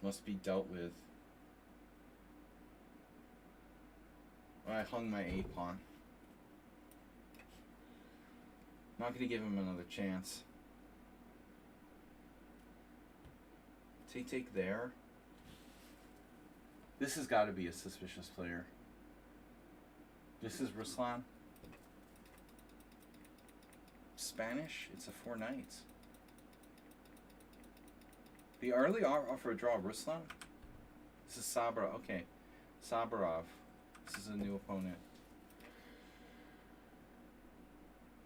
Must be dealt with. I hung my a pawn. Not going to give him another chance. Take there. This has got to be a suspicious player. This is Ruslan. Spanish? It's a 4 knights. The early offer a draw, Ruslan? This is Sabra. Okay. Sabarov. This is a new opponent.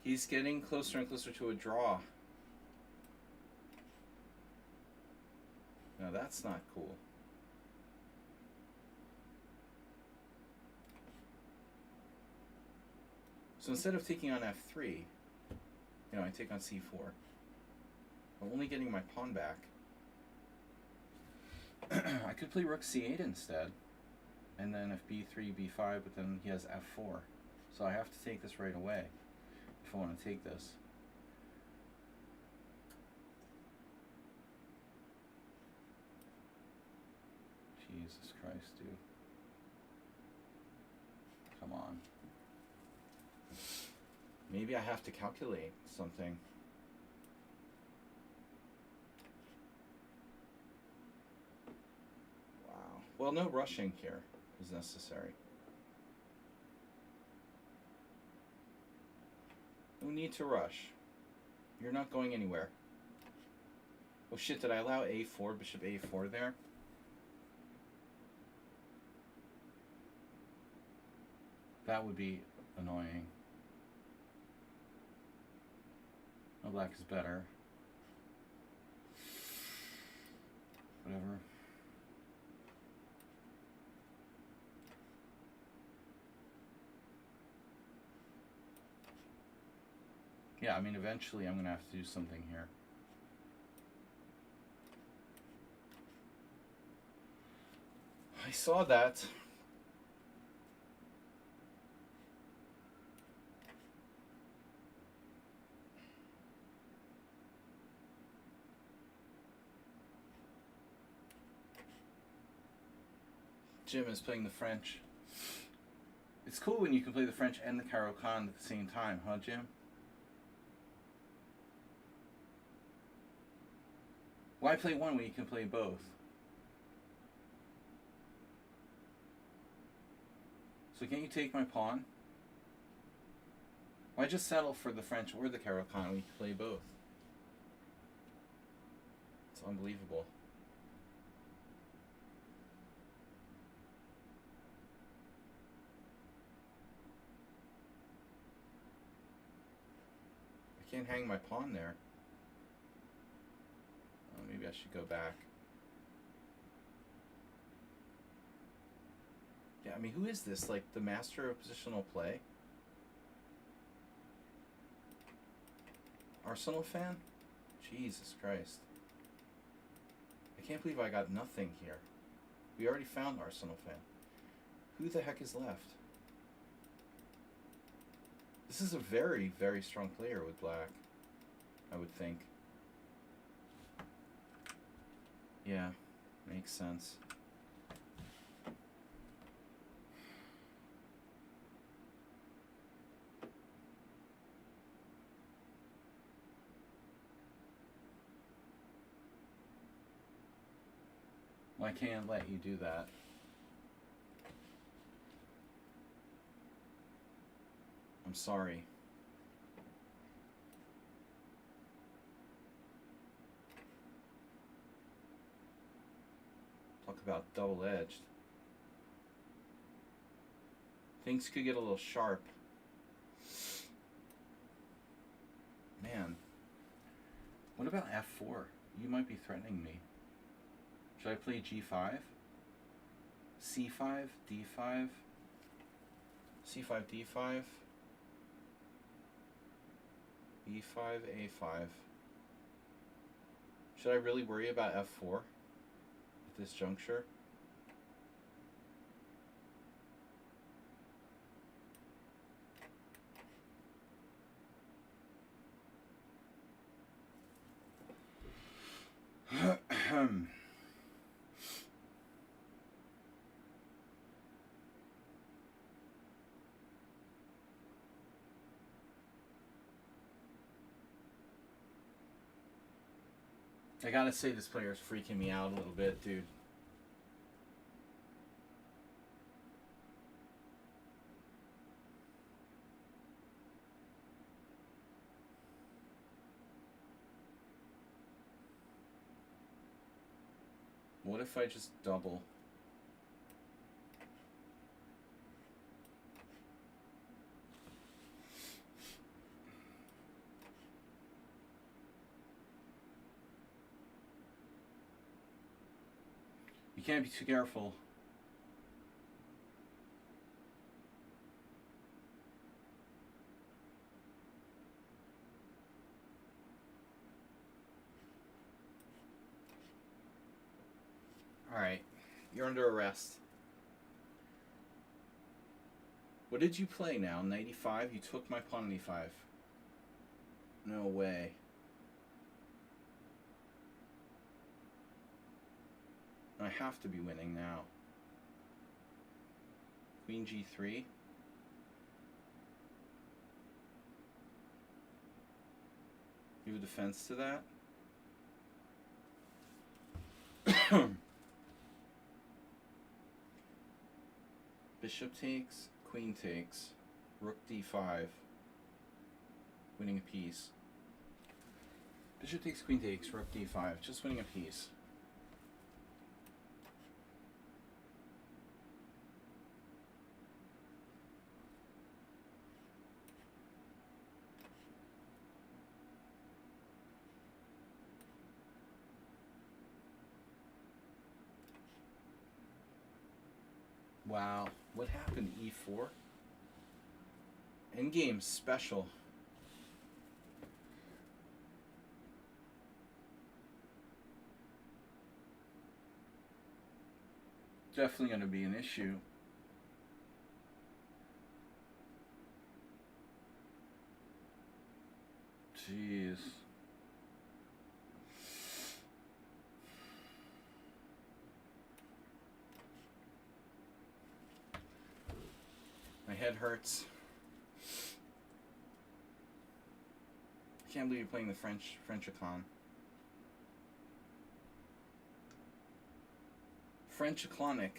He's getting closer and closer to a draw. Now that's not cool. So instead of taking on f3, I take on c4. I'm only getting my pawn back. I could play rook c8 instead. And then if b3, b5, but then he has f4. So I have to take this right away if I want to take this. Jesus Christ, dude. Come on. Maybe I have to calculate something. Wow. Well, no rushing here is necessary. No need to rush. You're not going anywhere. Oh shit, did I allow a4, bishop a4 there? That would be annoying. No, black is better. Whatever. Yeah, I mean, eventually I'm going to have to do something here. I saw that. Jim is playing the French. It's cool when you can play the French and the Caro-Kann at the same time, huh, Jim? Why play one when you can play both? So can't you take my pawn? Why just settle for the French or the Caro-Kann when you can play both? It's unbelievable. I can't hang my pawn there. Oh, maybe I should go back. Yeah, I mean, who is this? Like, the master of positional play? Arsenal fan? Jesus Christ. I can't believe I got nothing here. We already found Arsenal fan. Who the heck is left? This is a very, very strong player with black, I would think. Yeah, makes sense. I can't let you do that. I'm sorry. Talk about double-edged. Things could get a little sharp. Man. What about f4? You might be threatening me. Should I play g5? c5, d5, c5, d5, b5, a5. Should I really worry about f4 at this juncture? I gotta say, this player's freaking me out a little bit, dude. What if I just double? You can't be too careful. Alright, you're under arrest. What did you play now? Knight e5? You took my pawn on e5. No way. I have to be winning now. Queen g3. You have a defense to that? Bishop takes, queen takes, rook d5, winning a piece. Bishop takes, queen takes, rook d5, just winning a piece. Wow, what happened? E4? Endgame special. Definitely going to be an issue. Jeez. My head hurts. I can't believe you're playing the French-icon. French-iconic.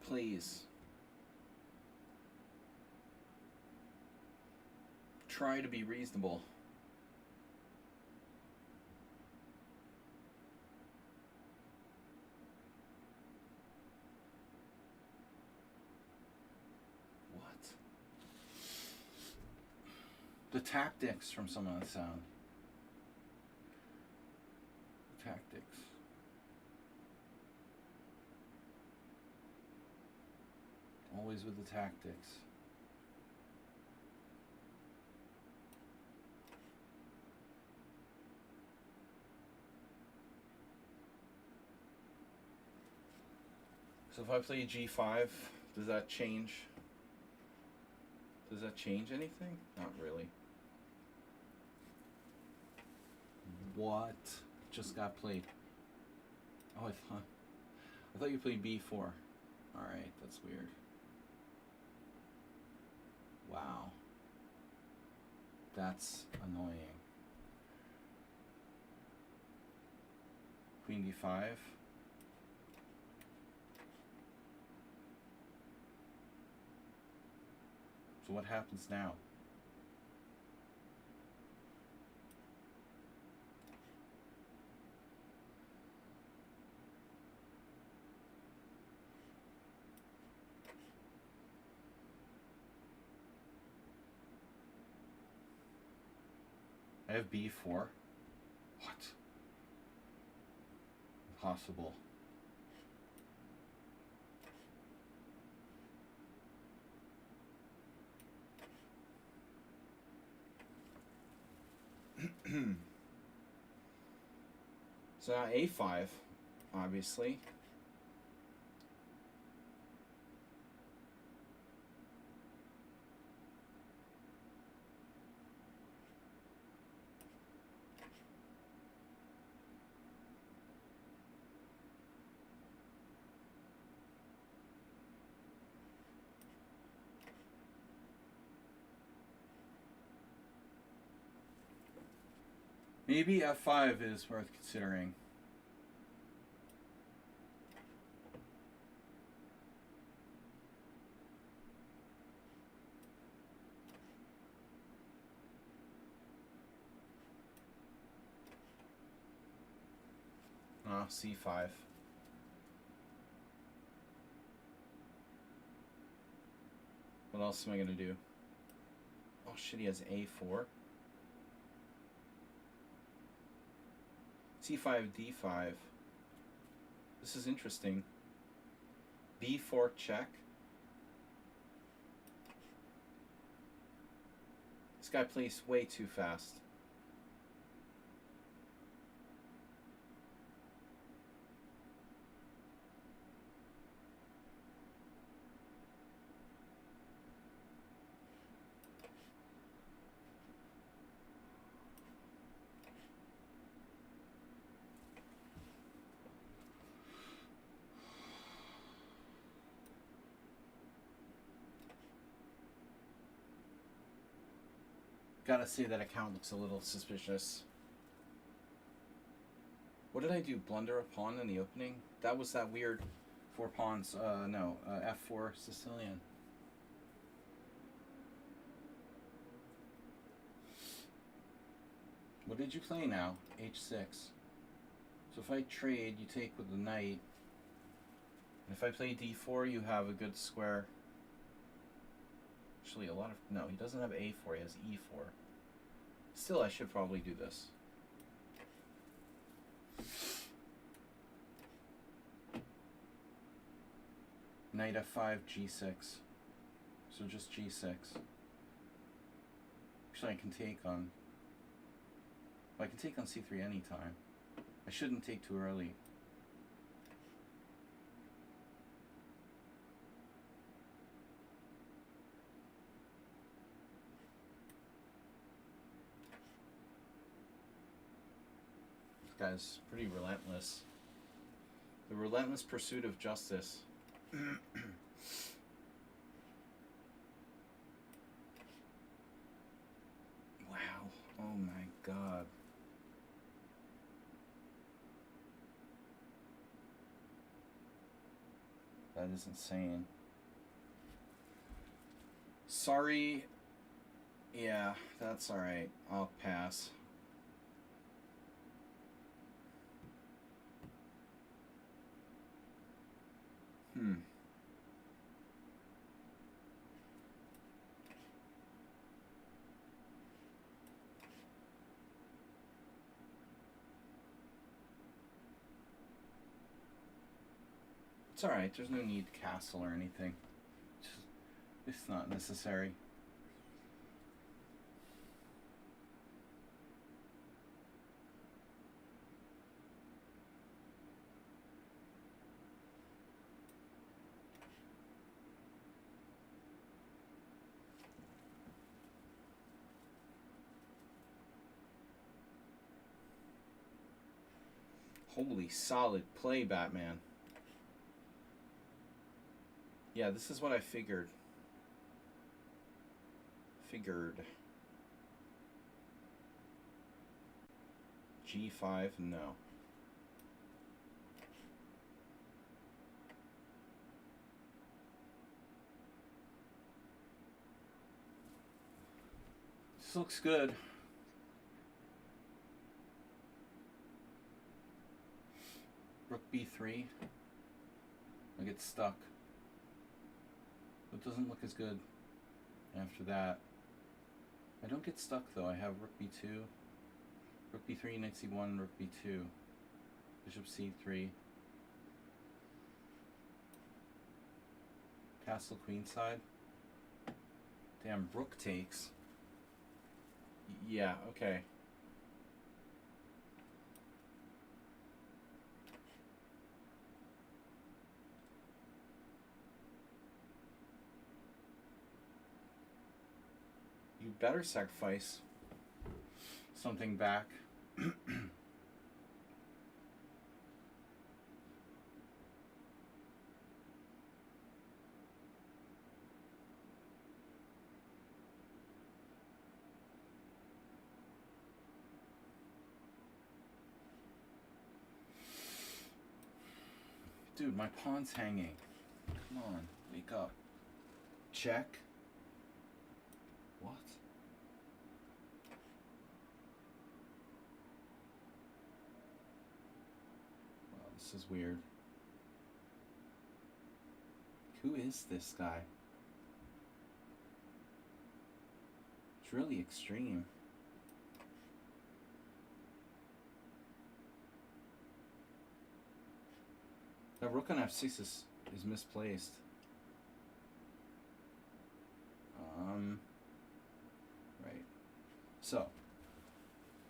Please. Try to be reasonable. The tactics from some of the sound. The tactics. Always with the tactics. So if I play g5, does that change? Does that change anything? Not really. What just got played? Oh, I thought you played b4. All right, that's weird. Wow, that's annoying. queen d5. So what happens now? I have b4. What? Impossible. So now a5, obviously. Maybe f5 is worth considering. C5. What else am I going to do? Oh shit, he has a4. c5, d5. This is interesting. b4 check. This guy plays way too fast. Gotta say that account looks a little suspicious. What did I do? Blunder a pawn in the opening? That was that weird 4 pawns. No, f4 Sicilian. What did you play now? h6. So if I trade, you take with the knight. And if I play d4, you have a good square. Actually, a lot of... No, he doesn't have a4, he has e4. Still, I should probably do this. Knight f5, g6. So just g6. Actually, I can take on... Well, I can take on c3 anytime. I shouldn't take too early. This guy's pretty relentless. The relentless pursuit of justice. Wow. Oh my god. That is insane. Sorry. Yeah, that's alright. I'll pass. It's alright, there's no need to castle or anything. It's not necessary. Holy solid play, Batman. Yeah, this is what I figured. G5, no. This looks good. Rook b3. I get stuck. It doesn't look as good after that. I don't get stuck though. I have rook b2, rook b3, knight c1, rook b2, bishop c3, castle queenside. Damn, rook takes. Yeah, okay. You better sacrifice something back. Dude, my pawn's hanging. Come on, wake up. Check. What? Wow, this is weird. Who is this guy? It's really extreme. That rook on f6 is misplaced. Right. So,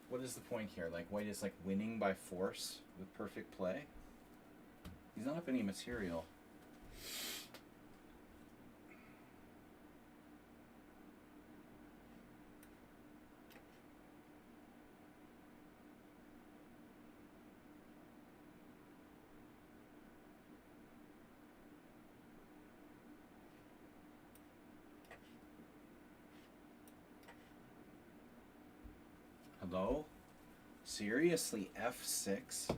what is the point here? Like, white is like winning by force with perfect play? He's not up any material. Hello? Seriously, f6? Oh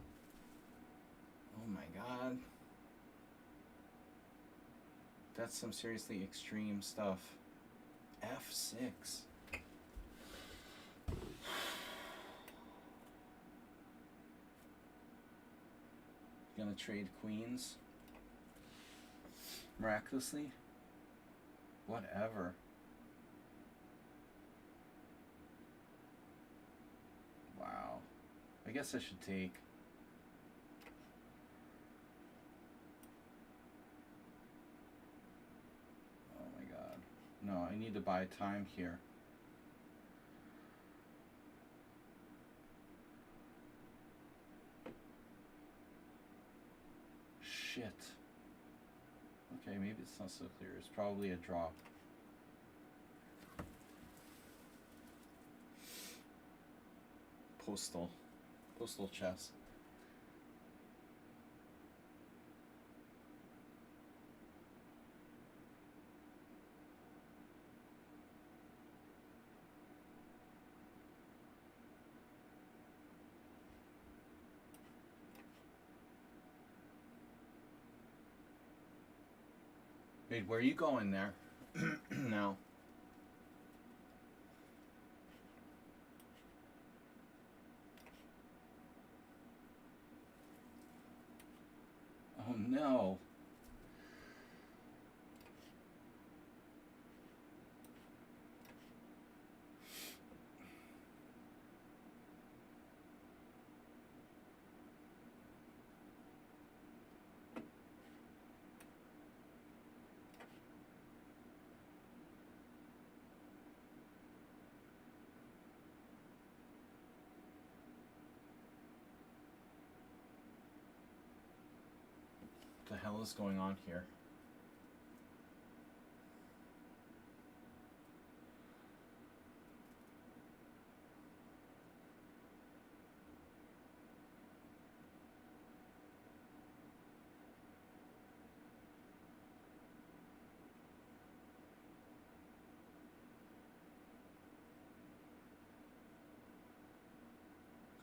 my god. That's some seriously extreme stuff. f6. Gonna trade queens? Miraculously? Whatever. Wow. I guess I should take. Oh my god. No, I need to buy time here. Shit. Okay, maybe it's not so clear. It's probably a draw. Postal chess. Wait, where are you going there? Now. Oh no. What the hell is going on here?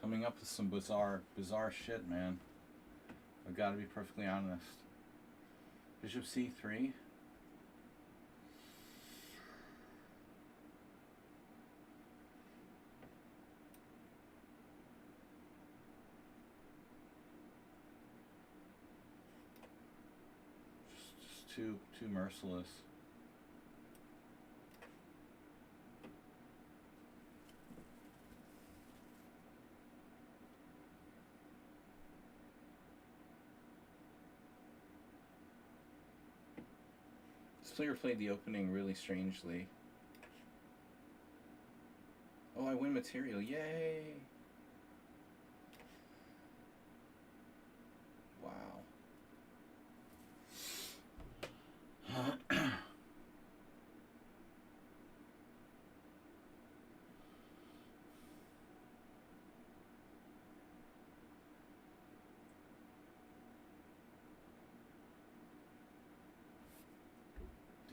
Coming up with some bizarre shit, man. I've got to be perfectly honest. Bishop c3. too merciless. This player played the opening really strangely. Oh, I win material. Yay! Wow.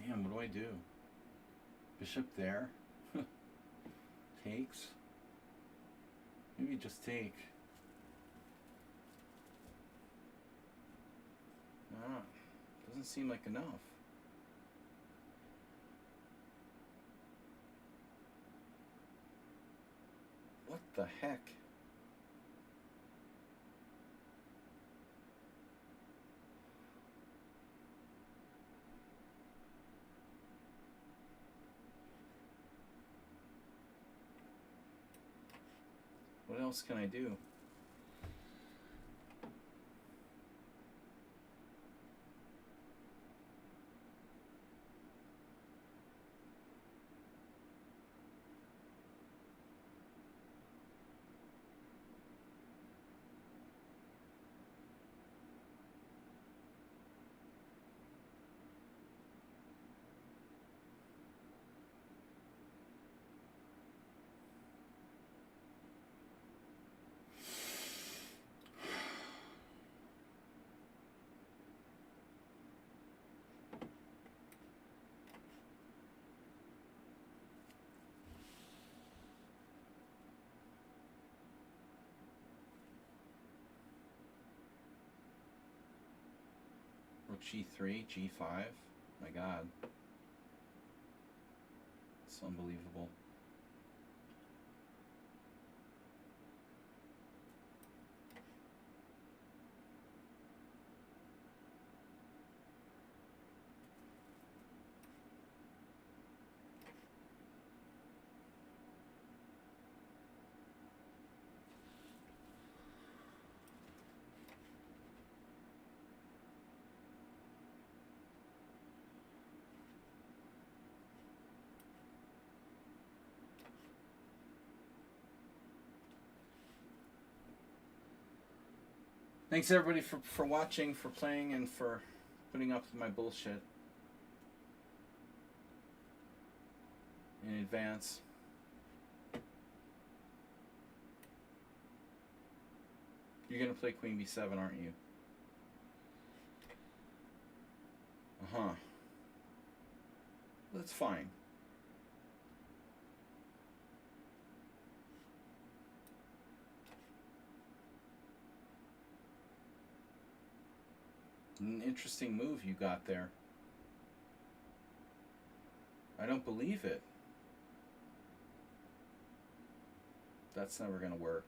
Damn, what do I do? Bishop there? Takes? Maybe just take. Ah, doesn't seem like enough. What the heck? What else can I do? Rook g3, g5. My god. It's unbelievable. Thanks everybody for watching, for playing, and for putting up with my bullshit in advance. You're gonna play Queen B7, aren't you? Uh-huh. That's fine. An interesting move you got there. I don't believe it. That's never gonna work.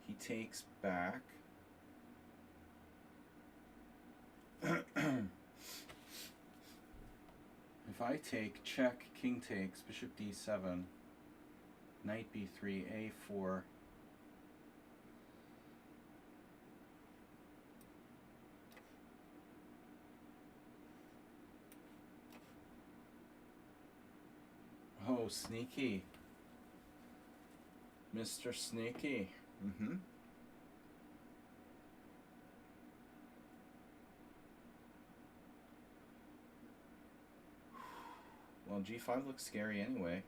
He takes back. If I take, check, king takes, bishop d7, knight b3, a4. Oh, sneaky. Mr. Sneaky. Mm-hmm. Well, g5 looks scary anyway.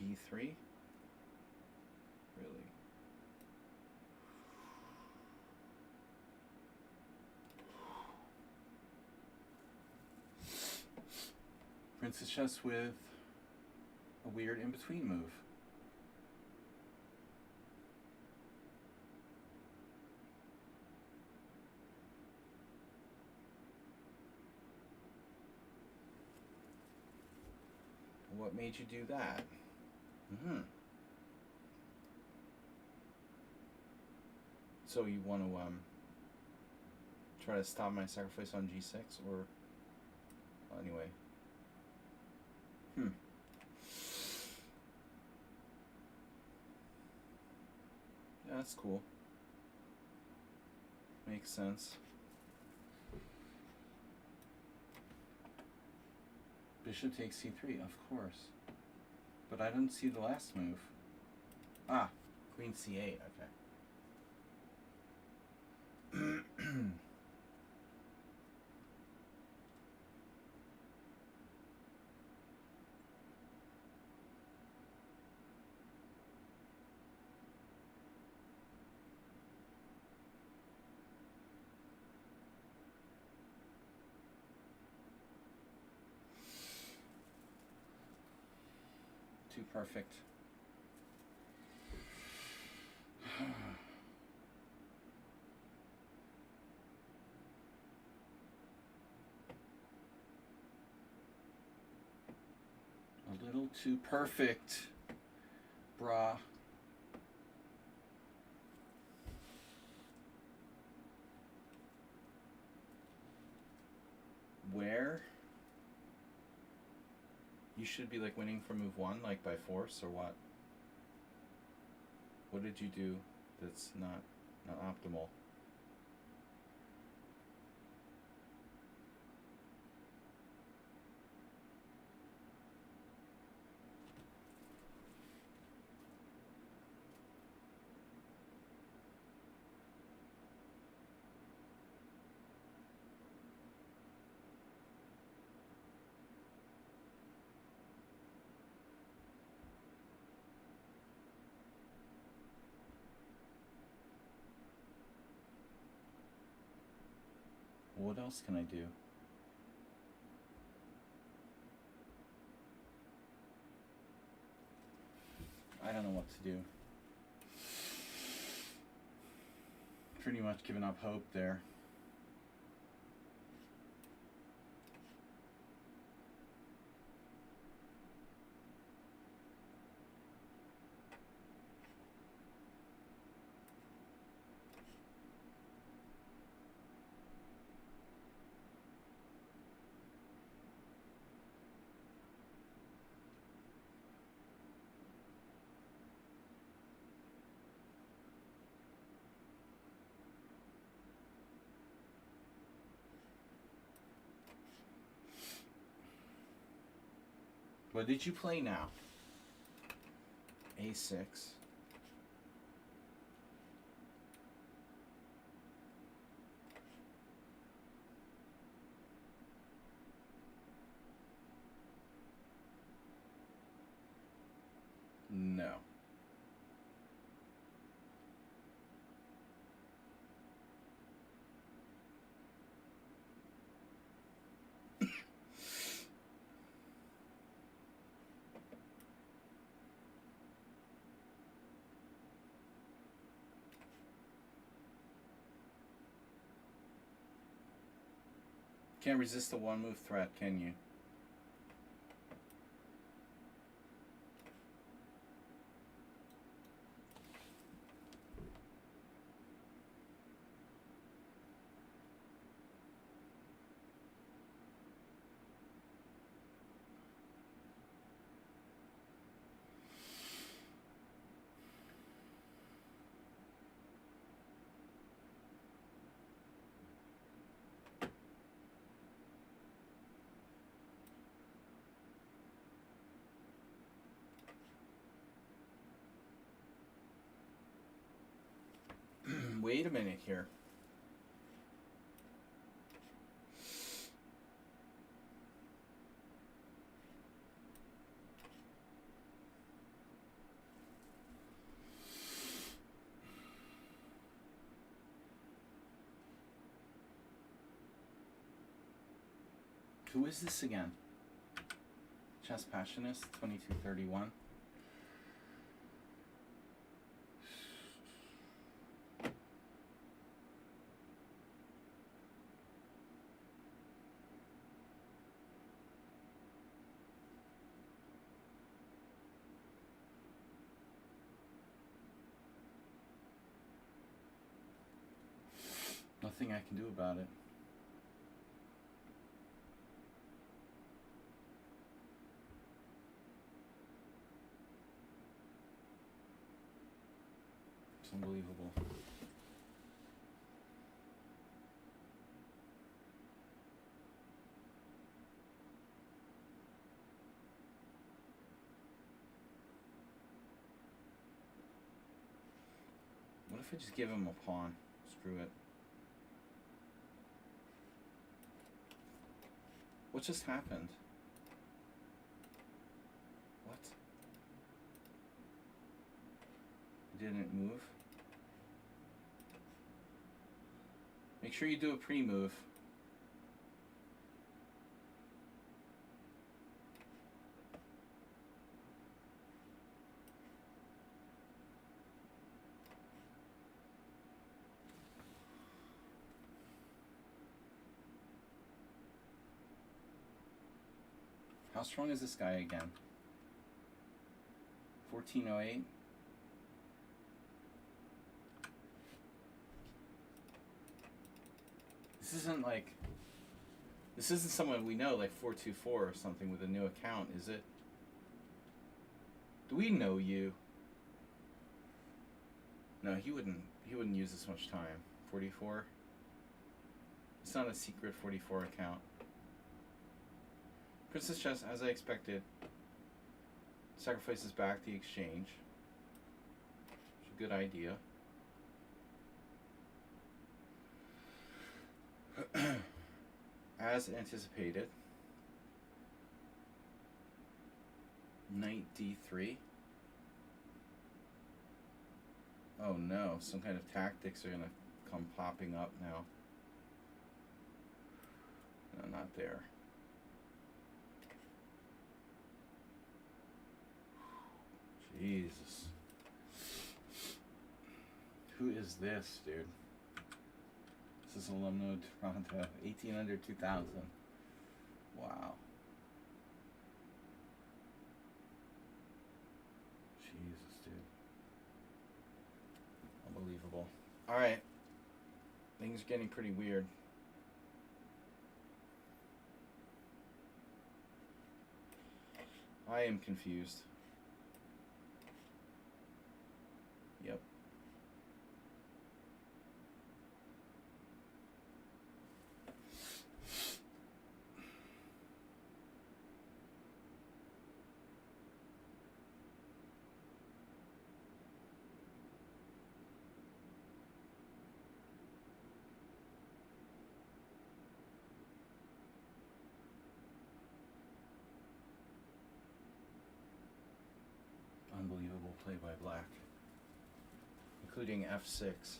b3? Really? Princess chess with a weird in-between move. What made you do that? Mm-hmm. So you want to try to stop my sacrifice on g6, or anyway. Yeah, that's cool. Makes sense. Bishop takes c3, of course. But I didn't see the last move. Ah, queen c8, okay. Too perfect. A little too perfect, brah. Where? You should be like winning for move 1, like by force, or what? What did you do that's not optimal? What else can I do? I don't know what to do. Pretty much given up hope there. What did you play now? A6. No. Can't resist the one move threat, can you? Wait a minute here. Who is this again? Chess Passionist, 2231. nothing I can do about it. It's unbelievable. What if I just give him a pawn? Screw it. What just happened? What? Didn't move? Make sure you do a pre-move. How strong is this guy again? 1408. This isn't someone we know, like 424 or something with a new account, is it? Do we know you? No, he wouldn't use this much time. 44. It's not a secret 44 account. Princess Chess, as I expected, sacrifices back the exchange. It's a good idea. As anticipated, knight d3. Oh no, some kind of tactics are gonna come popping up now. No, not there. Jesus. Who is this, dude? This is Alumno Toronto, 18 under 2000. Wow. Jesus, dude. Unbelievable. Alright. Things are getting pretty weird. I am confused. Yep. Unbelievable play by black, including f6.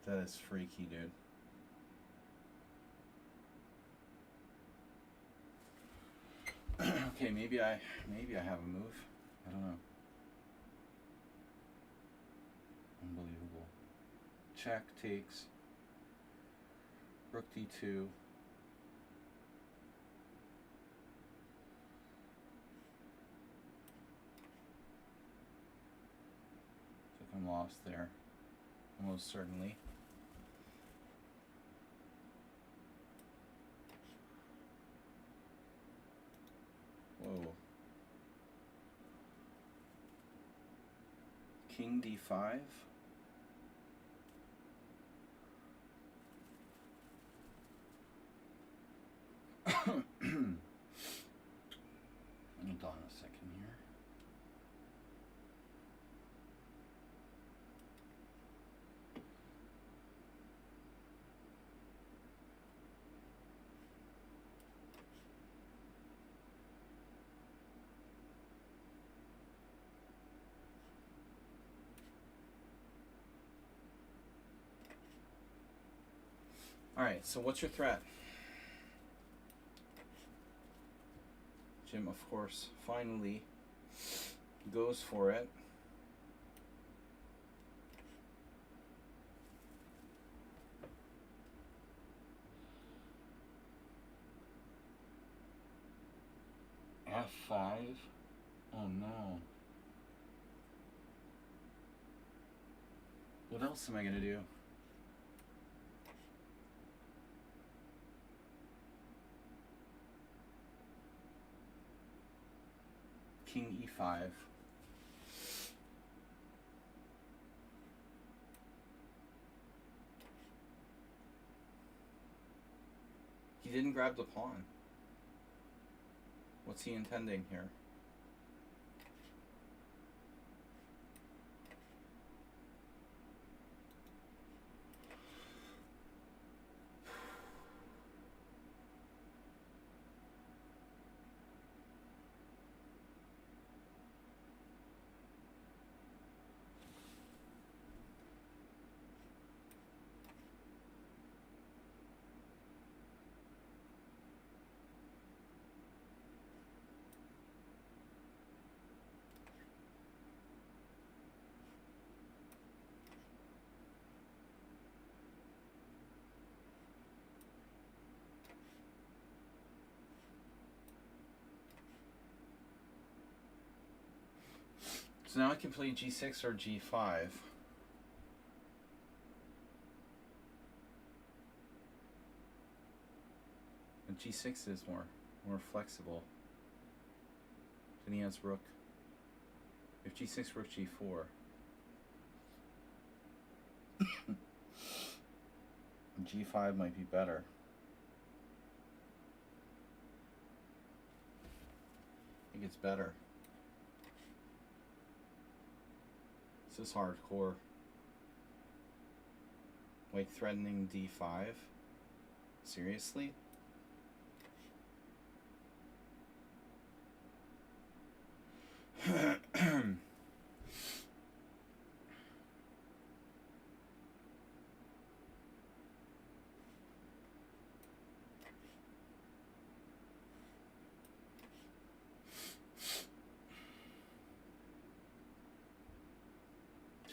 That is freaky, dude. Okay, maybe I have a move. I don't know. Unbelievable. Check takes. Rook d2. I'm lost there, almost certainly. Whoa. King d5. Hold on a second here. Alright, so what's your threat? Jim, of course, finally goes for it. F5? Oh no. What else am I gonna do? King e5. He didn't grab the pawn. What's he intending here? So now I can play g6 or g5. And g6 is more flexible. Then he has rook. If g6, rook g4. g5 might be better. I think it's better. This is hardcore. Like threatening d5? Seriously?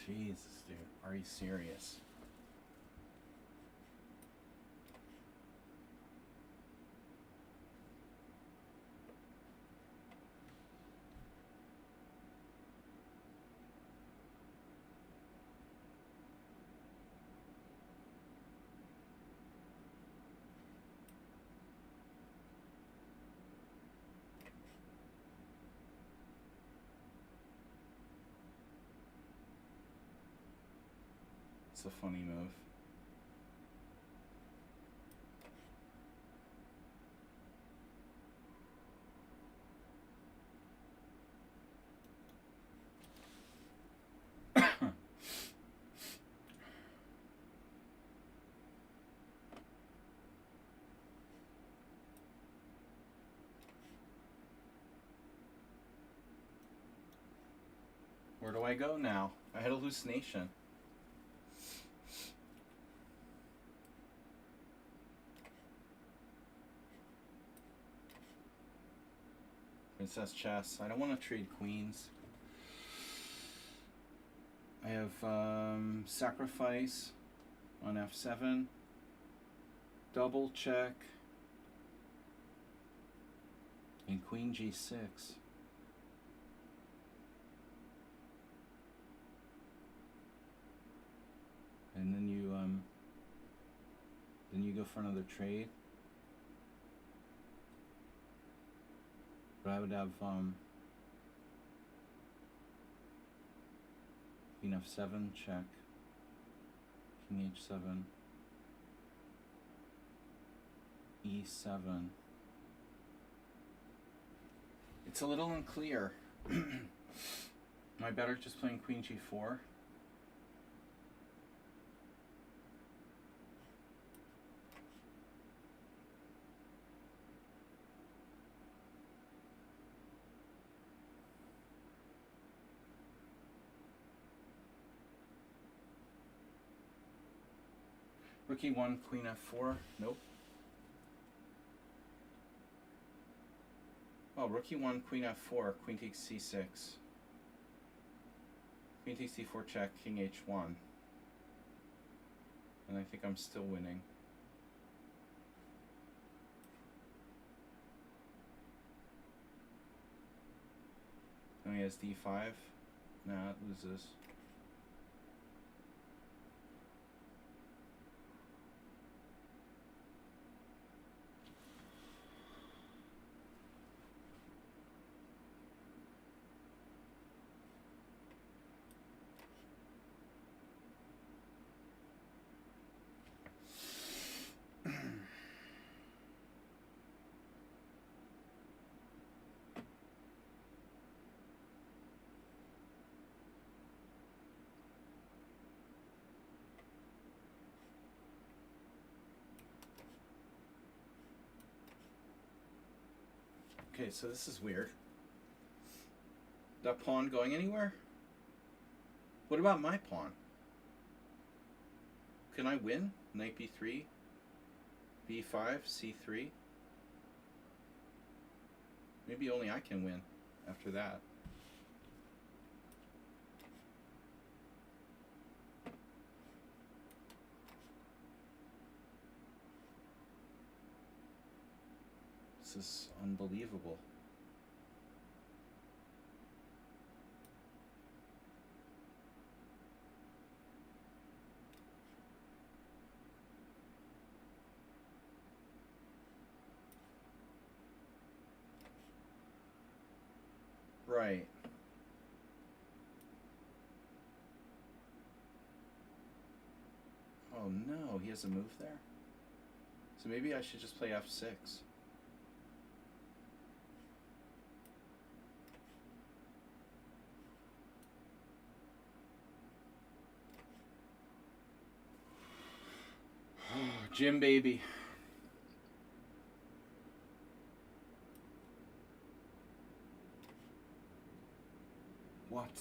Jesus, dude. Are you serious? It's a funny move. Where do I go now? I had a hallucination. Princess chess. I don't want to trade queens. I have sacrifice on f7. Double check. And queen g6. And then you go for another trade. But I would have queen f7 check, king h7, e7. It's a little unclear. Am I better just playing queen g4? Rook e1, queen f4. Nope. Oh, rook e1, queen f4, queen takes c6. Queen takes c4 check, king h1. And I think I'm still winning. Now he has d5. Nah, it loses. Okay, so this is weird. That pawn going anywhere? What about my pawn? Can I win? Knight b3, b5, c3. Maybe only I can win after that. This is unbelievable. Right. Oh no, he has a move there? So maybe I should just play f6. Jim baby. What?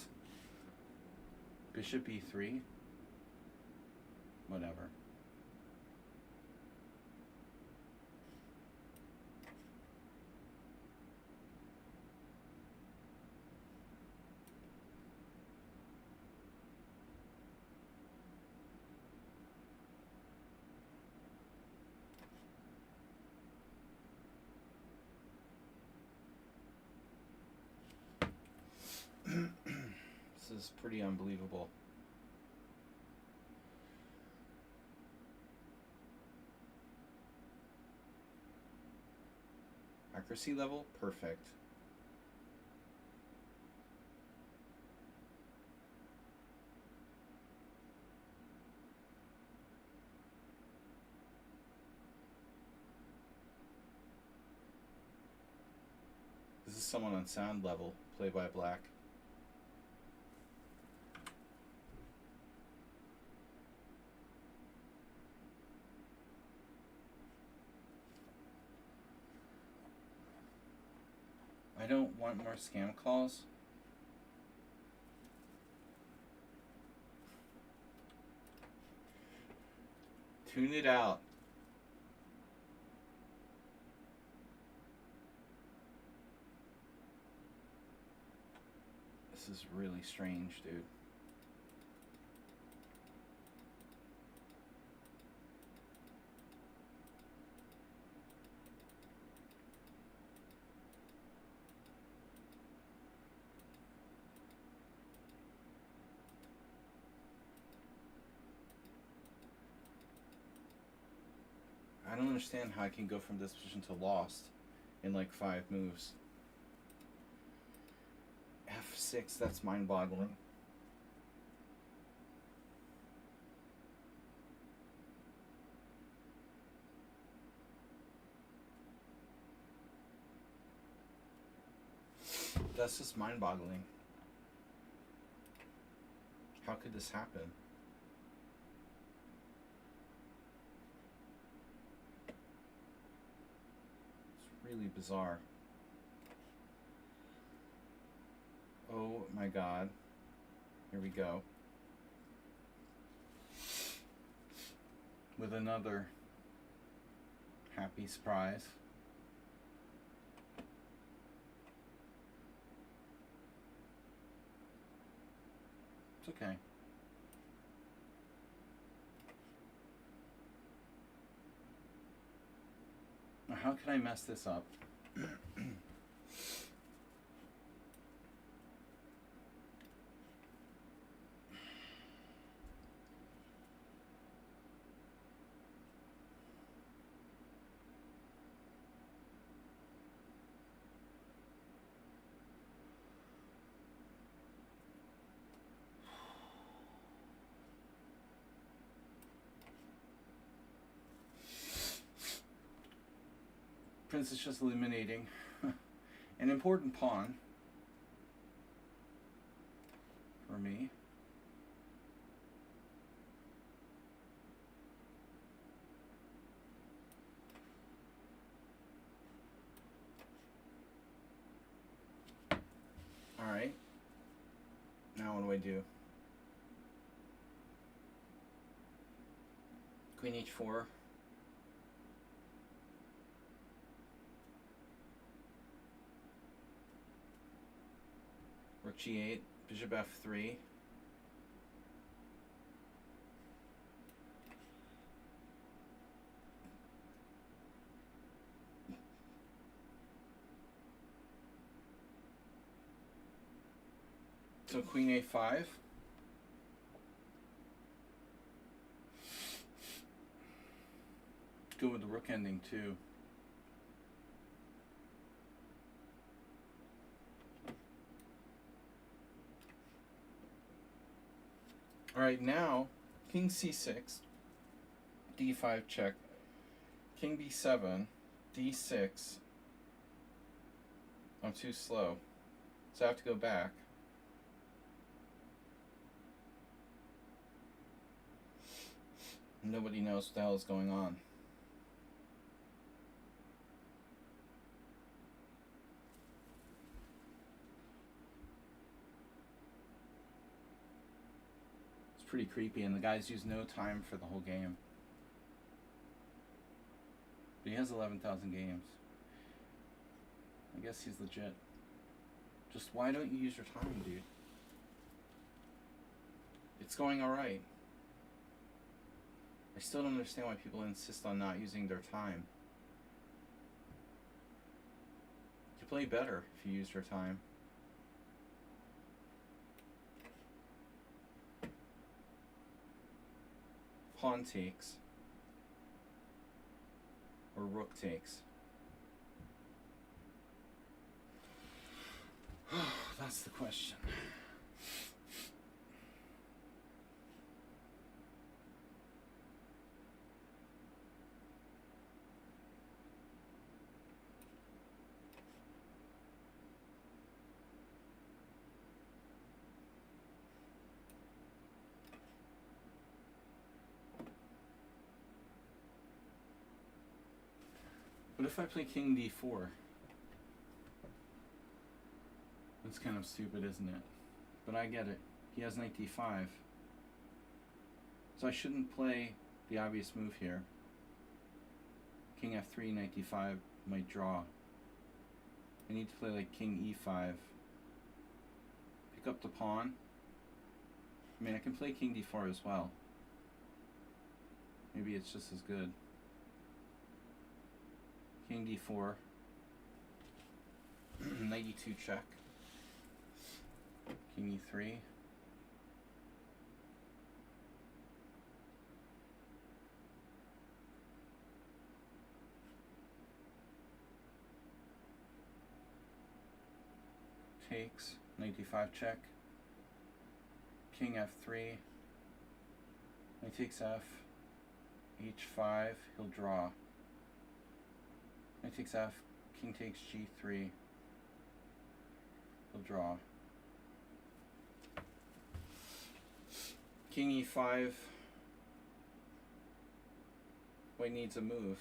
Bishop e3? Whatever. This is pretty unbelievable. Accuracy level, perfect. This is someone on sound level, play by black. I don't want more scam calls. Tune it out. This is really strange, dude. I don't understand how I can go from this position to lost in like 5 moves. F6, that's mind-boggling. That's just mind-boggling. How could this happen? It's really bizarre. Oh my god. Here we go. With another happy surprise. It's okay. Now, how can I mess this up? Prince is just eliminating an important pawn for me. I do? Queen h4. Rook g8. Bishop f3. So queen a5. Good with the rook ending too. All right, now king c6, d5 check, king b7, d6. I'm too slow, so I have to go back. Nobody knows what the hell is going on. It's pretty creepy, and the guy's used no time for the whole game. But he has 11,000 games. I guess he's legit. Just why don't you use your time, dude? It's going alright. I still don't understand why people insist on not using their time. You play better if you use your time. Pawn takes. Or rook takes. That's the question. What if I play king d4? That's kind of stupid, isn't it? But I get it. He has knight d5. So I shouldn't play the obvious move here. King f3, knight d5 might draw. I need to play like king e5. Pick up the pawn. I mean, I can play king d4 as well. Maybe it's just as good. King d4. Knight e2 check. King e3. Takes. Knight d5 check. King f3. Knight takes f. h5. He'll draw. Knight takes f. King takes g3. He'll draw. King e5. White needs a move.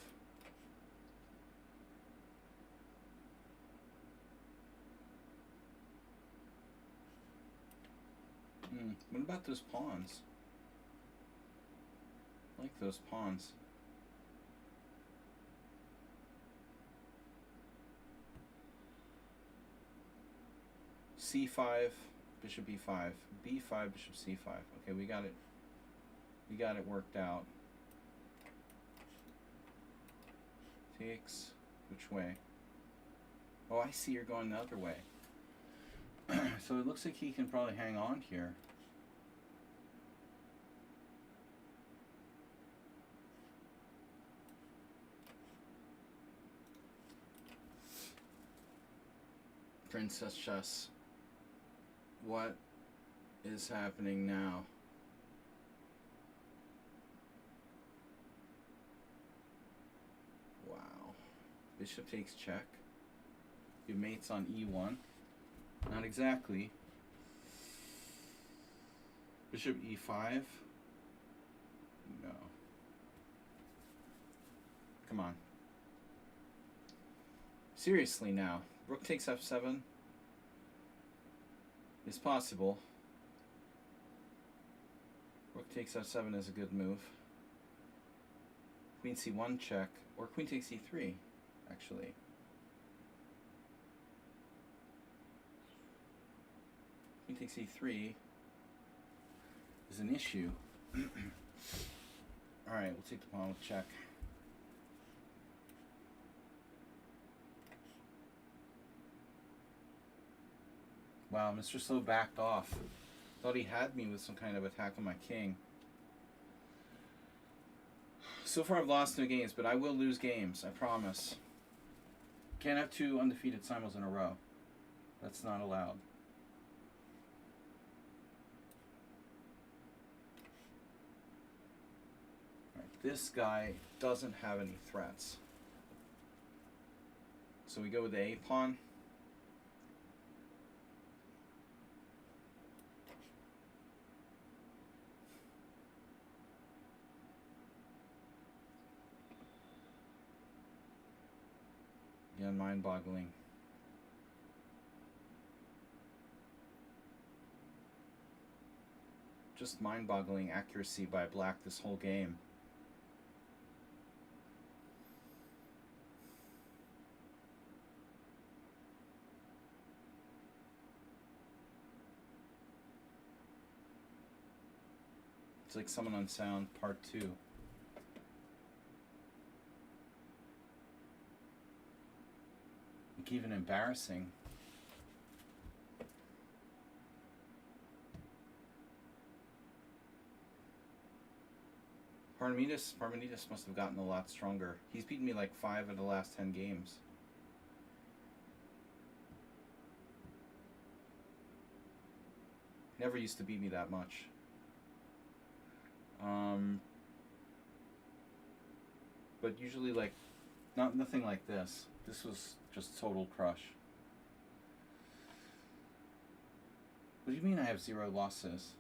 What about those pawns? I like those pawns. c5, bishop e5, b5, bishop c5. Okay, we got it. We got it worked out. Takes which way? Oh, I see you're going the other way. So it looks like he can probably hang on here. Princess Chess. What is happening now? Wow. Bishop takes check. Your mate's on e1. Not exactly. Bishop e5. No. Come on. Seriously now. Rook takes f7 is possible. takes f7 is a good move. Queen c1 check, or queen takes e3, actually. Queen takes e3 is an issue. Alright, we'll take the pawn with check. Wow, Mr. Slow backed off. Thought he had me with some kind of attack on my king. So far I've lost no games, but I will lose games, I promise. Can't have 2 undefeated simuls in a row. That's not allowed. Right, this guy doesn't have any threats. So we go with the A pawn. Again, mind-boggling. Just mind-boggling accuracy by black this whole game. It's like Someone Unsound Part 2. Even embarrassing. Parmenides must have gotten a lot stronger. He's beaten me like 5 of the last 10 games. Never used to beat me that much. But usually like nothing like this. This was just total crush. What do you mean I have 0 losses?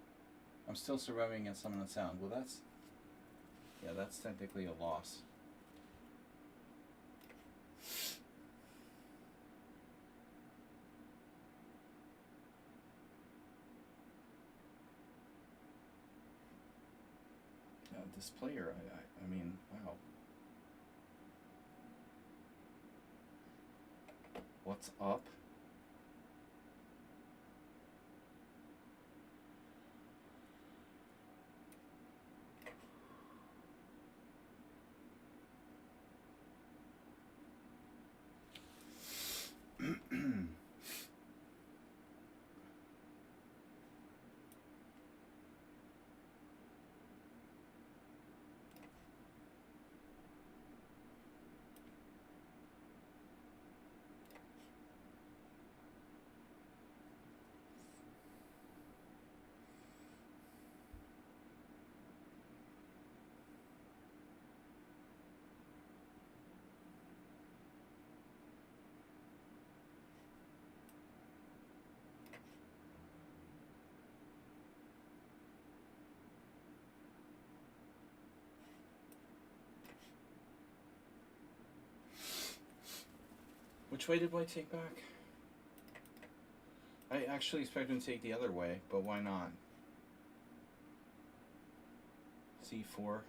I'm still surviving against Someone Unsound. Well, that's technically a loss. This player, I mean, wow. What's up? Which way did White take back? I actually expect him to take the other way, but why not? C4.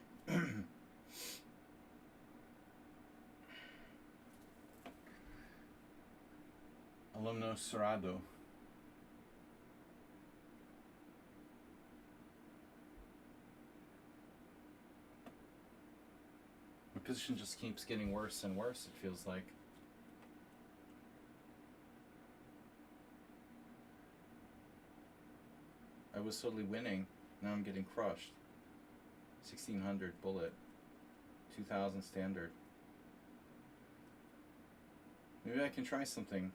Alumno Cerrado. My position just keeps getting worse and worse, it feels like. I was totally winning. Now I'm getting crushed. 1600 bullet. 2000 standard. Maybe I can try something.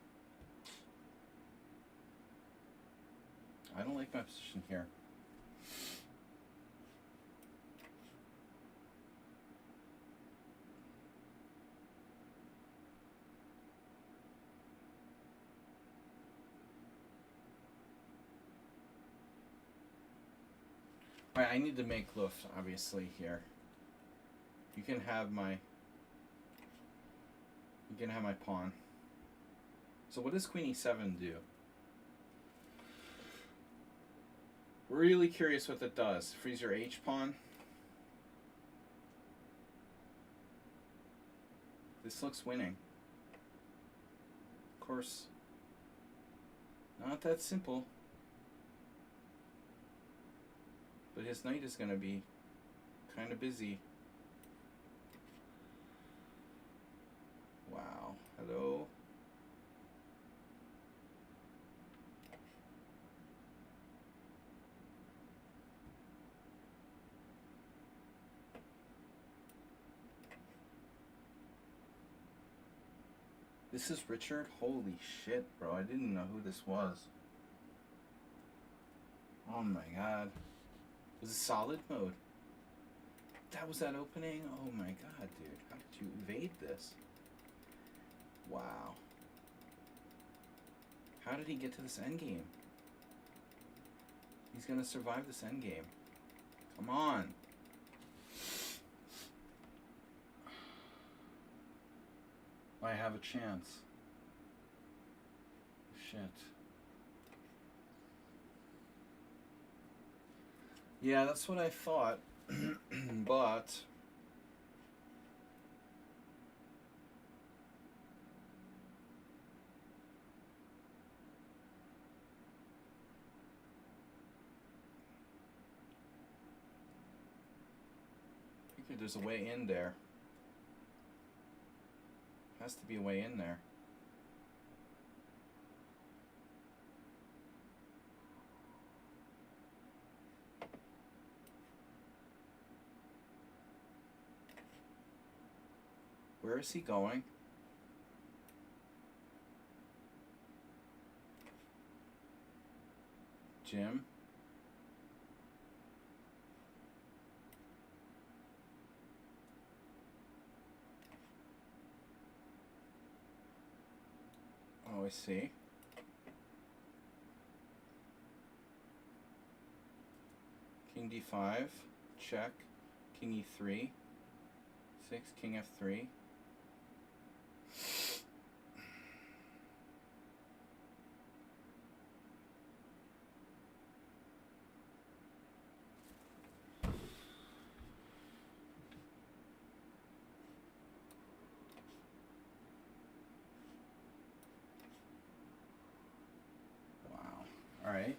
I don't like my position here. Alright, I need to make Luft, obviously, here. You can have my pawn. So what does Queen E7 do? Really curious what that does. Freeze your H pawn. This looks winning. Of course, not that simple. But his knight is going to be kind of busy. Wow. Hello. This is Richard? Holy shit, bro. I didn't know who this was. Oh my god. Was it solid mode? That was that opening? Oh my god, dude. How did you evade this? Wow. How did he get to this endgame? He's gonna survive this endgame. Come on. I have a chance. Shit. Yeah, that's what I thought. But I figured there's a way in there. Has to be a way in there. Where is he going? Jim? Oh, I see. King d5, check. King e3, 6, king f3. Wow. All right.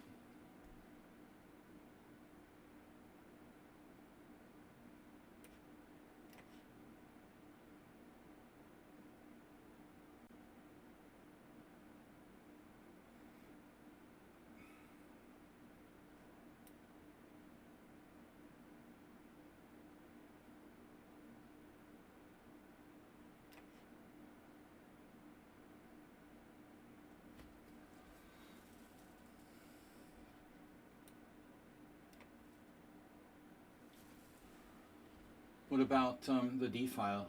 What about the D file?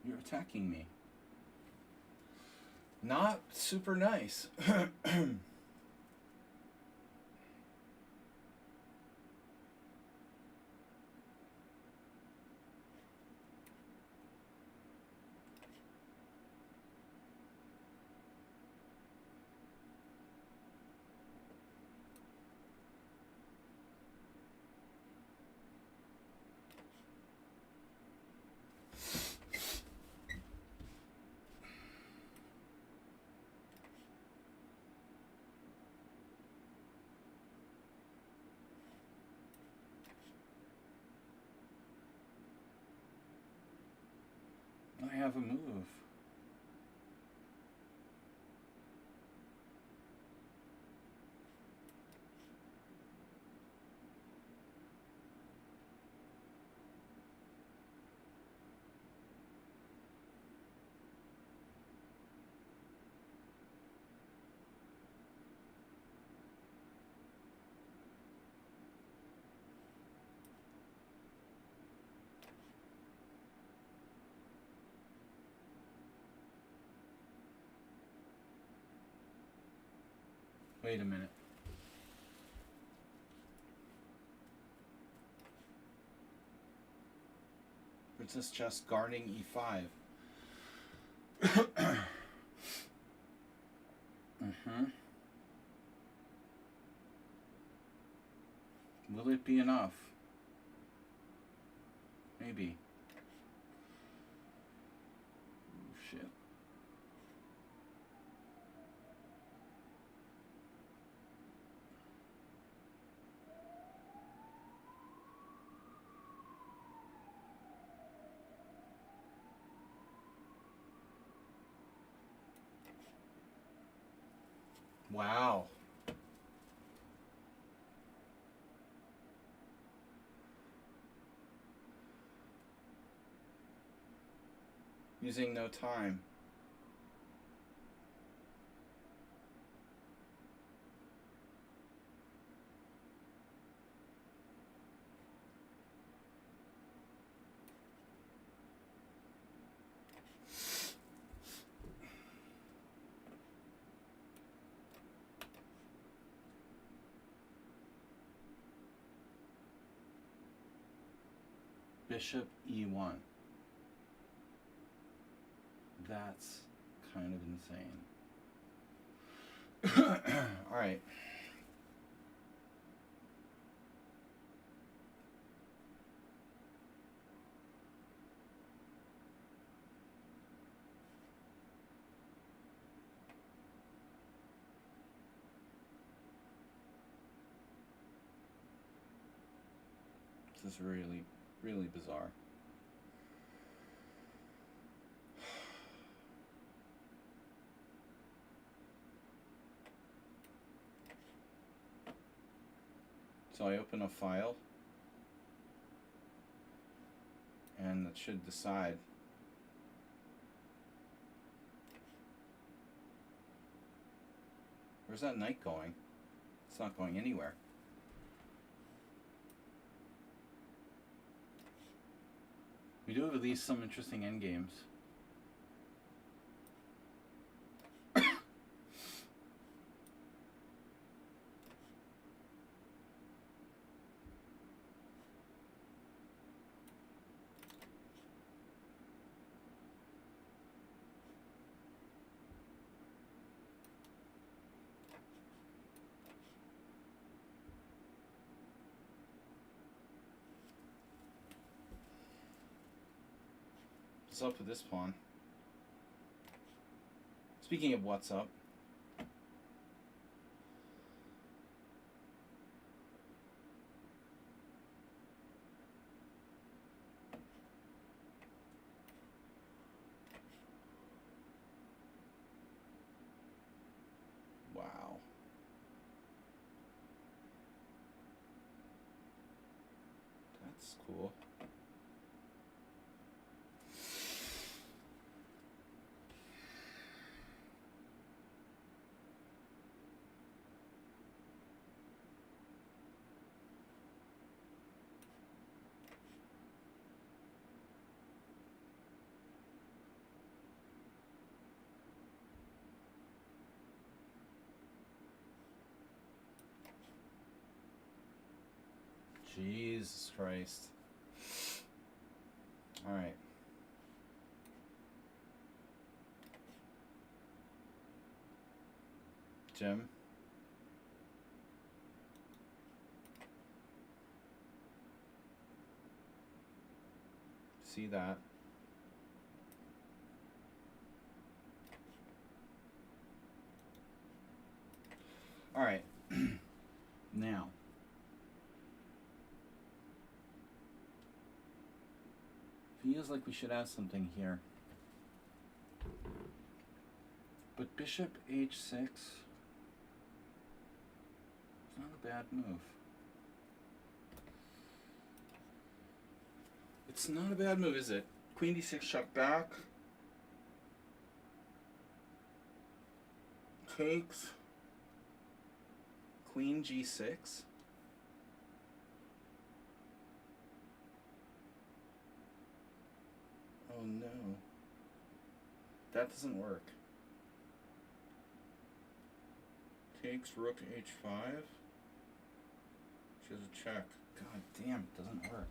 You're attacking me. Not super nice. I have a move. Wait a minute. Princess chess guarding e5. Mm-hmm. Will it be enough? Maybe. Oh, shit. Wow. Using no time. Bishop e1. That's kind of insane. All right. This is really, really bizarre. So I open a file, and that should decide. Where's that knight going? It's not going anywhere. We do have at least some interesting endgames. What's up with this pawn? Speaking of what's up, wow. That's cool. Jesus Christ. All right. Jim. See that. All right. Now. Feels like we should have something here. But bishop h6 is not a bad move. It's not a bad move, is it? Queen d6 check back. Takes. Queen g6. Oh no. That doesn't work. takes rook h5. She has a check. God damn, it doesn't work.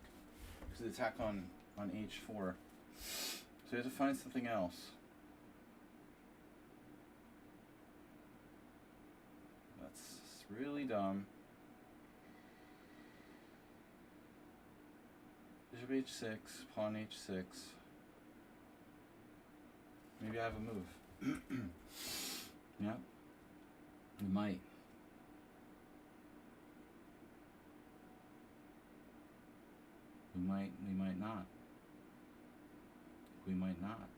Because the attack on h4. So you have to find something else. That's really dumb. Bishop h6, pawn h6. Maybe I have a move. Yeah. We might. We might not. We might not.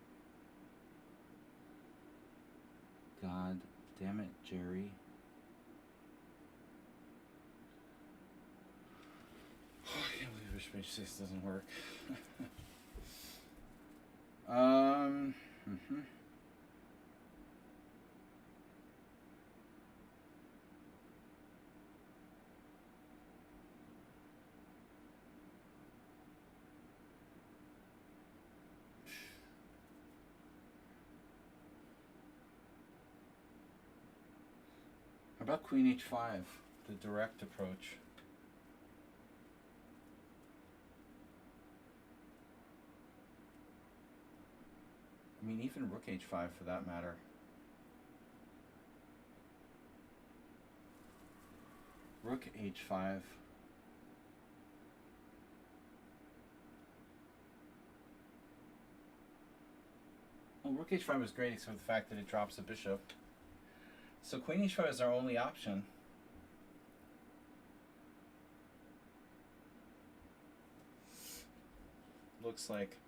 God damn it, Jerry. Oh, I can't believe bishop h6 doesn't work. How about queen h5, the direct approach? I mean, even rook h5 for that matter. Rook h5. Well, rook h5 is great except for the fact that it drops a bishop. So queen h5 is our only option. Looks like.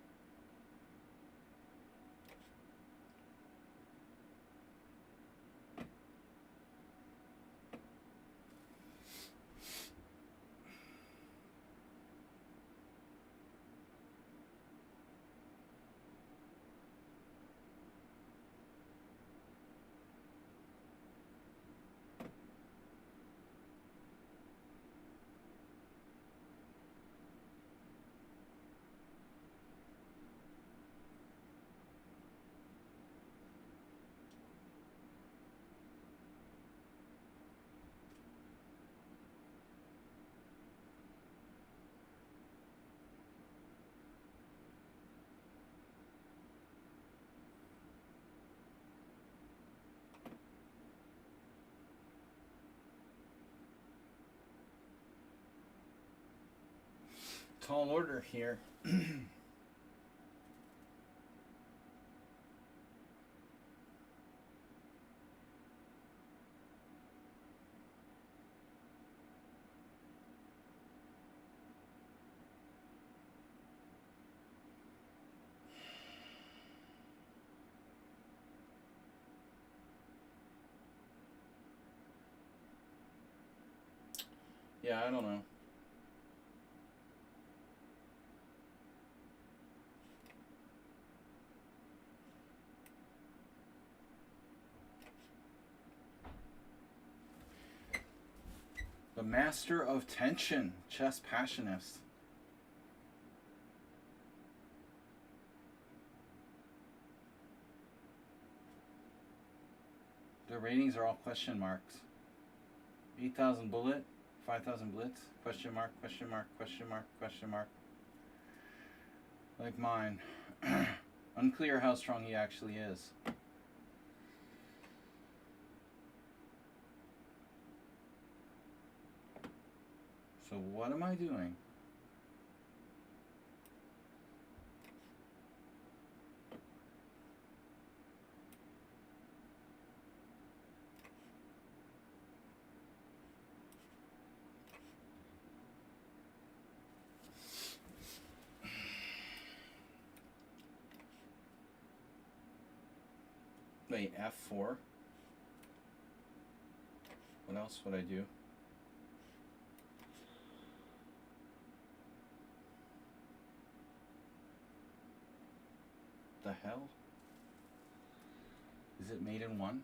Tall order here. Yeah, I don't know. The master of tension, chess passionist. Their ratings are all question marks. 8,000 bullet, 5,000 blitz, question mark, question mark, question mark, question mark. Like mine. Unclear how strong he actually is. So what am I doing? Wait, F4? What else would I do? The hell? Is it mate in one?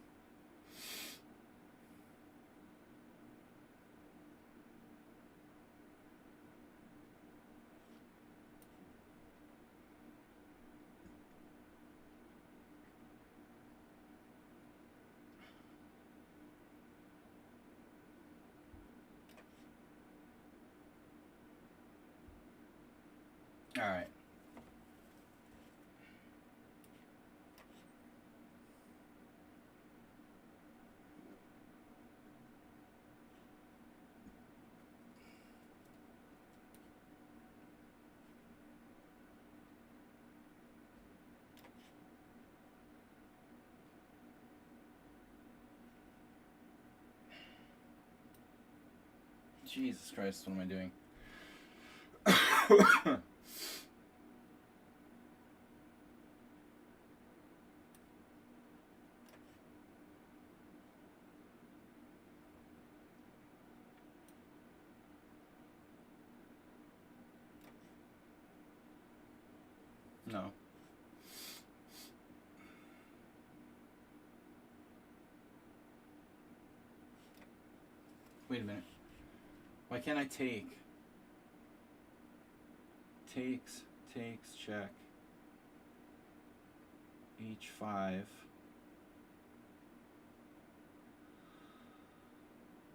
All right. Jesus Christ, what am I doing? No. Wait a minute. Why can't I take? Takes, check. H5.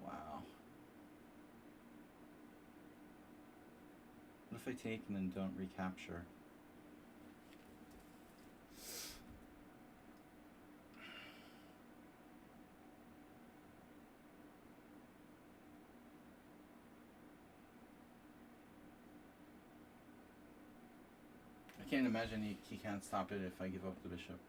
Wow. What if I take and then don't recapture? I can't imagine he can't stop it if I give up the bishop.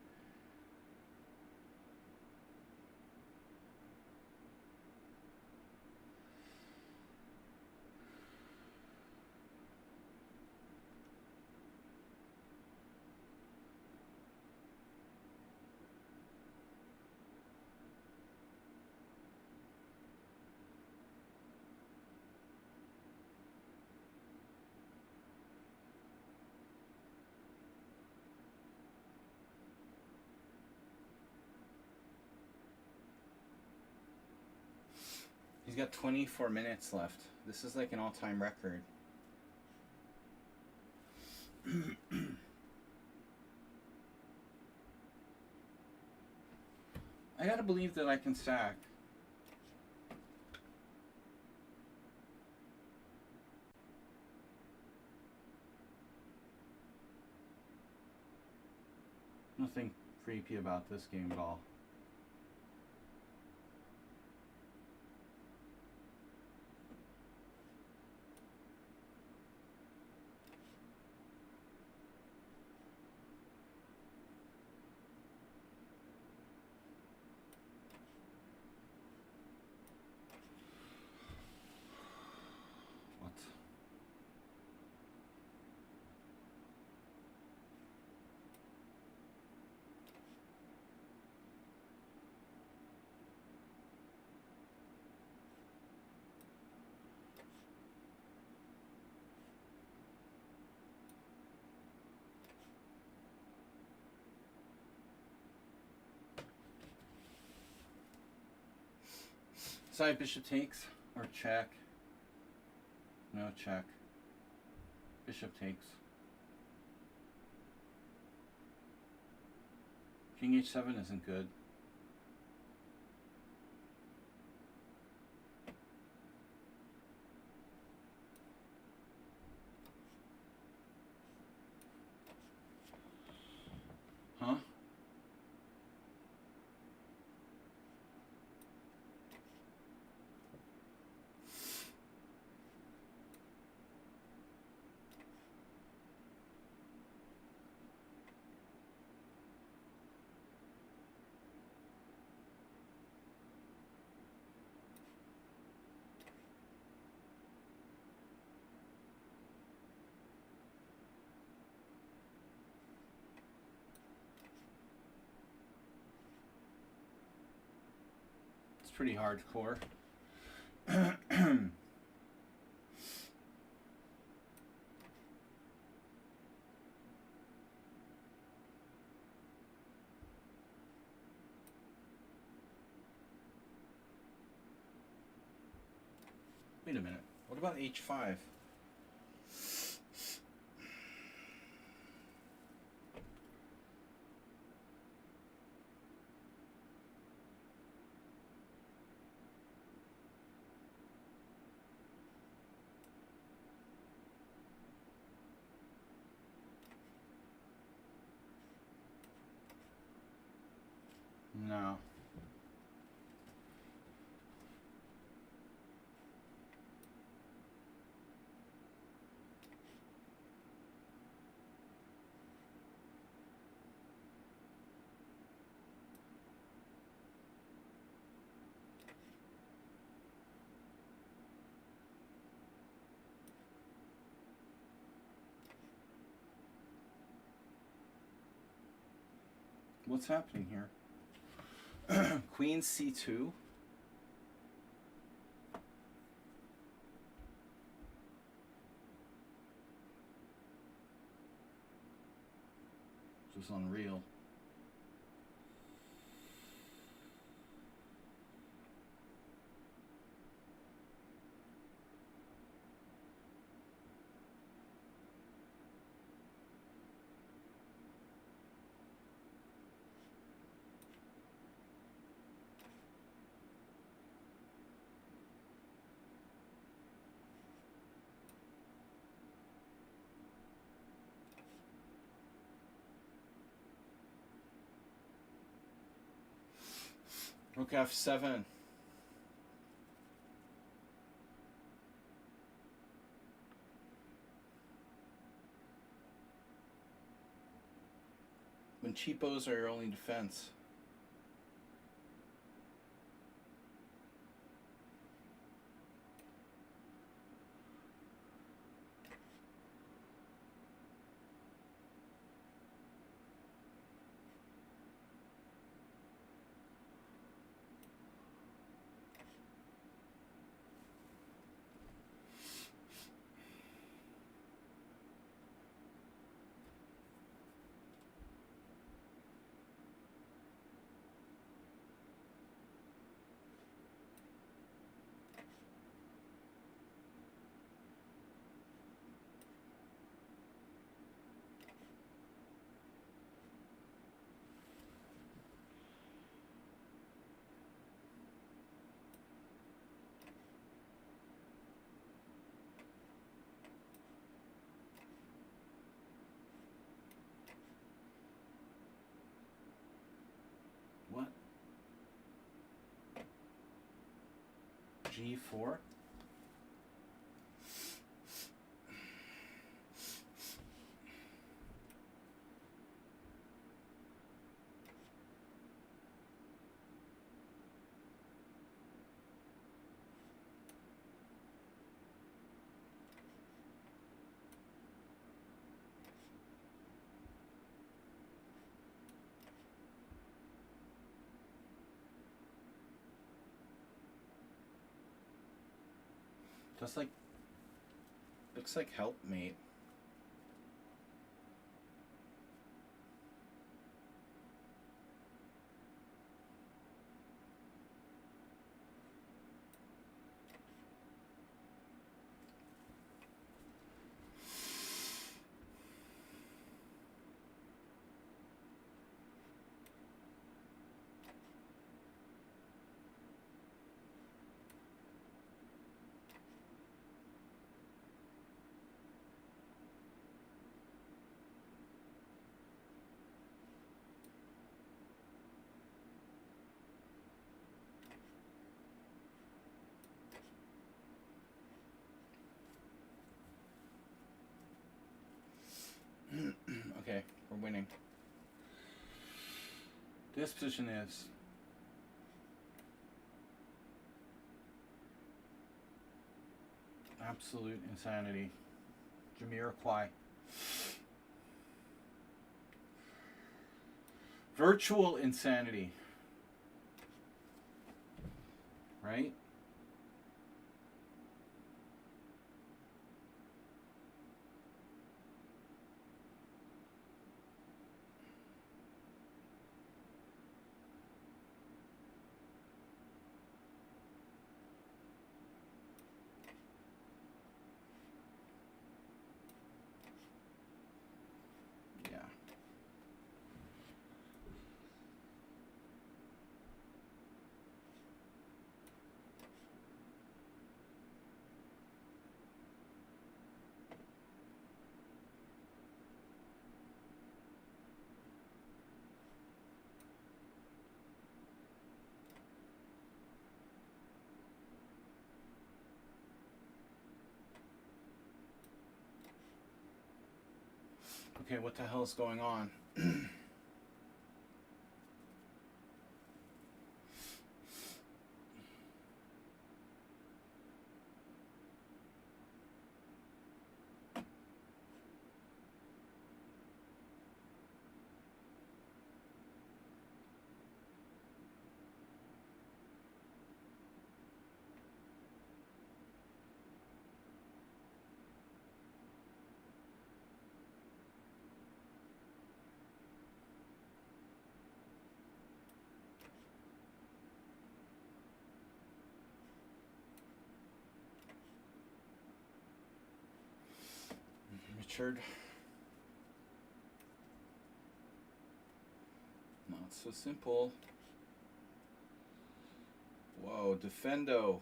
He's got 24 minutes left. This is like an all-time record. I gotta believe that I can stack. Nothing creepy about this game at all. What? Side bishop takes or check? No, check. Bishop takes. King h7 isn't good. Huh? It's pretty hardcore. Wait a minute. What about h5? No. What's happening here? Queen c2. Just unreal. Rook f7. When cheapos are your only defense. What? G4? Just like, looks like helpmate. Okay, we're winning. This position is absolute insanity. Jamiroquai. Virtual insanity. Right? Yeah. Okay, what the hell is going on? Richard. Not so simple. Whoa, Defendo.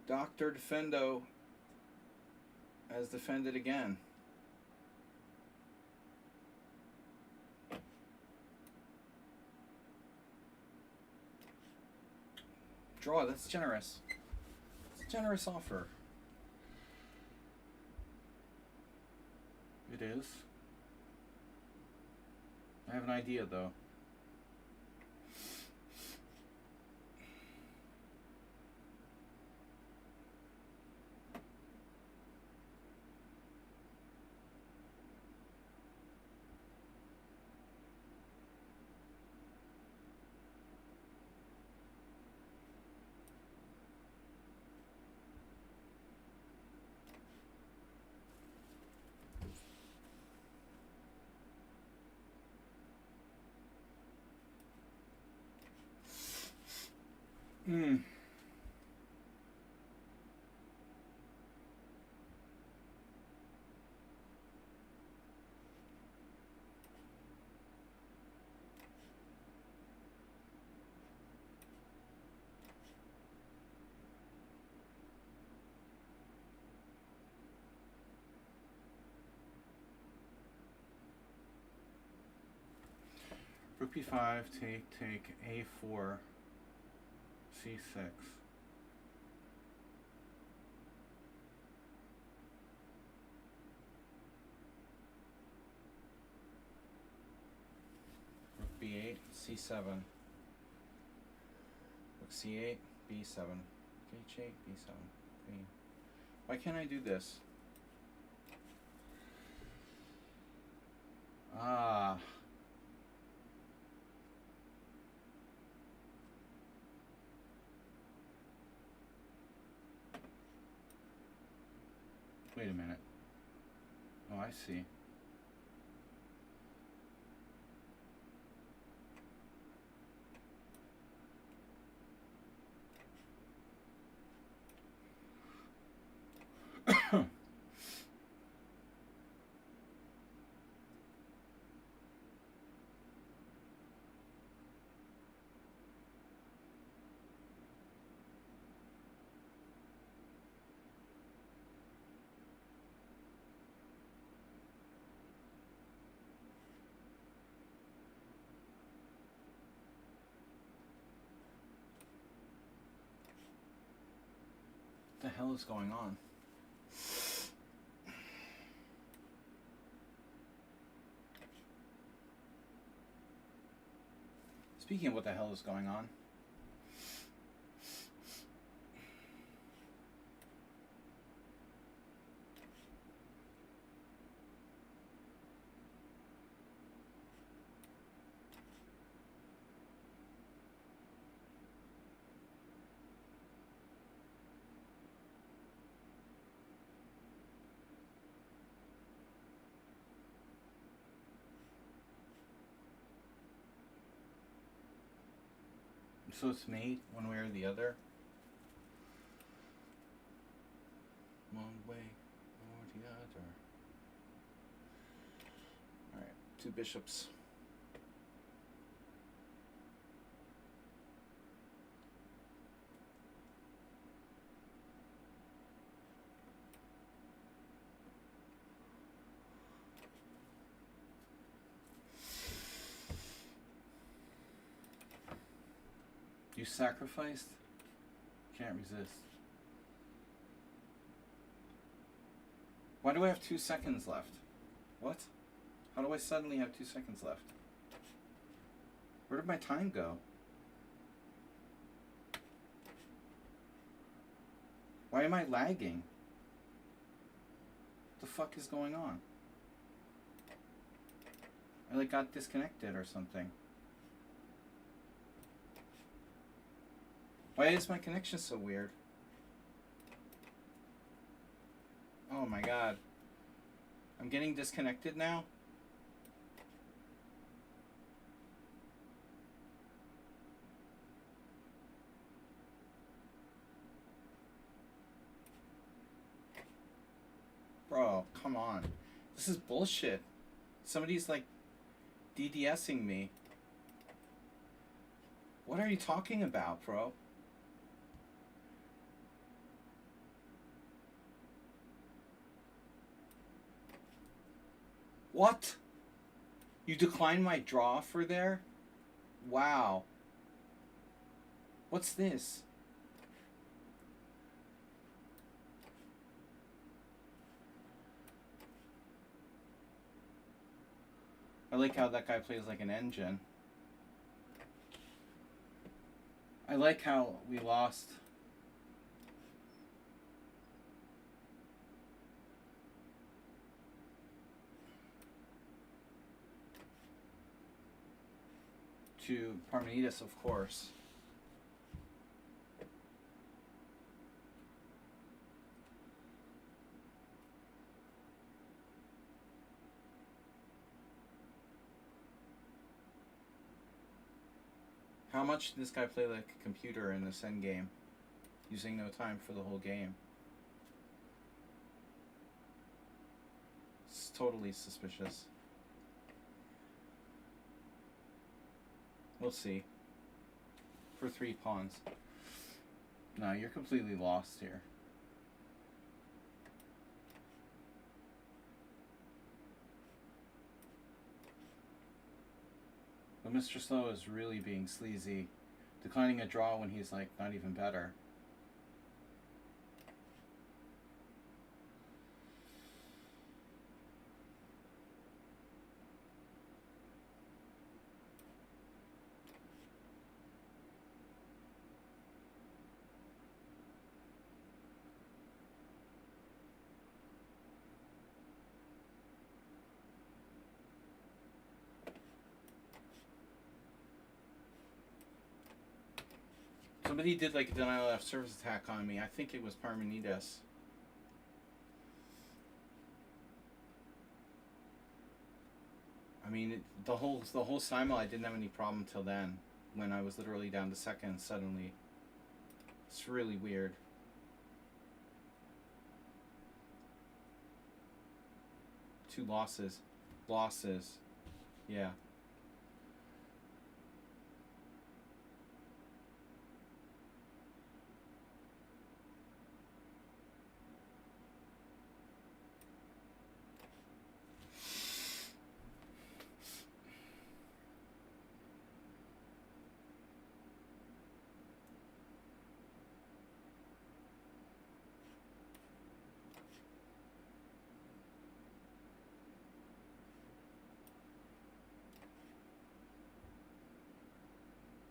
Dr. Defendo has defended again. Draw, that's generous. It's a generous offer. It is. I have an idea though. Hmm. Rook b5, take, a4, c6. Rook b8, c7. Rook c8, b7. H8, b7. Queen. Why can't I do this? Ah. Wait a minute. Oh, I see. What the hell is going on? Speaking of what the hell is going on, so it's mate one way or the other. One way or the other. Alright, two bishops. You sacrificed? Can't resist. Why do I have 2 seconds left? What? How do I suddenly have 2 seconds left? Where did my time go? Why am I lagging? What the fuck is going on? I like got disconnected or something. Why is my connection so weird? Oh my god. I'm getting disconnected now? Bro, come on. This is bullshit. Somebody's like DDSing me. What are you talking about, bro? What? You declined my draw for there? Wow. What's this? I like how that guy plays like an engine. I like how we lost. To Parmenides, of course. How much did this guy play like a computer in this endgame? Using no time for the whole game. It's totally suspicious. We'll see. For 3 pawns. No, you're completely lost here. But Mr. Slow is really being sleazy. Declining a draw when he's like not even better. Somebody did like a denial of service attack on me. I think it was Parmenides. I mean, the whole simul, I didn't have any problem till then, when I was literally down to second suddenly. It's really weird. Two losses. Yeah.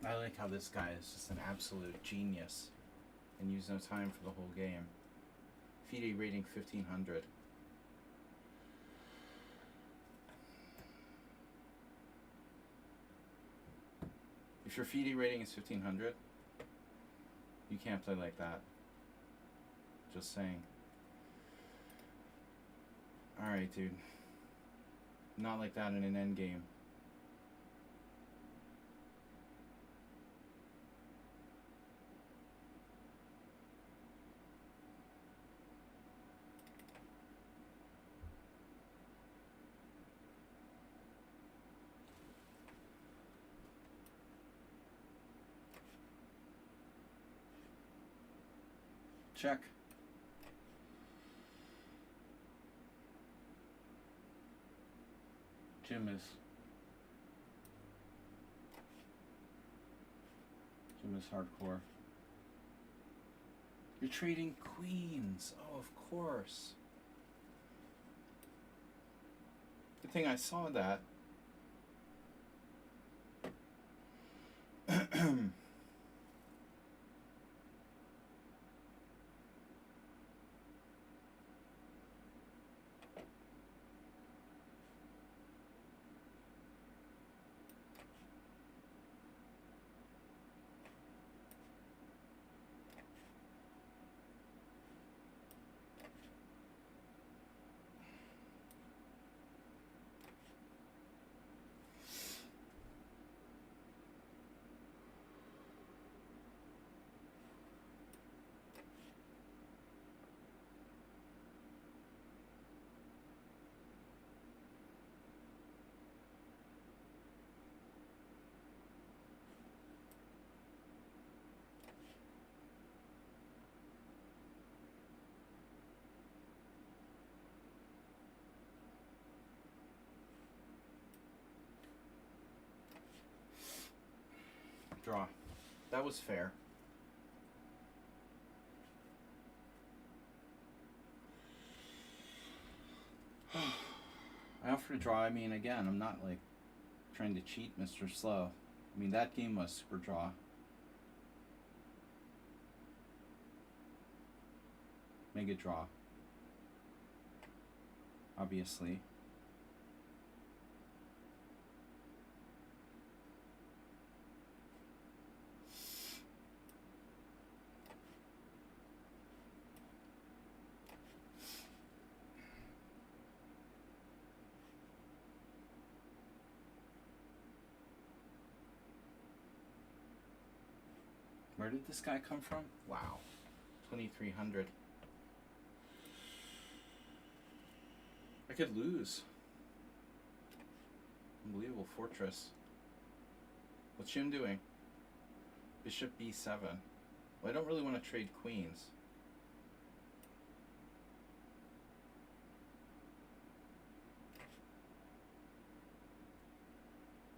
I like how this guy is just an absolute genius and used no time for the whole game. FIDE rating 1500. If your FIDE rating is 1500, you can't play like that. Just saying. Alright, dude. Not like that in an endgame. Check. Jim is hardcore. You're trading queens. Oh, of course. thing I saw that. Draw. That was fair. I offer to draw. I mean, again, I'm not like trying to cheat Mr. Slow. I mean, that game was super draw. Mega draw. Obviously. Where did this guy come from? Wow. 2,300. I could lose. Unbelievable fortress. What's Jim doing? Bishop b7. Well, I don't really want to trade queens.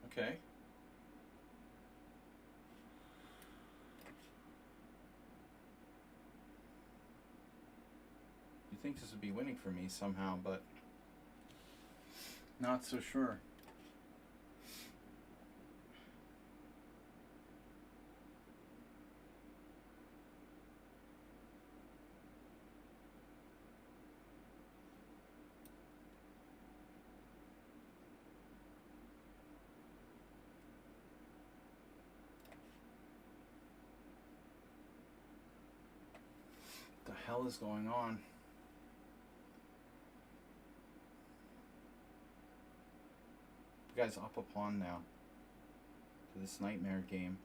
Okay. You think this would be winning for me somehow, but not so sure. What the hell is going on? The guy's up a pawn now to this nightmare game.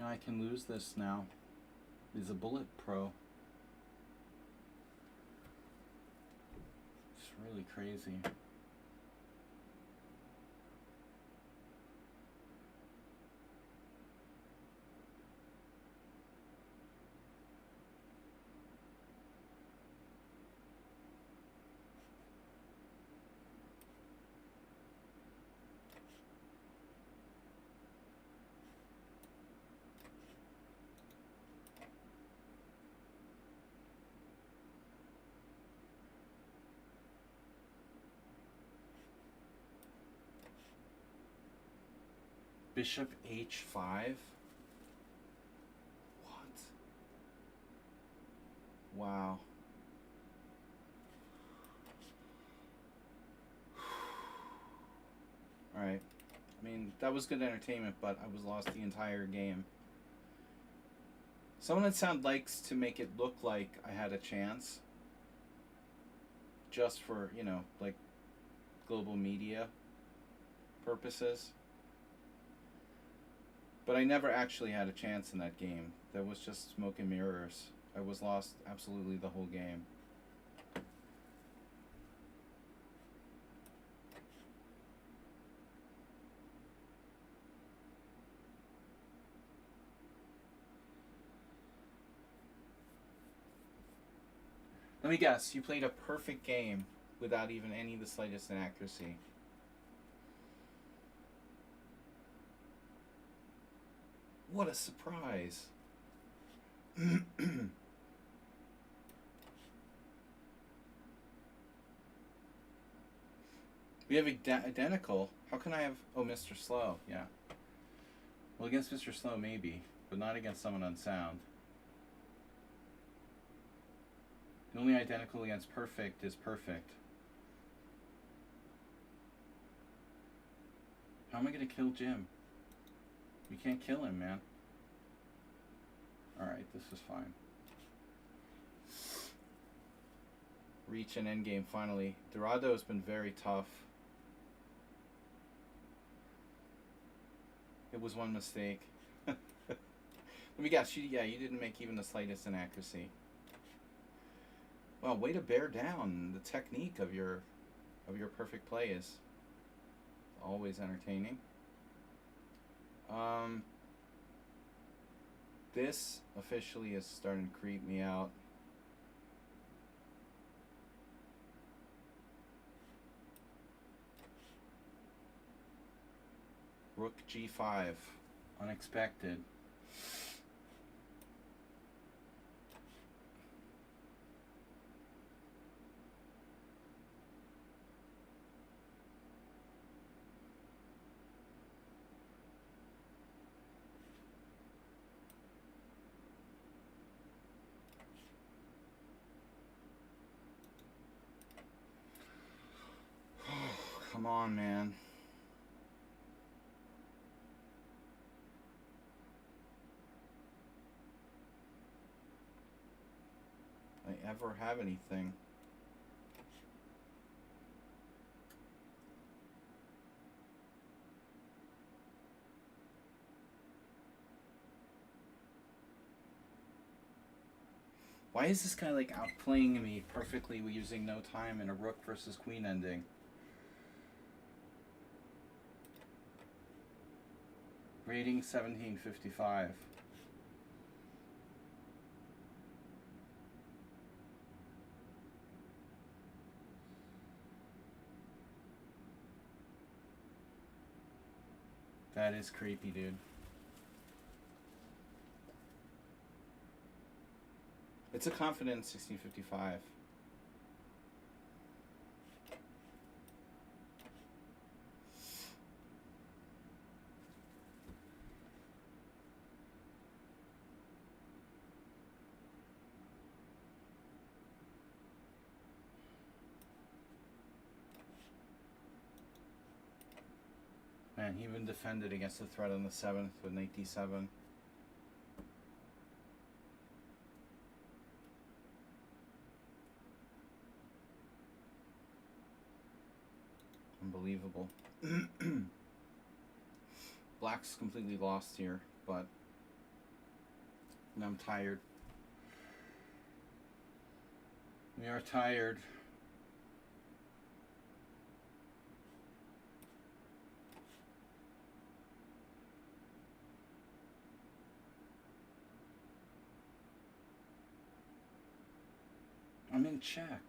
I can lose this now. He's a bullet pro. It's really crazy. Bishop h5? What? Wow. Alright. I mean, that was good entertainment, but I was lost the entire game. Someone at Sound likes to make it look like I had a chance. Just for, you know, like, global media purposes. But I never actually had a chance in that game. That was just smoke and mirrors. I was lost absolutely the whole game. Let me guess. You played a perfect game without even any of the slightest inaccuracy. What a surprise. We have identical. How can I have... Oh, Mr. Slow. Yeah. Well, against Mr. Slow, maybe. But not against someone unsound. The only identical against perfect is perfect. How am I going to kill Jim? You can't kill him, man. Alright, this is fine. Reach an endgame, finally. Dorado has been very tough. It was one mistake. Let me guess. You didn't make even the slightest inaccuracy. Well, way to bear down. The technique of your perfect play is always entertaining. This officially is starting to creep me out. Rook G5. Unexpected. Come on, man. I ever have anything? Why is this guy like outplaying me perfectly using no time in a rook versus queen ending? Rating 1755. That is creepy, dude. It's a confident 1655. Man, he even defended against the threat on the 7th with knight d7. Unbelievable. Black's completely lost here, but I'm tired. We are tired. I'm in check.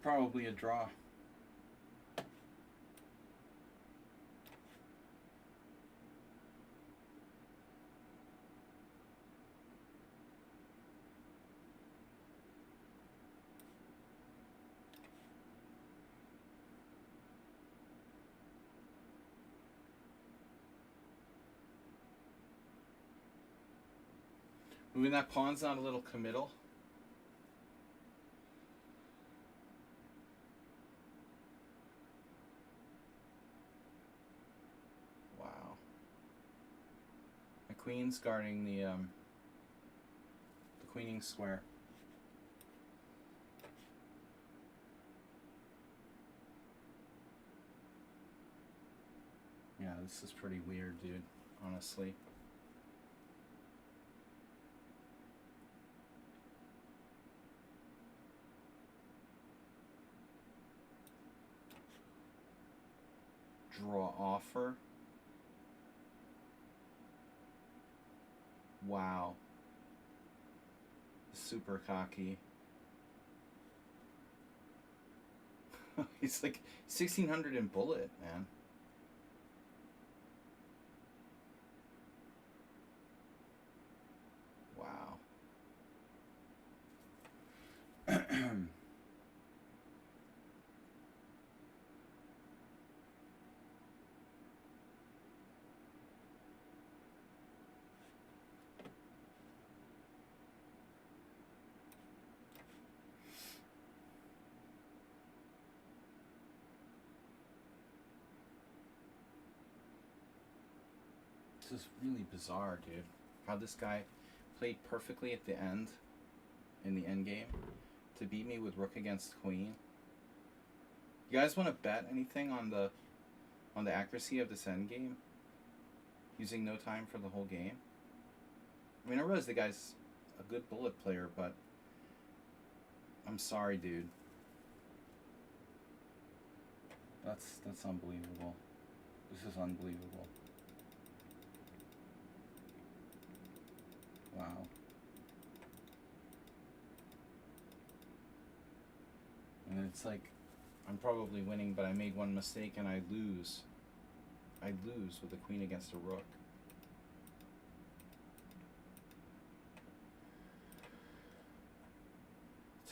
Probably a draw. Moving that pawn's not a little committal. Wow. My queen's guarding the queening square. Yeah, this is pretty weird, dude, honestly. Draw offer. Wow. Super cocky. He's like 1600 in bullet, man. Wow. This is really bizarre, dude. How this guy played perfectly at the end, in the end game, to beat me with rook against queen. You guys want to bet anything on the accuracy of this end game? Using no time for the whole game? I mean, I realize the guy's a good bullet player, but I'm sorry, dude. That's unbelievable. This is unbelievable. Wow. And it's like, I'm probably winning, but I made one mistake and I lose. I lose with the queen against a rook.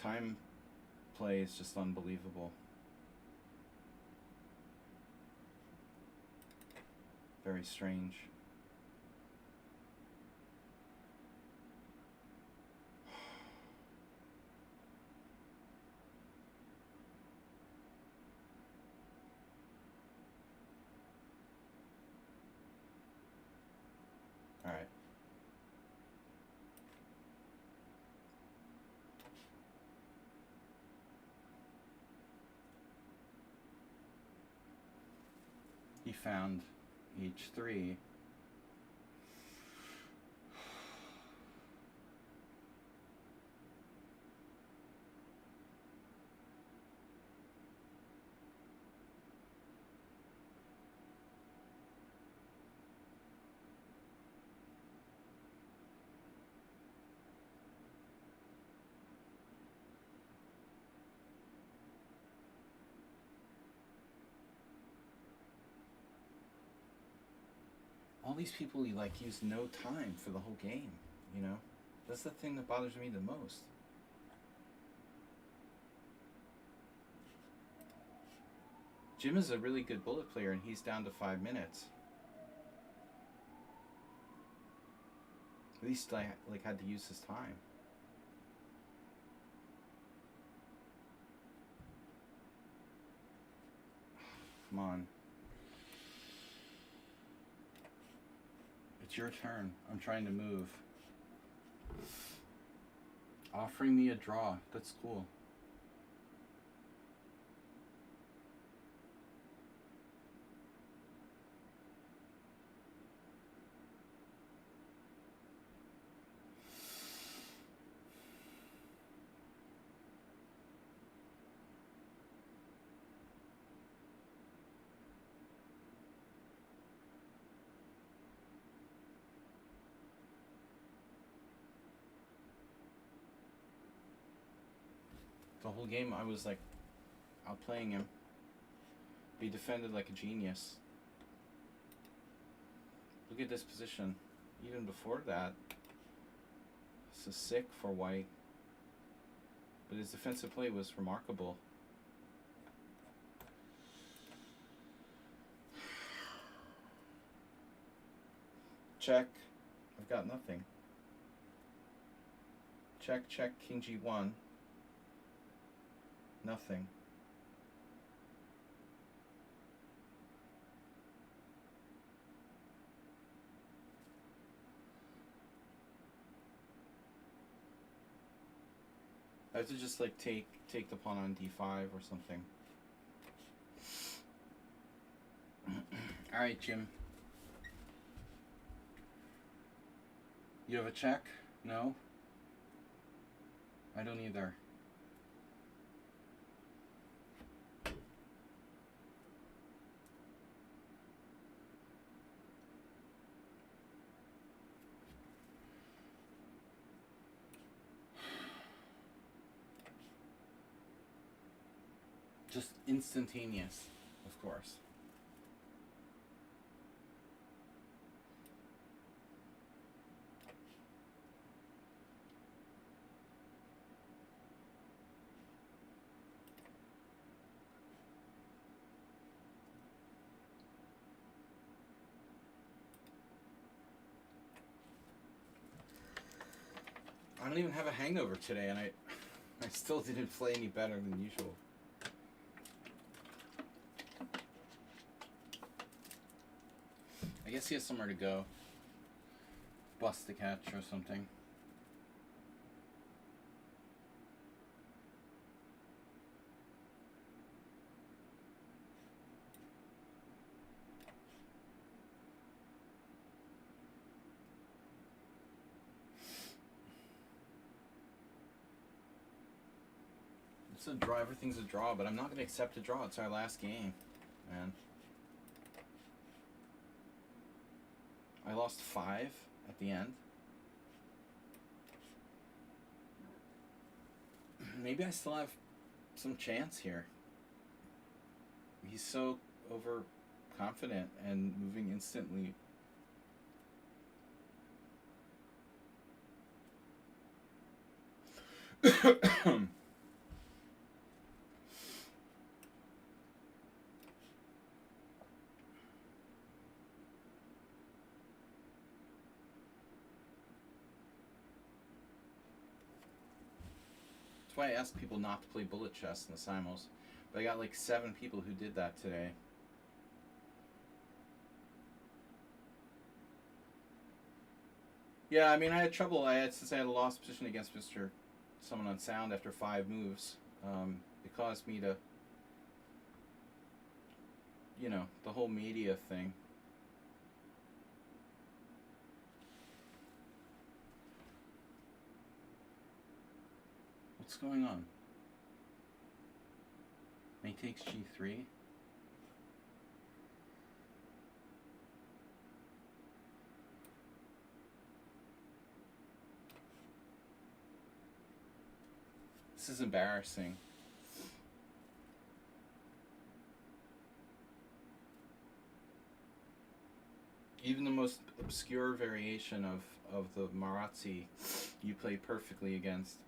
Time play is just unbelievable. Very strange. All right. He found h3. All these people, like, use no time for the whole game, you know? That's the thing that bothers me the most. Jim is a really good bullet player, and he's down to 5 minutes. At least I, like, had to use his time. Come on. It's your turn. I'm trying to move. Offering me a draw. That's cool. The whole game I was like outplaying him. He defended like a genius. Look at this position. Even before that, this is sick for white. But his defensive play was remarkable. Check. I've got nothing. Check, check, king g1. Nothing. I have to just like take the pawn on d5 or something. All right, Jim. You have a check? No? I don't either. Just instantaneous, of course. I don't even have a hangover today, and I still didn't play any better than usual. I guess he has somewhere to go. Bust the catch or something. It's a draw. Everything's a draw, but I'm not going to accept a draw. It's our last game, man. I lost 5 at the end. Maybe I still have some chance here. He's so overconfident and moving instantly. That's why I ask people not to play bullet chess in the simuls. But I got like 7 people who did that today. Yeah, I mean, I had trouble. Since I had a lost position against someone on sound after 5 moves. It caused me to, you know, the whole media thing. What's going on? Mate takes g3. This is embarrassing. Even the most obscure variation of the Marazzi you play perfectly against.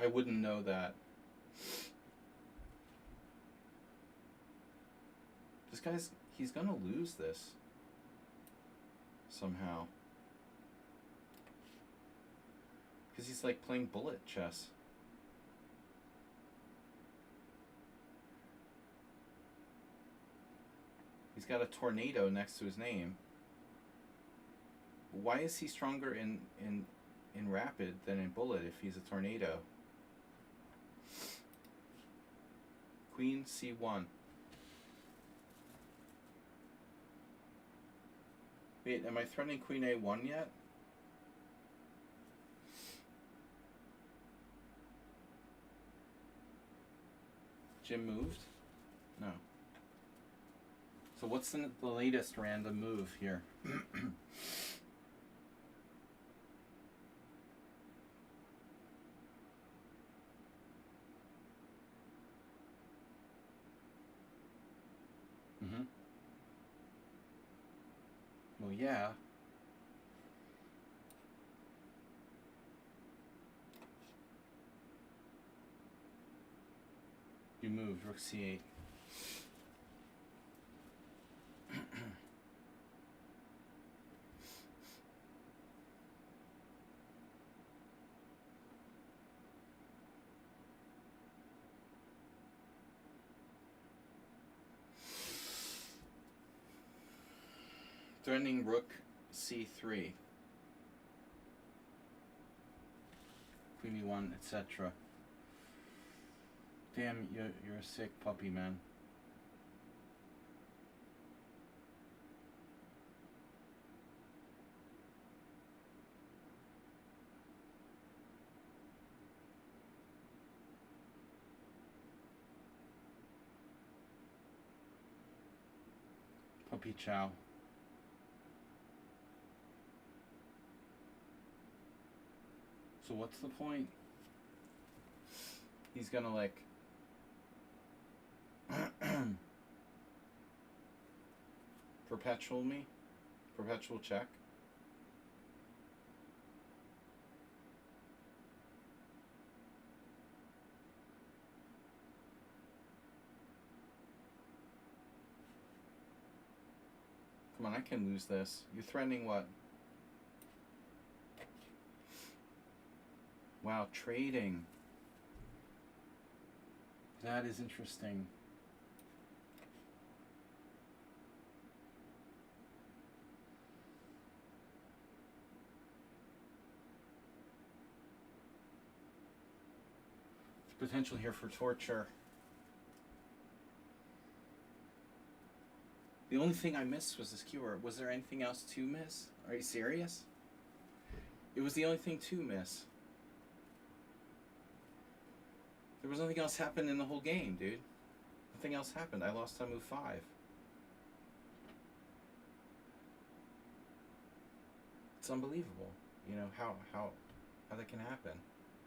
I wouldn't know that. This he's gonna lose this somehow. Because he's like playing bullet chess. He's got a tornado next to his name. Why is he stronger in rapid than in bullet if he's a tornado? Queen c1. Wait, am I threatening queen a1 yet? Jim moved? No. So what's the latest random move here? Mm-hmm. Well, yeah. You moved, rook c8. Threatening rook c3. Queen e1, etc. Damn, you're a sick puppy, man. Puppy chow. So what's the point? He's gonna like perpetual me? Perpetual check? Come on, I can lose this. You're threatening what? Wow, trading. That is interesting. There's potential here for torture. The only thing I missed was this keyword. Was there anything else to miss? Are you serious? It was the only thing to miss. There was nothing else happened in the whole game, dude. Nothing else happened. I lost on move 5. It's unbelievable. You know, how that can happen.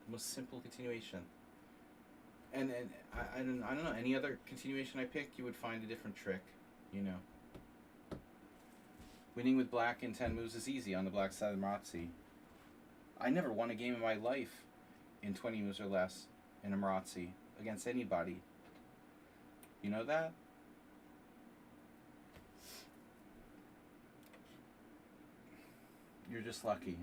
The most simple continuation. And I don't know, any other continuation I picked, you would find a different trick, you know. Winning with black in 10 moves is easy on the black side of the Marazzi. I never won a game in my life in 20 moves or less in a Marazzi against anybody. You know that? You're just lucky.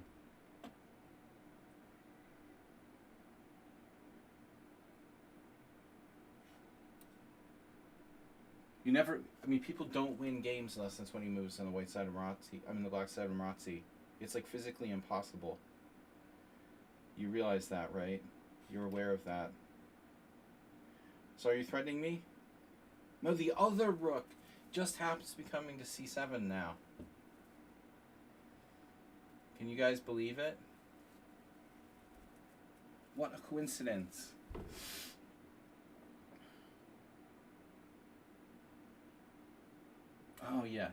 You never, I mean, people don't win games less than 20 moves on the white side of Marazzi. I mean, the black side of Marazzi. It's like physically impossible. You realize that, right? You're aware of that. So are you threatening me? No, the other rook just happens to be coming to c7 now. Can you guys believe it? What a coincidence. Oh, yes.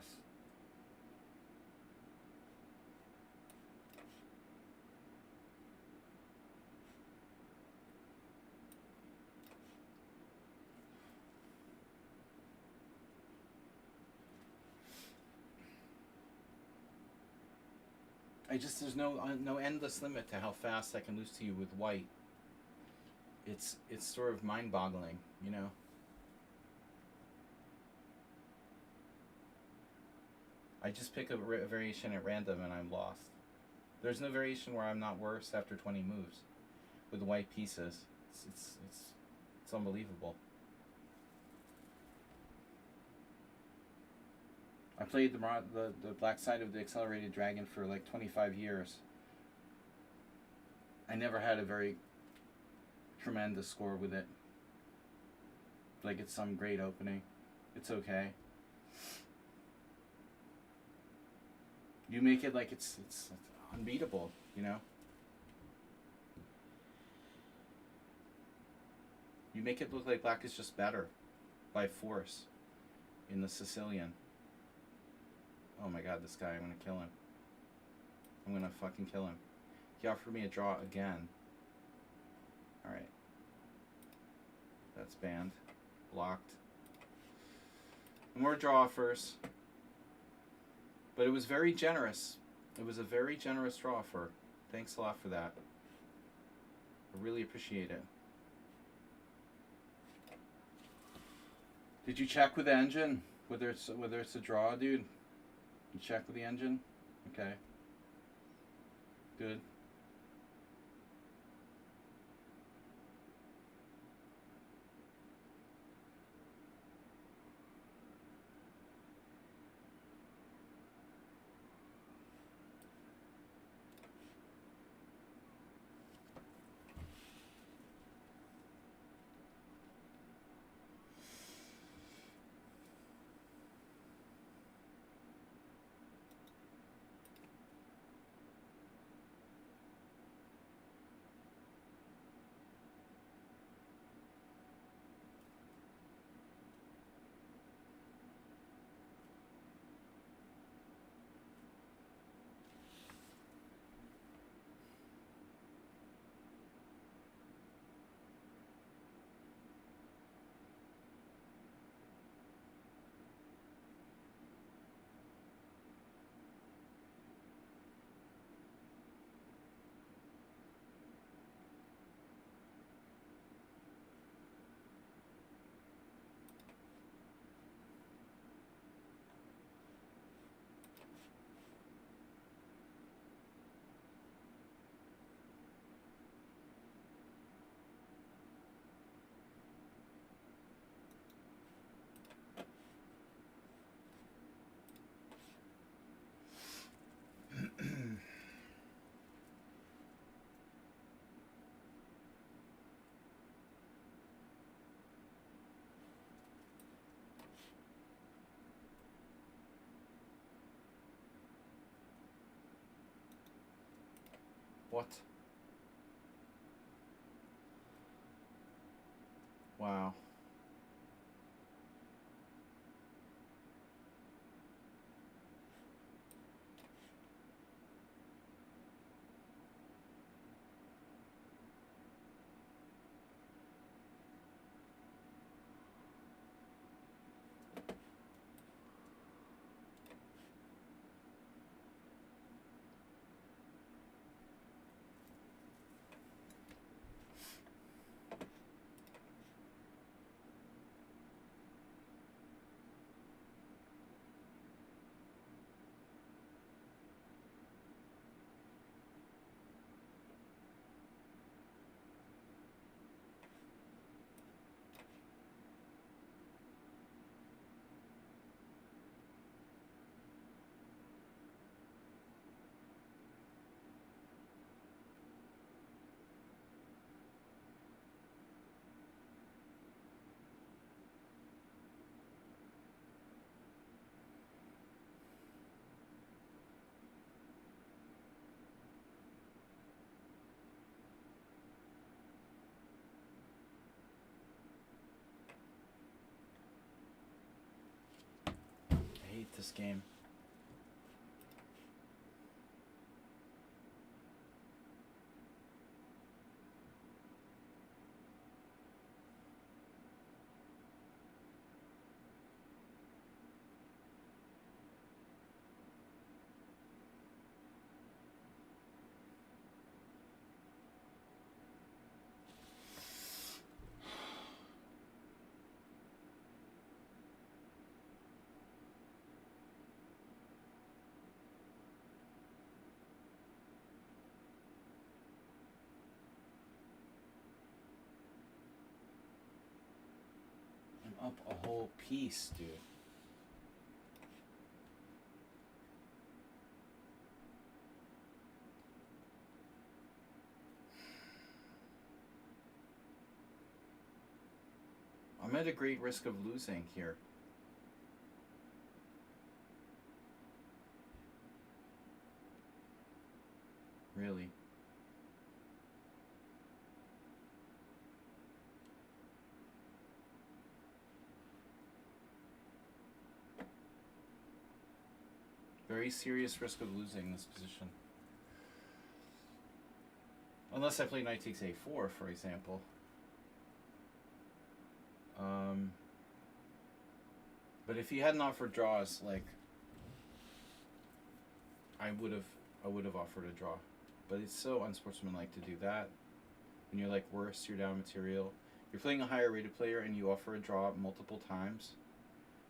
There's no endless limit to how fast I can lose to you with white. It's sort of mind-boggling, you know. I just pick a variation at random and I'm lost. There's no variation where I'm not worse after 20 moves with the white pieces. It's unbelievable. I played the black side of the accelerated dragon for like 25 years. I never had a very tremendous score with it. Like it's some great opening. It's okay. You make it like it's unbeatable, you know? You make it look like black is just better by force in the Sicilian. Oh my god, this guy, I'm gonna kill him. I'm gonna fucking kill him. He offered me a draw again. Alright. That's banned. Blocked. More draw offers. But it was very generous. It was a very generous draw offer. Thanks a lot for that. I really appreciate it. Did you check with the engine? Whether it's a draw, dude? You check with the engine? Okay. Good. What? Wow. I hate this game. I'm up a whole piece, dude. I'm at a great risk of losing here. Really. Very serious risk of losing this position. Unless I play knight takes a4, for example. But if he hadn't offered draws, like I would have offered a draw. But it's so unsportsmanlike to do that. When you're like worse, you're down material. You're playing a higher rated player and you offer a draw multiple times.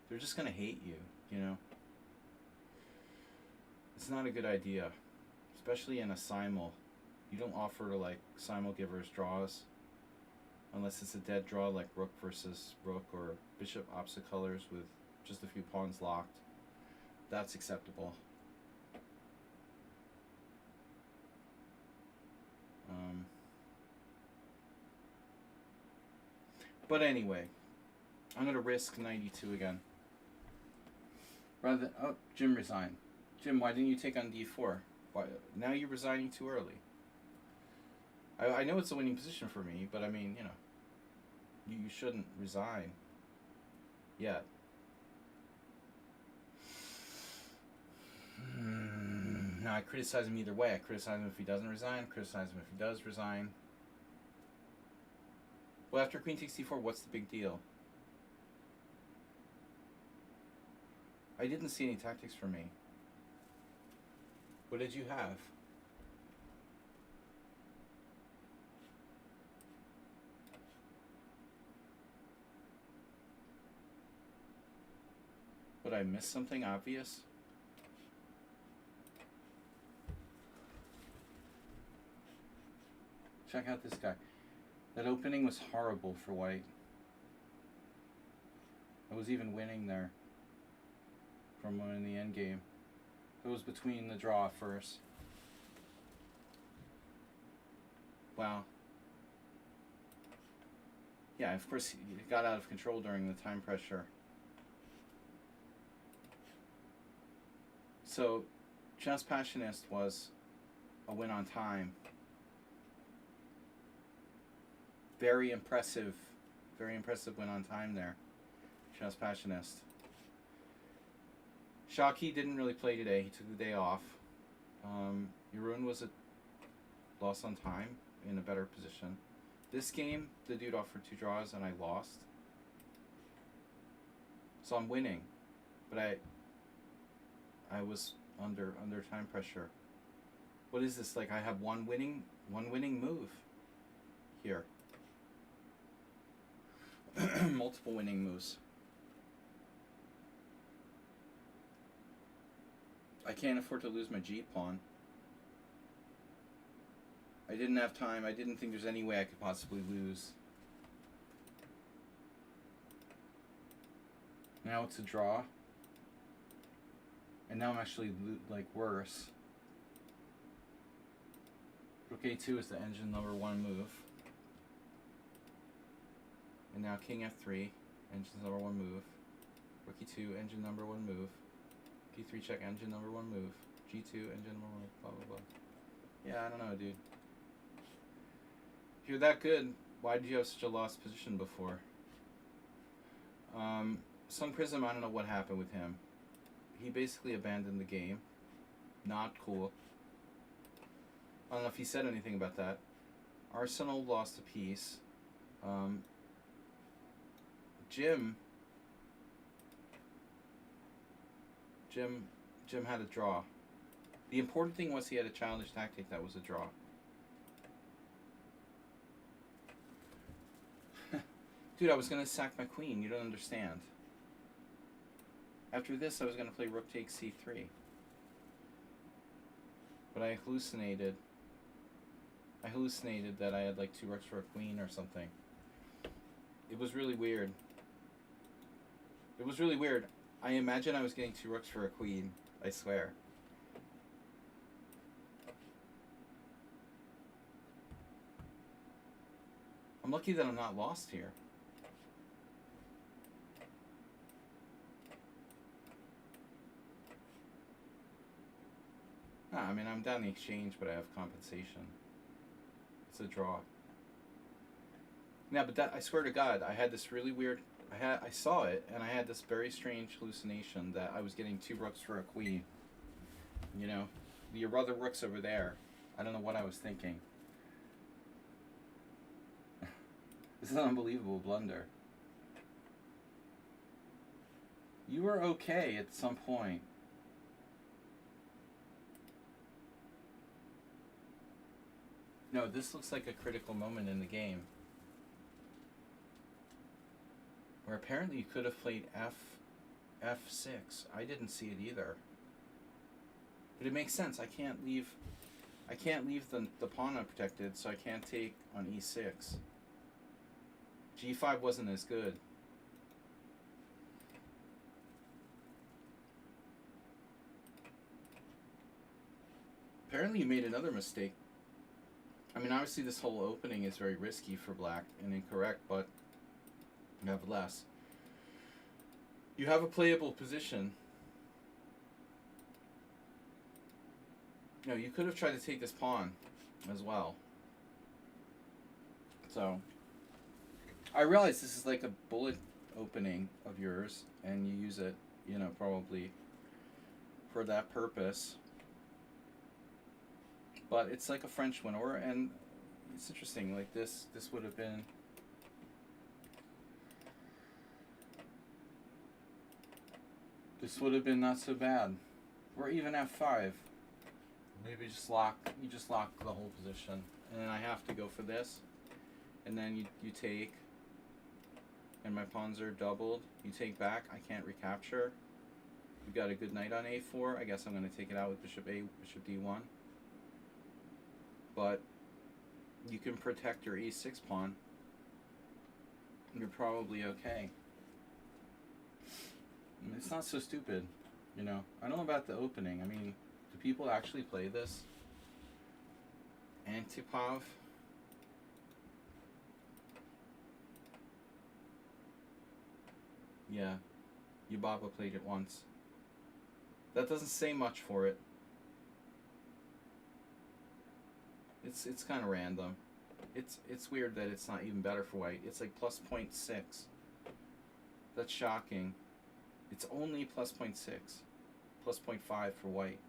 They're just gonna hate you, you know? It's not a good idea. Especially in a simul. You don't offer to like simul givers draws. Unless it's a dead draw like rook versus rook or bishop opposite colors with just a few pawns locked. That's acceptable. But anyway, I'm going to risk 92 again. Rather than, oh, Jim resigned. Jim, why didn't you take on d4? Why, now you're resigning too early. I know it's a winning position for me, but I mean, you know, you shouldn't resign yet. No, I criticize him either way. I criticize him if he doesn't resign, criticize him if he does resign. Well, after queen takes d4, what's the big deal? I didn't see any tactics for me. What did you have? Would I miss something obvious? Check out this guy. That opening was horrible for white. I was even winning there from in the end game. It was between the draw first. Wow. Yeah, of course, it got out of control during the time pressure. So, Chess Passionist was a win on time. Very impressive. Very impressive win on time there. Chess Passionist. Shockey didn't really play today. He took the day off. Jeroen was a loss on time in a better position. This game, the dude offered 2 draws and I lost. So I'm winning. But I was under time pressure. What is this? Like I have one winning move here. Multiple winning moves. I can't afford to lose my G pawn. I didn't have time. I didn't think there's any way I could possibly lose. Now it's a draw. And now I'm actually like worse. Rook A2 is the engine number 1 move. And now King F3, engine number 1 move. Rook E2, engine number 1 move. P3 check, engine number 1 move. G2, engine number 1 move, blah blah blah. Yeah, I don't know, dude. If you're that good, why did you have such a lost position before? Sun Prism, I don't know what happened with him. He basically abandoned the game. Not cool. I don't know if he said anything about that. Arsenal lost a piece. Jim had a draw. The important thing was he had a childish tactic that was a draw. Dude, I was going to sack my queen. You don't understand. After this, I was going to play rook takes c3. But I hallucinated. That I had like 2 rooks for a queen or something. It was really weird. I imagine I was getting 2 rooks for a queen. I swear. I'm lucky that I'm not lost here. I mean, I'm down the exchange, but I have compensation. It's a draw. Yeah, but that, I swear to God, I had this really weird... I saw it, and I had this very strange hallucination that I was getting 2 rooks for a queen. You know? Your other rook's over there. I don't know what I was thinking. This is an unbelievable blunder. You were okay at some point. No, this looks like a critical moment in the game. Where apparently you could have played F6. I didn't see it either. But it makes sense. I can't leave the pawn unprotected, so I can't take on E6. G5 wasn't as good. Apparently you made another mistake. I mean, obviously this whole opening is very risky for black and incorrect, but nevertheless, you have a playable position. No, you could have tried to take this pawn as well. So, I realize this is like a bullet opening of yours, and you use it, you know, probably for that purpose. But it's like a French winner, and it's interesting. Like this would have been. This would have been not so bad. Or even F5. Maybe you just lock the whole position, and then I have to go for this, and then you take, and my pawns are doubled. You take back. I can't recapture. We've got a good knight on A4. I guess I'm going to take it out with bishop D1. But you can protect your E6 pawn. You're probably okay. I mean, it's not so stupid, you know. I don't know about the opening. I mean, do people actually play this? Antipov? Yeah, Yubaba played it once. That doesn't say much for it. It's kind of random. It's weird that it's not even better for white. It's like plus 0.6. That's shocking. It's only plus 0.6. Plus 0.5 for white.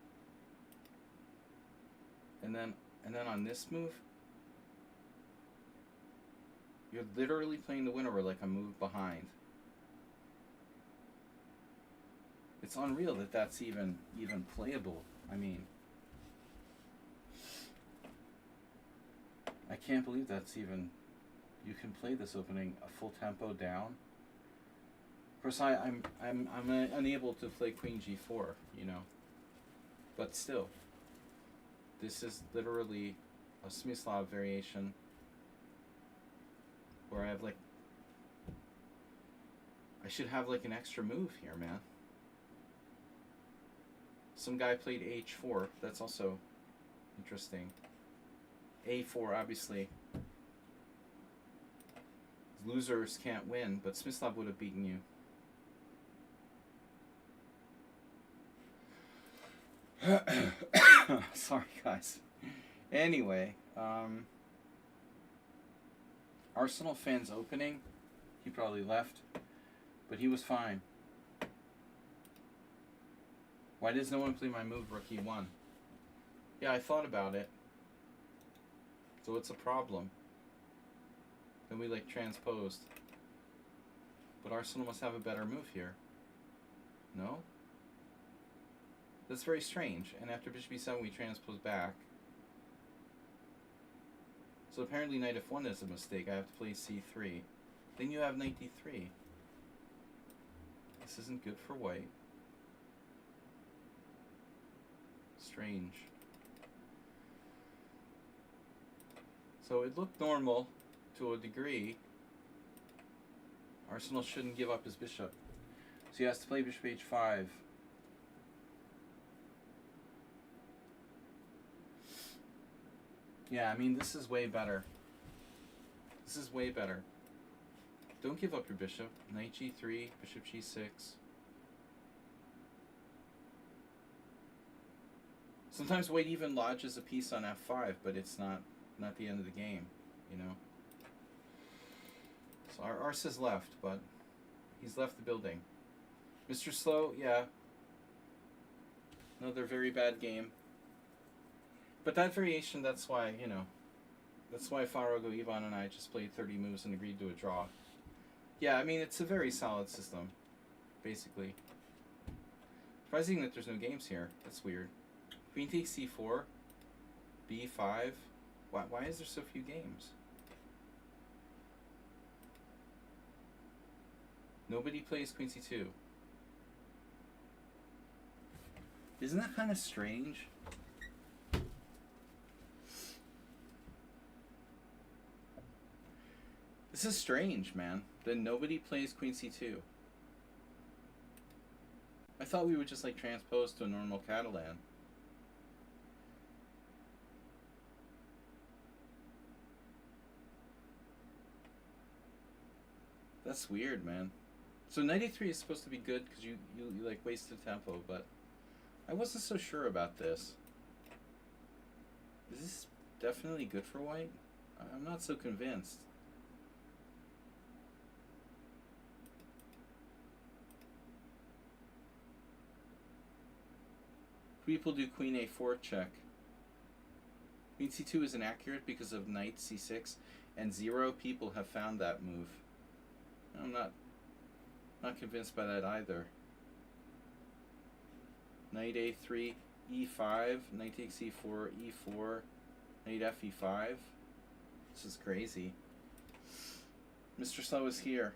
And then on this move, you're literally playing the winner like a move behind. It's unreal that that's even playable. I mean, I can't believe that's even, you can play this opening a full tempo down. Of course, I'm unable to play Queen G4, you know, but still, this is literally a Smyslov variation where I have like, I should have like an extra move here, man. Some guy played H4. That's also interesting. A4, obviously. Losers can't win, but Smyslov would have beaten you. Sorry, guys. Anyway, Arsenal fans opening. He probably left, but he was fine. Why does no one play my move, Rook E1? Yeah, I thought about it. So it's a problem. Then we like transposed. But Arsenal must have a better move here. No? That's very strange. And after Bishop E7 we transpose back. So apparently Knight F1 is a mistake. I have to play C3. Then you have Knight D3. This isn't good for white. Strange. So it looked normal to a degree. Arsenal shouldn't give up his bishop. So he has to play Bishop H5. Yeah, I mean, this is way better. This is way better. Don't give up your bishop. Knight G3, Bishop G6. Sometimes white even lodges a piece on F5, but it's not the end of the game, you know. So our Ars has left, but he's left the building. Mr. Slow, yeah. Another very bad game. But that variation, that's why, you know, that's why Farago, Ivan, and I just played 30 moves and agreed to a draw. Yeah, I mean, it's a very solid system, basically. Surprising that there's no games here. That's weird. Queen takes C4, B5. Why is there so few games? Nobody plays Queen C2. Isn't that kind of strange? This is strange, man. That nobody plays Queen C2. I thought we would just like transpose to a normal Catalan. That's weird, man. So 93 is supposed to be good because you like wasted tempo, but I wasn't so sure about this. Is this definitely good for white? I'm not so convinced. People do Queen A4 check. Queen C2 is inaccurate because of Knight C6, and 0 people have found that move. I'm not convinced by that either. Knight A3, E5, Knight takes E4, E4, Knight F E5. This is crazy. Mr. Slow is here.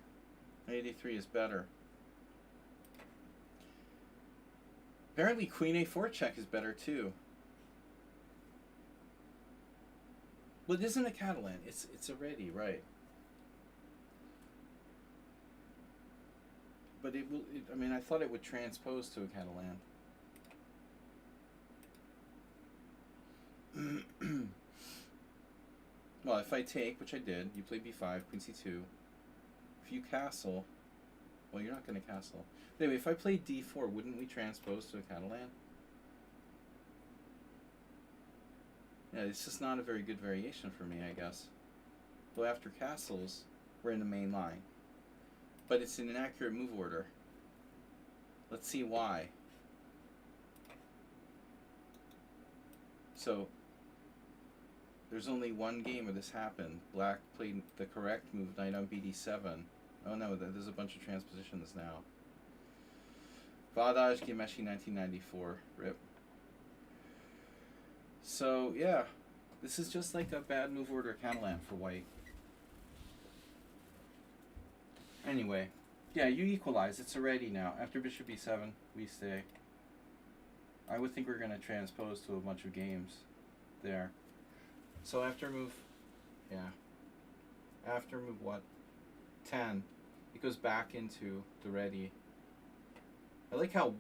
Knight A3 is better. Apparently Queen A4 check is better too. Well, it isn't a Catalan. It's already, right. But it will, I mean, I thought it would transpose to a Catalan. Well, if I take, which I did, you play B5, Queen C2. If you castle, well, you're not going to castle. Anyway, if I play D4, wouldn't we transpose to a Catalan? Yeah, it's just not a very good variation for me, I guess. Though after castles, we're in the main line. But it's an inaccurate move order. Let's see why. So, there's only one game where this happened. Black played the correct move, knight on bd7. Oh no, there's a bunch of transpositions now. Vadaj Gimeshi 1994. RIP. So, yeah. This is just like a bad move order Catalan for white. Anyway. Yeah, you equalize. It's already now. After bishop e7, we stay. I would think we're going to transpose to a bunch of games there. So after move... Yeah. After move what? 10. It goes back into the ready. I like how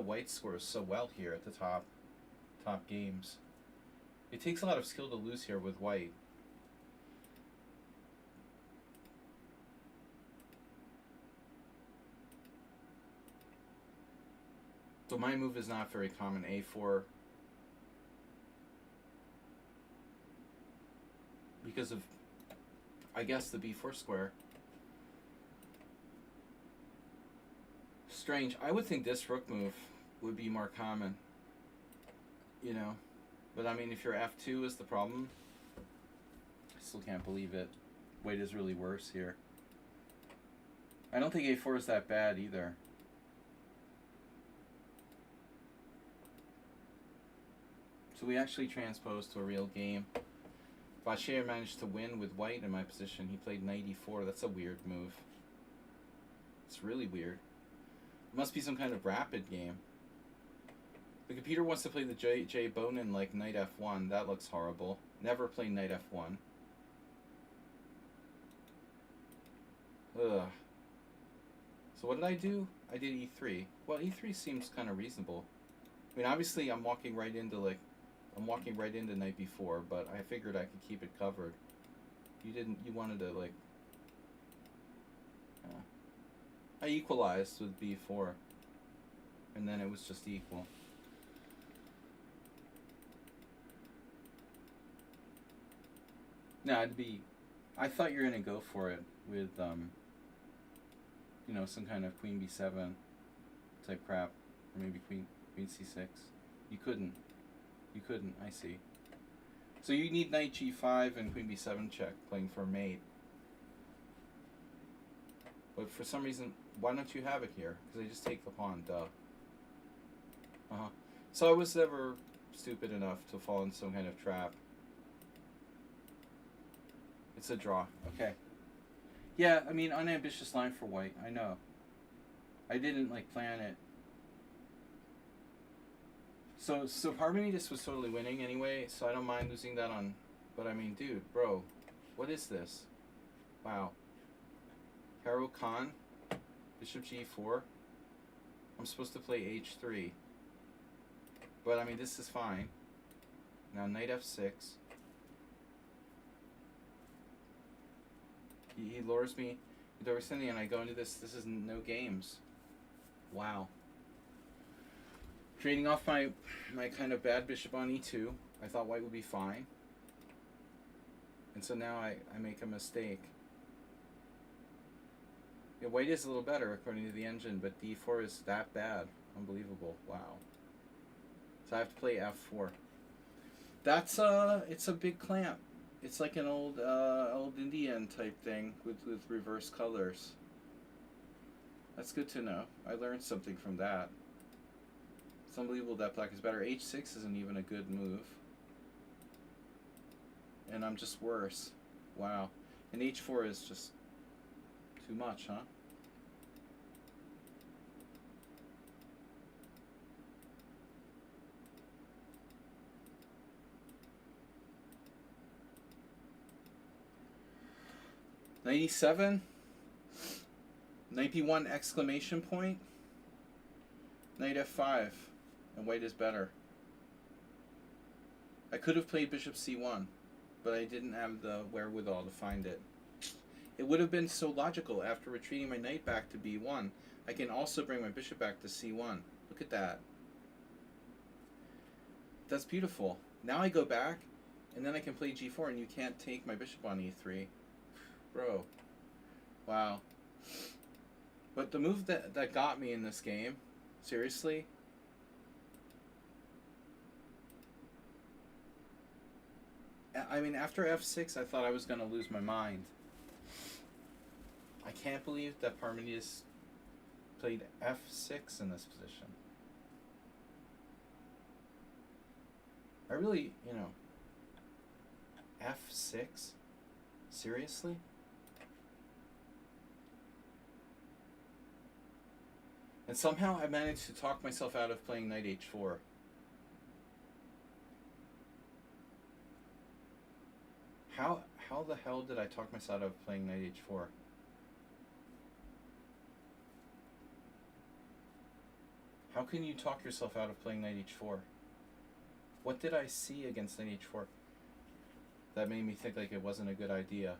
white scores so well here at the top games. It takes a lot of skill to lose here with white. So my move is not very common. A4. Because of, I guess, the b4 square. Strange. I would think this rook move would be more common. You know. But I mean, if your f2 is the problem, I still can't believe it. White is really worse here. I don't think a4 is that bad either. So we actually transposed to a real game. Bashir managed to win with white in my position. He played knight e4. That's a weird move. It's really weird. It must be some kind of rapid game. The computer wants to play the J Bonin like knight f1. That looks horrible. Never play knight f1. Ugh. So what did I do? I did e3. Well, e3 seems kind of reasonable. I mean, obviously I'm walking right into knight b4, but I figured I could keep it covered. You wanted to like... I equalized with b4. And then it was just equal. No, I thought you were going to go for it with, you know, some kind of queen b7 type crap. Or maybe queen c6. You couldn't. I see. So you need knight g5 and queen b7 check, playing for mate. But for some reason, why don't you have it here? Because I just take the pawn, duh. So I was never stupid enough to fall in some kind of trap. It's a draw. Okay. Yeah, I mean, unambitious line for white. I know. I didn't, like, plan it. So part of me just was totally winning anyway, so I don't mind losing that on... But I mean, dude, bro, what is this? Wow. Haro Khan, bishop g4. I'm supposed to play h3. But I mean, this is fine. Now knight f6. He lures me into overextending, and I go into this. This is no games. Wow. Trading off my kind of bad bishop on e2. I thought white would be fine. And so now I make a mistake. Yeah, white is a little better according to the engine, but d4 is that bad. Unbelievable. Wow. So I have to play f4. That's it's a big clamp. It's like an old Indian type thing with reverse colors. That's good to know. I learned something from that. It's unbelievable that black is better. h6 isn't even a good move. And I'm just worse. Wow. And h4 is just too much, huh? Knight e7, knight b1 exclamation point, knight f5, and white is better. I could have played bishop c1, but I didn't have the wherewithal to find it. It would have been so logical. After retreating my knight back to b1, I can also bring my bishop back to c1. Look at that. That's beautiful. Now I go back, And then I can play g4 and you can't take my bishop on e3. Bro. Wow. But the move that got me in this game, seriously, I mean, after f6, I thought I was going to lose my mind. I can't believe that Parmenides played f6 in this position. I really, you know, f6? Seriously? And somehow I managed to talk myself out of playing knight h4. How the hell did I talk myself out of playing knight h4? How can you talk yourself out of playing knight h4? What did I see against knight h4 that made me think like it wasn't a good idea?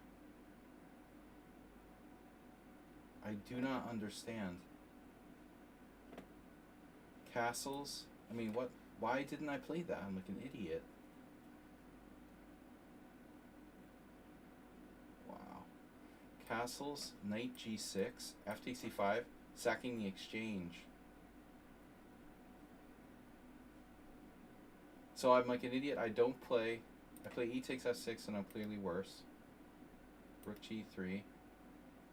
I do not understand. Castles? I mean, what? Why didn't I play that? I'm like an idiot. Wow. Castles, knight g6, f takes c5, sacking the exchange. So I'm like an idiot. I don't play. I play e takes f6 and I'm clearly worse. Rook g3,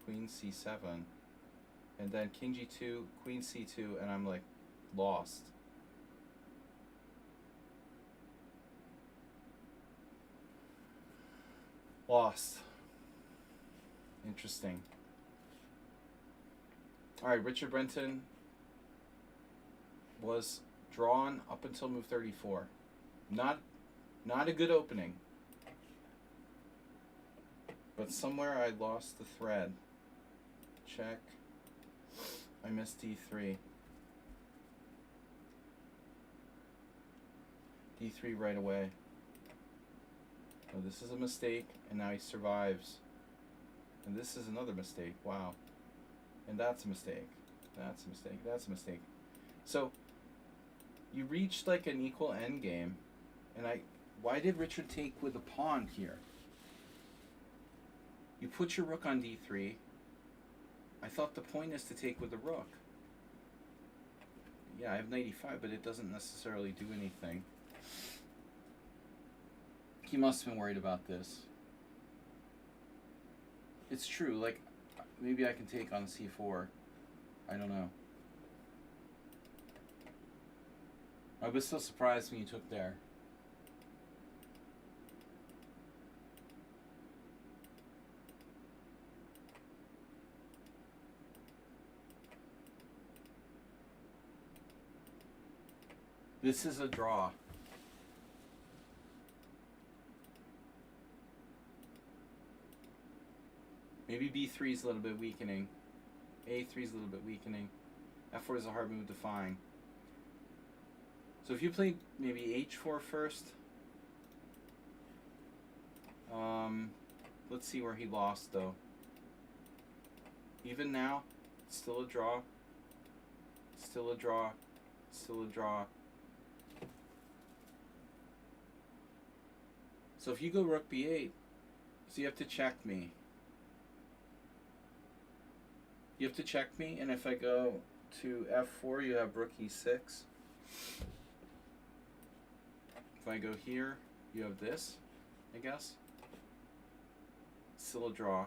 queen c7, and then king g2, queen c2, and I'm like lost. Lost. Interesting. Alright, Richard Brenton was drawn up until move 34. Not a good opening. But somewhere I lost the thread. Check. I missed d3. d3 right away. Oh, this is a mistake, and now he survives. And this is another mistake. Wow. And that's a mistake. That's a mistake. That's a mistake. So you reached like an equal endgame, and why did Richard take with a pawn here? You put your rook on d3. I thought the point is to take with the rook. Yeah, I have knight e5, but it doesn't necessarily do anything. He must have been worried about this. It's true, like, maybe I can take on c4. I don't know. I was so surprised when you took there. This is a draw. Maybe b3 is a little bit weakening. a3 is a little bit weakening. f4 is a hard move to find. So if you played maybe h4 first, let's see where he lost though. Even now, it's still a draw. Still a draw. Still a draw. So if you go rook b8, so you have to check me. You have to check me, and if I go to f4, you have rook e6. If I go here, you have this, I guess. Still a draw.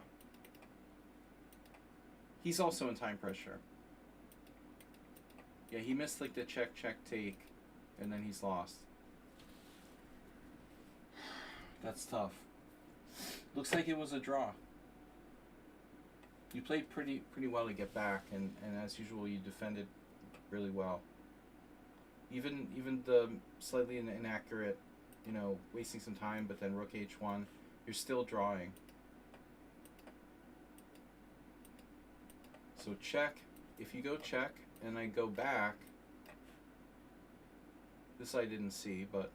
He's also in time pressure. Yeah, he missed like the check, check, take, and then he's lost. That's tough. Looks like it was a draw. You played pretty well to get back, and as usual, you defended really well. Even the slightly inaccurate, you know, wasting some time, but then rook h1, you're still drawing. So check. If you go check, and I go back, this I didn't see, but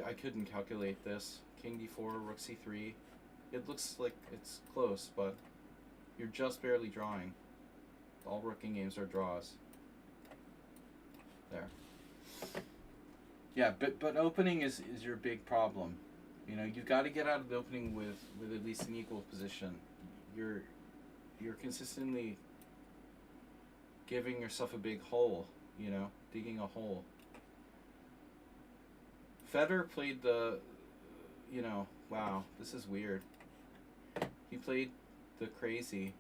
I couldn't calculate this. King d4, rook c3. It looks like it's close, but you're just barely drawing. All rooking games are draws. There. Yeah, but opening is your big problem. You know, you've got to get out of the opening with at least an equal position. You're you're consistently giving yourself a big hole. You know, digging a hole. Federer played the, you know, wow, this is weird. He played the crazy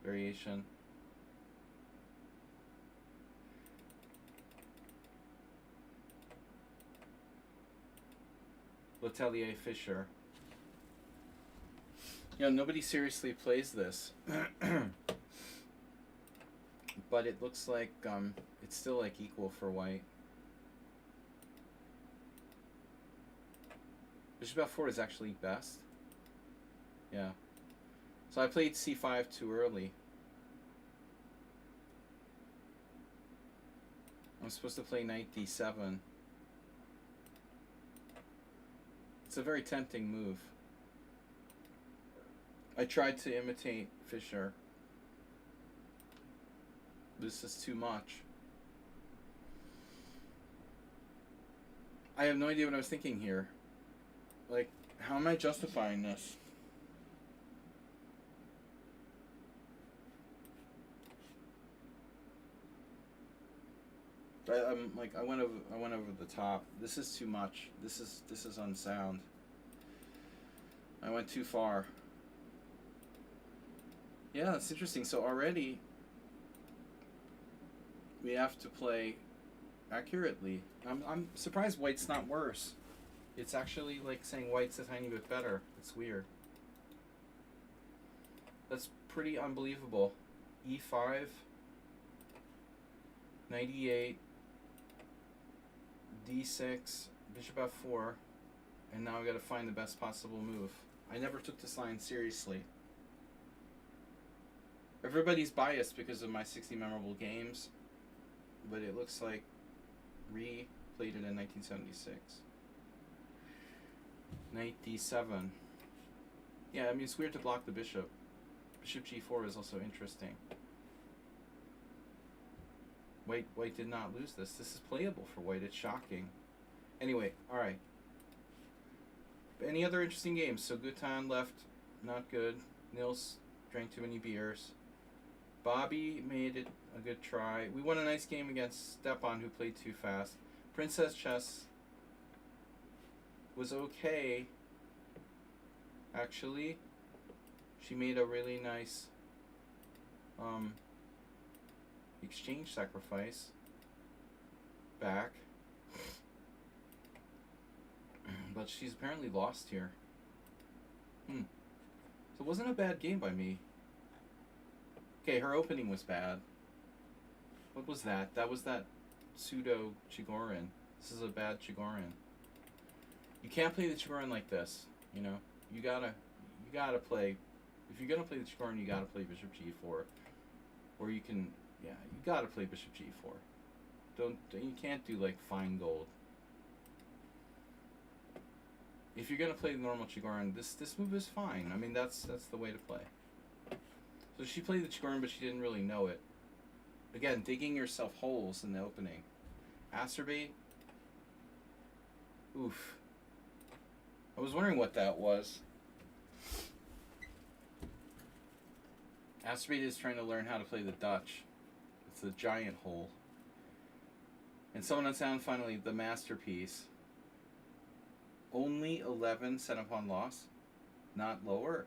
variation. Letelier Fisher. You know, nobody seriously plays this. But it looks like it's still like equal for white. Bishop f4 is actually best. Yeah. So I played c5 too early. I'm supposed to play knight d7. It's a very tempting move. I tried to imitate Fischer. This is too much. I have no idea what I was thinking here. Like, how am I justifying this? I'm like, I went over the top. This is too much. This is unsound. I went too far. Yeah, that's interesting. So already we have to play accurately. I'm surprised white's not worse. It's actually like saying white's a tiny bit better. It's weird. That's pretty unbelievable. E5, knight e8, d6, bishop f4, and now I gotta find the best possible move. I never took this line seriously. Everybody's biased because of my 60 memorable games, but it looks like Ree played it in 1976. Knight d7. Yeah, I mean, it's weird to block the bishop. Bishop g4 is also interesting. White did not lose this. This is playable for white. It's shocking. Anyway, alright. Any other interesting games? So Gutan left, not good. Nils drank too many beers. Bobby made it a good try. We won a nice game against Stepan, who played too fast. Princess Chess was okay, actually. She made a really nice exchange sacrifice back. But she's apparently lost here. So it wasn't a bad game by me. Okay, her opening was bad. What was that? That was that pseudo Chigorin. This is a bad Chigorin. You can't play the Chigorin like this, you know? You gotta play, if you're gonna play the Chigorin, you gotta play Bishop G4. Or you can, yeah, you gotta play Bishop G4. You can't do like fine gold. If you're gonna play the normal Chigorin, this move is fine. I mean, that's the way to play. So she played the Chigorin, but she didn't really know it. Again, digging yourself holes in the opening. Acerbate. Oof. I was wondering what that was. Acerbate is trying to learn how to play the Dutch. It's a giant hole. And Someone Unsound, finally, the masterpiece. Only 11 set upon loss? Not lower?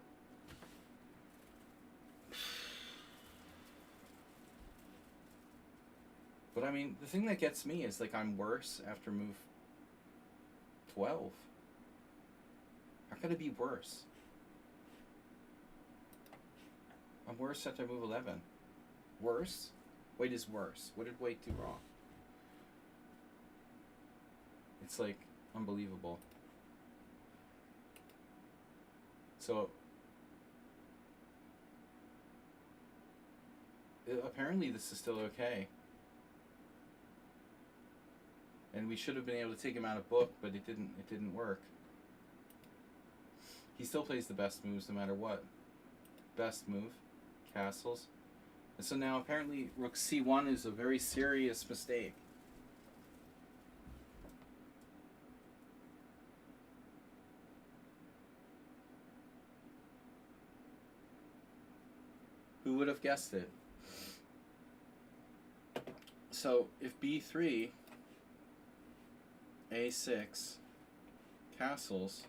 But I mean, the thing that gets me is like I'm worse after move 12. How could it be worse? I'm worse after move 11. Worse? White is worse. What did White do wrong? It's like unbelievable. So apparently this is still okay. And we should have been able to take him out of book, but it didn't work. He still plays the best moves no matter what. Best move, castles. And so now apparently rook c1 is a very serious mistake. Who would have guessed it? So if b3, a6, castles,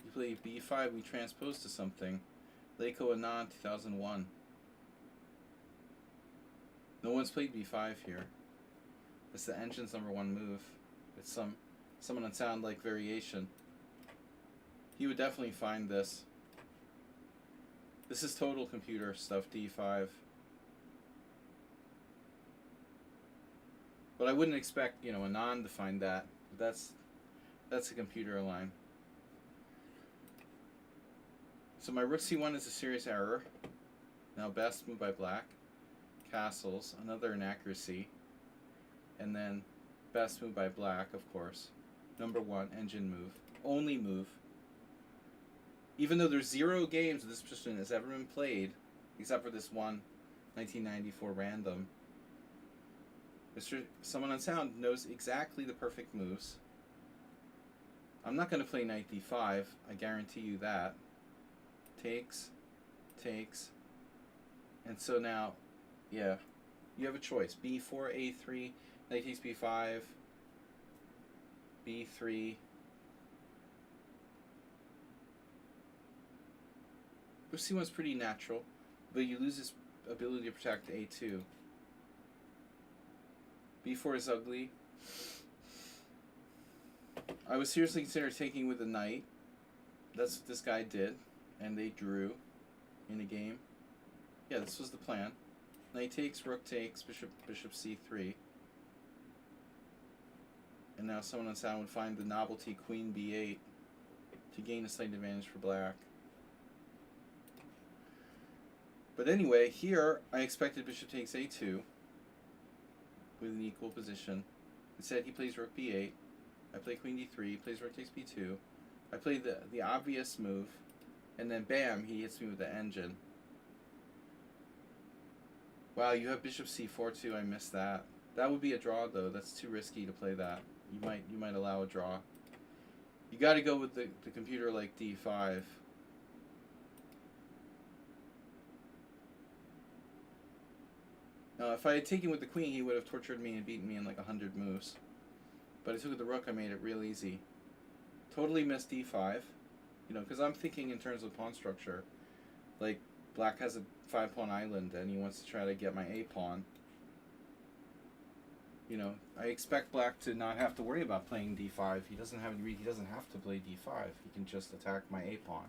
you play b5, we transpose to something. Leiko Anand, 2001. No one's played b5 here. It's the engine's #1 move. It's some unsound like variation. He would definitely find this. This is total computer stuff, d5. But I wouldn't expect, you know, Anand to find that. That's a computer line. So my rook c1 is a serious error. Now best move by black. Castles, another inaccuracy. And then best move by black, of course. #1, engine move. Only move. Even though there's 0 games this position has ever been played, except for this one, 1994 random, Someone on Sound knows exactly the perfect moves. I'm not going to play knight d5, I guarantee you that. Takes, and so now, yeah, you have a choice. b4, a3, knight takes b5, b3. Rook c1's pretty natural, but you lose this ability to protect a2. b4 is ugly. I was seriously considering taking with a knight. That's what this guy did, and they drew in a game. Yeah, this was the plan. Knight takes, rook takes, bishop c3. And now someone on Sound would find the novelty queen b8 to gain a slight advantage for black. But anyway, here I expected bishop takes a2 with an equal position. Instead he plays rook b8. I play queen d3, he plays rook takes b2. I play the obvious move, and then bam, he hits me with the engine. Wow, you have bishop c4 too, I missed that. That would be a draw though, that's too risky to play that. You might allow a draw. You gotta go with the computer like d5. Now, if I had taken with the queen, he would have tortured me and beaten me in like 100 moves. But I took with the rook, I made it real easy. Totally missed d5. You know, because I'm thinking in terms of pawn structure. Like, black has a 5-pawn island, and he wants to try to get my a-pawn. You know, I expect black to not have to worry about playing d5. He doesn't have to play d5. He can just attack my a-pawn.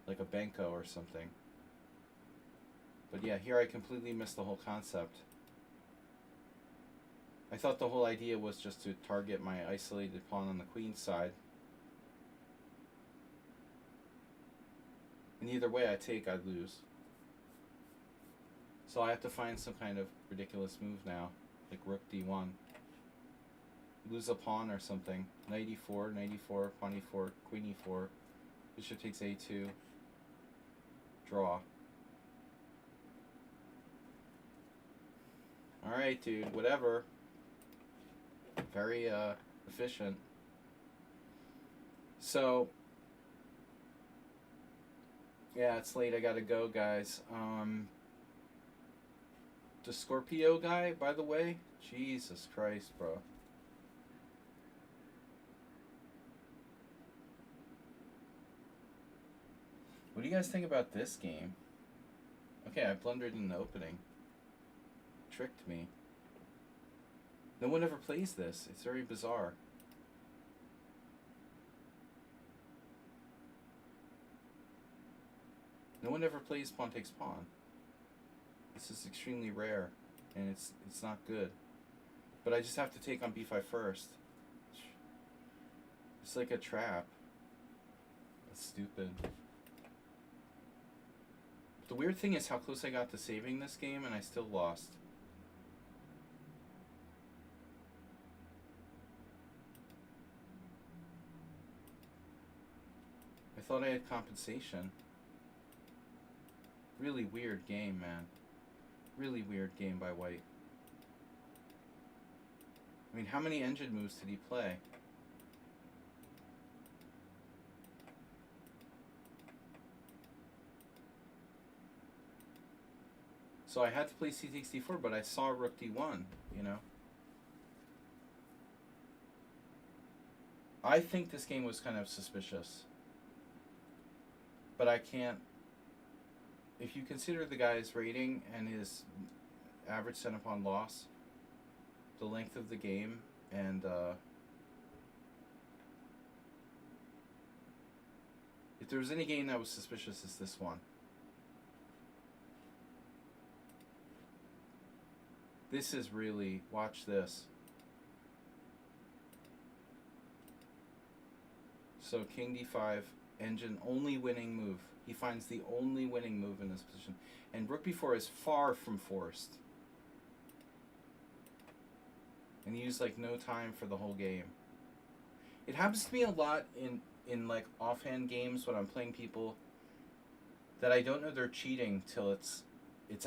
Like a Benko or something. But yeah, here I completely missed the whole concept. I thought the whole idea was just to target my isolated pawn on the queen's side. And either way I take, I'd lose. So I have to find some kind of ridiculous move now, like rook d1. Lose a pawn or something. Knight e4, pawn e4, queen e4, bishop takes a2, draw. Alright, dude, whatever. Very efficient. So, yeah, it's late. I gotta go, guys. The Scorpio guy, by the way, Jesus Christ, bro. What do you guys think about this game? Okay, I blundered in the opening. Tricked me. No one ever plays this. It's very bizarre. No one ever plays pawn takes pawn. This is extremely rare, and it's not good. But I just have to take on b5 first. It's like a trap. That's stupid. The weird thing is how close I got to saving this game, and I still lost. I thought I had compensation. Really weird game, man. Really weird game by white. I mean, how many engine moves did he play? So I had to play c takes d4, but I saw rook d1, you know. I think this game was kind of suspicious. But I can't... If you consider the guy's rating and his average cent upon loss, the length of the game, and if there was any game that was suspicious, it's this one. This is really... Watch this. So king d5, engine, only winning move. He finds the only winning move in this position. And rook b4 is far from forced. And he used like no time for the whole game. It happens to me a lot in like offhand games when I'm playing people that I don't know they're cheating till it's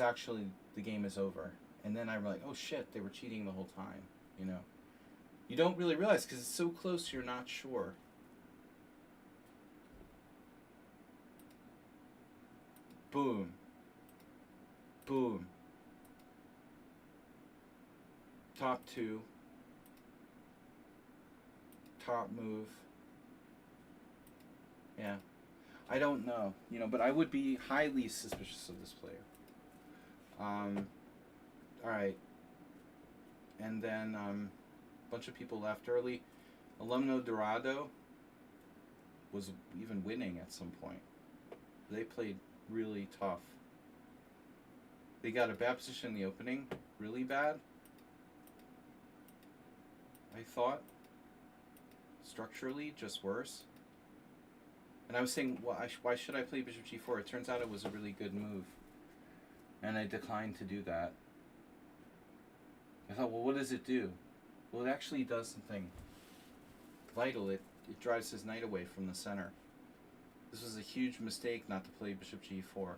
actually the game is over. And then I'm like, oh shit, they were cheating the whole time, you know. You don't really realize because it's so close you're not sure. Boom. Boom. Top two. Top move. Yeah. I don't know, you know, but I would be highly suspicious of this player. Alright. And then a bunch of people left early. Alumno Dorado was even winning at some point. They played really tough. They got a bad position in the opening, really bad. I thought structurally just worse. And I was saying, well, why should I play bishop g4? It turns out it was a really good move, and I declined to do that. I thought, well, what does it do? Well, it actually does something vital. It drives his knight away from the center. This was a huge mistake not to play bishop g4.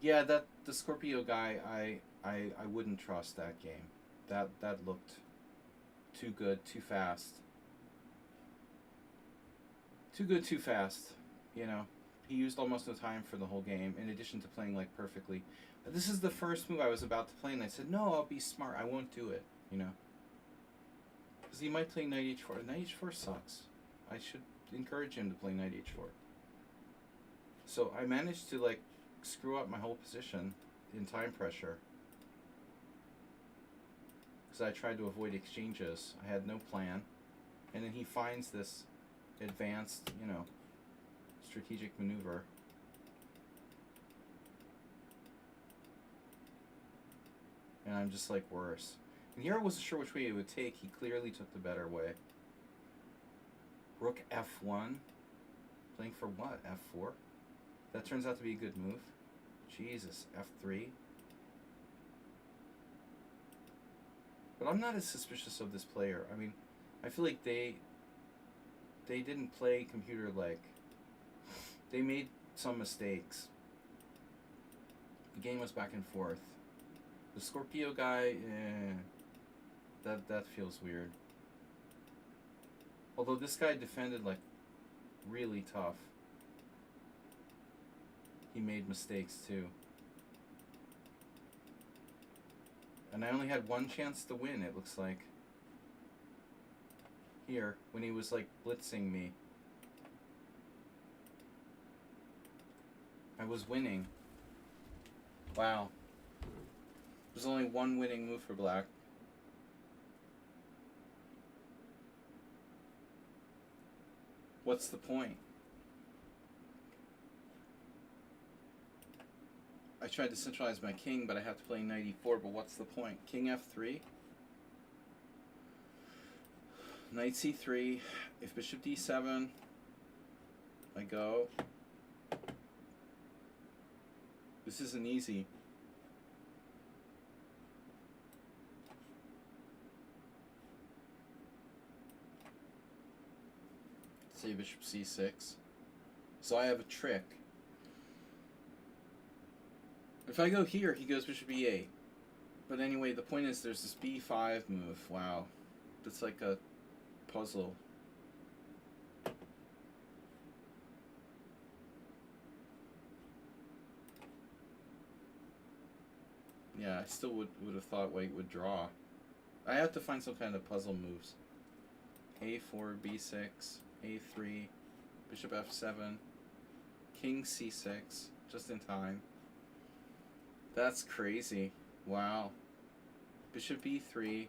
Yeah, the Scorpio guy, I wouldn't trust that game. That looked too good, too fast. Too good, too fast. You know, he used almost no time for the whole game, in addition to playing like perfectly. This is the first move I was about to play, and I said, no, I'll be smart. I won't do it, you know. Because he might play knight h4. Knight h4 sucks. I should encourage him to play knight h4. So I managed to like screw up my whole position in time pressure. Because I tried to avoid exchanges. I had no plan. And then he finds this advanced, you know, strategic maneuver. And I'm just like worse. And here I wasn't sure which way he would take. He clearly took the better way. Rook f1. Playing for what? f4? That turns out to be a good move. Jesus, f3. But I'm not as suspicious of this player. I mean, I feel like they didn't play computer like. They made some mistakes. The game was back and forth. The Scorpio guy, that feels weird. Although this guy defended like really tough. He made mistakes too. And I only had one chance to win, it looks like. Here, when he was like blitzing me. I was winning. Wow. There's only one winning move for black. What's the point? I tried to centralize my king, but I have to play knight e4, but what's the point? King f3? Knight c3. If bishop d7, I go. This isn't easy. Say bishop c6. So I have a trick. If I go here, he goes bishop e8. But anyway, the point is there's this b5 move. Wow. That's like a puzzle. Yeah, I still would have thought white would draw. I have to find some kind of puzzle moves. A4, B6, A3, bishop F7, king C6, just in time. That's crazy. Wow. Bishop B3,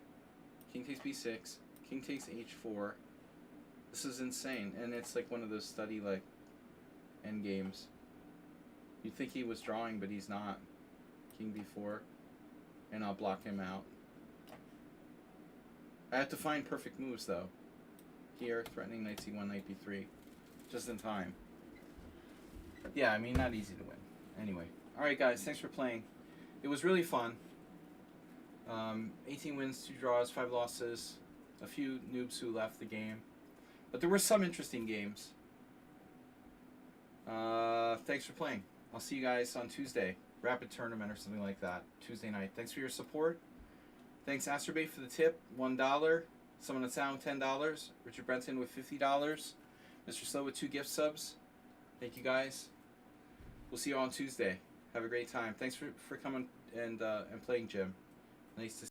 king takes B6, king takes H4. This is insane, and it's like one of those study like end games. You'd think he was drawing, but he's not. King B4, and I'll block him out. I have to find perfect moves though. Here, threatening knight C1, knight B3, just in time. Yeah, I mean, not easy to win. Anyway, all right, guys, thanks for playing. It was really fun. 18 wins, 2 draws, 5 losses. A few noobs who left the game, but there were some interesting games. Thanks for playing. I'll see you guys on Tuesday. Rapid tournament or something like that. Tuesday night. Thanks for your support. Thanks Asterbait for the tip. $1. Someone at Sound $10. Richard Brenton with $50. Mr. Slow with 2 gift subs. Thank you guys. We'll see you on Tuesday. Have a great time. Thanks for coming and playing, Jim. Nice to